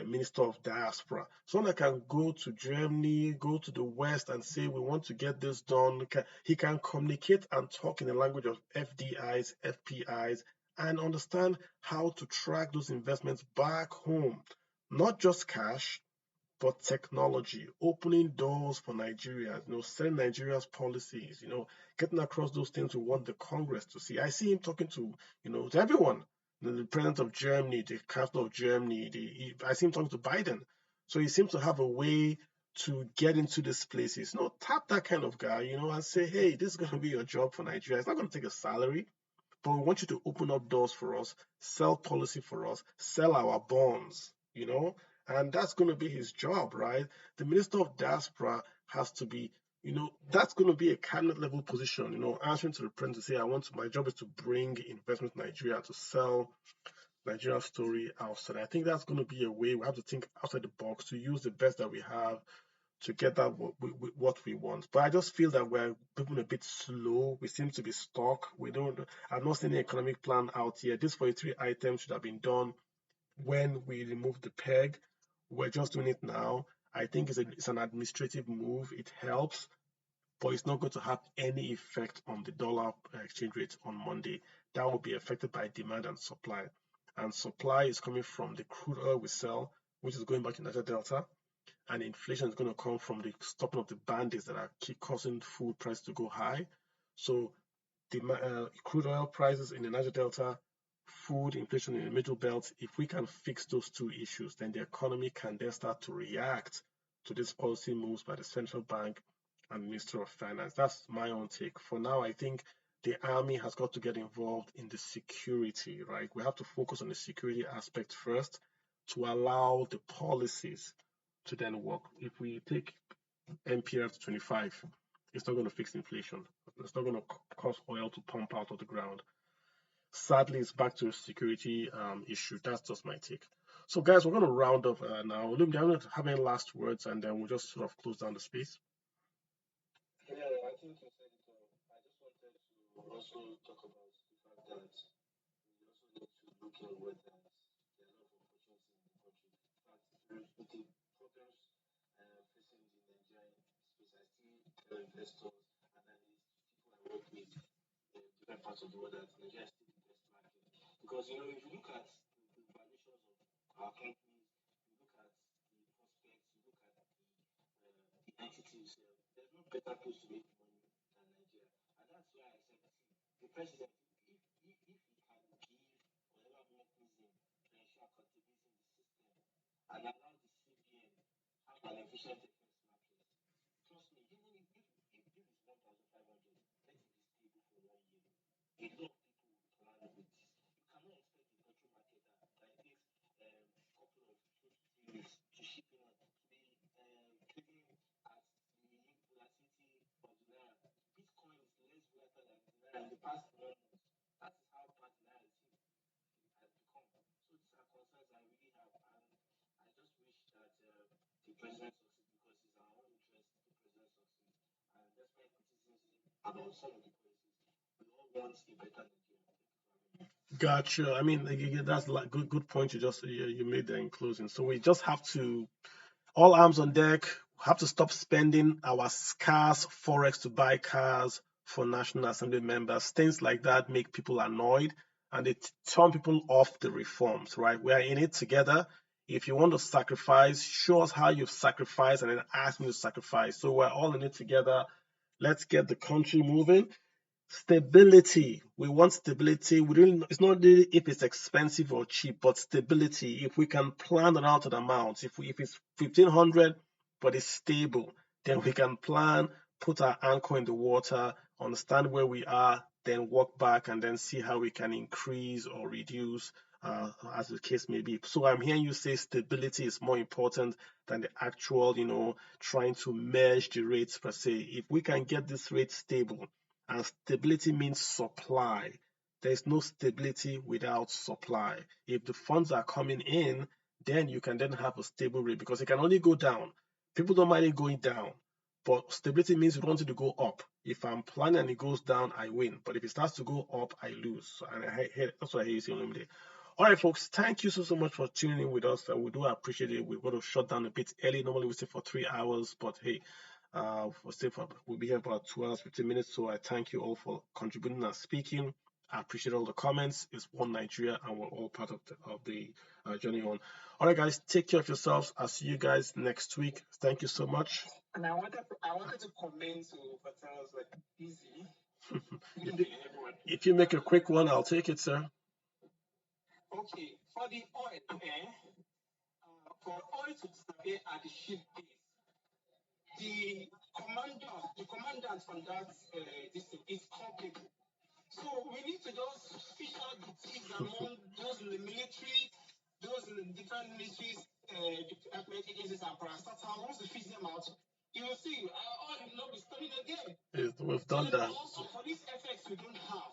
Minister of Diaspora. Someone that can go to Germany, go to the West and say, we want to get this done. He can communicate and talk in the language of FDIs, FPIs, and understand how to track those investments back home. Not just cash, but technology, opening doors for Nigeria, setting Nigeria's policies, getting across those things we want the Congress to see. I see him talking to everyone, the president of Germany, the chancellor of Germany. I see him talking to Biden. So he seems to have a way to get into these places. Tap that kind of guy, and say, hey, this is going to be your job for Nigeria. It's not going to take a salary, but we want you to open up doors for us, sell policy for us, sell our bonds, and that's going to be his job, right? The Minister of Diaspora has to be, that's going to be a cabinet level position, answering to the president to say, my job is to bring investment to Nigeria, to sell Nigeria's story outside. I think that's going to be a way we have to think outside the box to use the best that we have to get that what we want. But I just feel that we're moving a bit slow. We seem to be stuck. I'm not seeing an economic plan out here. These 43 items should have been done when we removed the peg. We're just doing it now. I think it's an administrative move. It helps, but it's not going to have any effect on the dollar exchange rate on Monday. That will be affected by demand and supply. And supply is coming from the crude oil we sell, which is going back to Niger Delta. And inflation is going to come from the stopping of the bandits that are keep causing food prices to go high. So the crude oil prices in the Niger Delta, food inflation in the Middle Belt, if we can fix those two issues, then the economy can then start to react to these policy moves by the central bank and Minister of Finance. That's my own take. For now, I think the army has got to get involved in the security, right? We have to focus on the security aspect first to allow the policies to then work. If we take NPR to 25, it's not going to fix inflation. It's not going to cause oil to pump out of the ground. Sadly, it's back to a security issue. That's just my take. So, guys, we're going to round up now. Look, I'm going to have any last words, and then we'll just sort of close down the space. Yeah, I think you said it all. I just wanted to also talk about the fact that we also need to look at whether there are a lot of opportunities in the country. In fact, with the problems facing the Nigerian space, I still tell investors, analysts, people I work with, different parts of the world that Nigeria is still the best market. Because if you look at the valuations of our companies, you look at the prospects, you look at the entities, there's no better place to make money than Nigeria. And that's why I said, see, the president, if he can give whatever mechanism to ensure accountability in the system and allow the CBN have an efficient FX market, trust me, even if it's 1,500, let it be stable for 1 year. A lot of people will plan with this. You cannot expect the petrol market that takes a couple of 2 to 3 weeks to ship in to be trading at the volatility of the naira. Bitcoin is less volatile than the naira in the past 1 month. That is how bad the naira has become. So these are concerns I really have, and I just wish that the president succeeds because it's our own interest the president succeeds. And despite criticism about some of the policies, we all want a better Nigeria. Gotcha. I mean, that's like good point you made there in closing. So we just have to all arms on deck. We have to stop spending our scarce forex to buy cars for National Assembly members. Things like that make people annoyed and they turn people off the reforms, right? We are in it together. If you want to sacrifice, show us how you've sacrificed and then ask me to sacrifice. So we're all in it together. Let's get the country moving. Stability. We want stability. It's not really if it's expensive or cheap, but stability. If we can plan it out an amount, if it's 1,500 but it's stable, then we can plan, put our anchor in the water, understand where we are, then walk back and then see how we can increase or reduce as the case may be. So I'm hearing you say stability is more important than the actual, trying to merge the rates per se. If we can get this rate stable, and stability means supply. There's no stability without supply. If the funds are coming in, then you can then have a stable rate because it can only go down. People don't mind it going down, but stability means you want it to go up. If I'm planning and it goes down, I win. But if it starts to go up, I lose. And that's what I hear you saying today. All right, folks, thank you so much for tuning in with us. We do appreciate it. We're going to shut down a bit early. Normally we stay for 3 hours, but hey, we'll be here for about 2 hours, 15 minutes. So I thank you all for contributing and speaking. I appreciate all the comments. It's one Nigeria, and we're all part of the journey on. All right, guys, take care of yourselves. I'll see you guys next week. Thank you so much. And I wanted to comment to Patel's like easy. If you make a quick one, I'll take it, sir. Okay, for the oil, for oil to disappear at the ship base, the commandant on that this is culpable. So we need to just fish out the thieves among those in the military, those in the different ministries, department agencies and parastatals. Once we fish them out, you will see oil will not be stolen again. We've done that. Also, for these effects we don't have,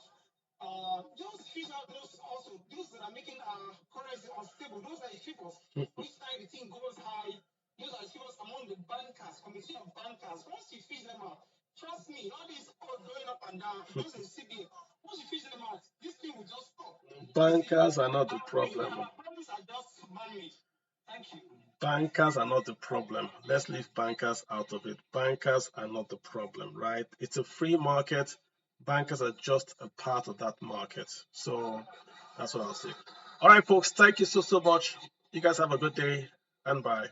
just fish out those that are making our currency unstable. Those are the figures. Each time the thing goes high, those are the figures among the bankers, committee of bankers. Once you fish them out, trust me, all these going up and down, those in CBN, once you fish them out, this thing will just stop. Bankers are not the problem. Our problems are just man-made. Thank you. Bankers are not the problem. Let's leave bankers out of it. Bankers are not the problem, right? It's a free market. Bankers are just a part of that market. So that's what I'll say. All right, folks. Thank you so much. You guys have a good day and bye.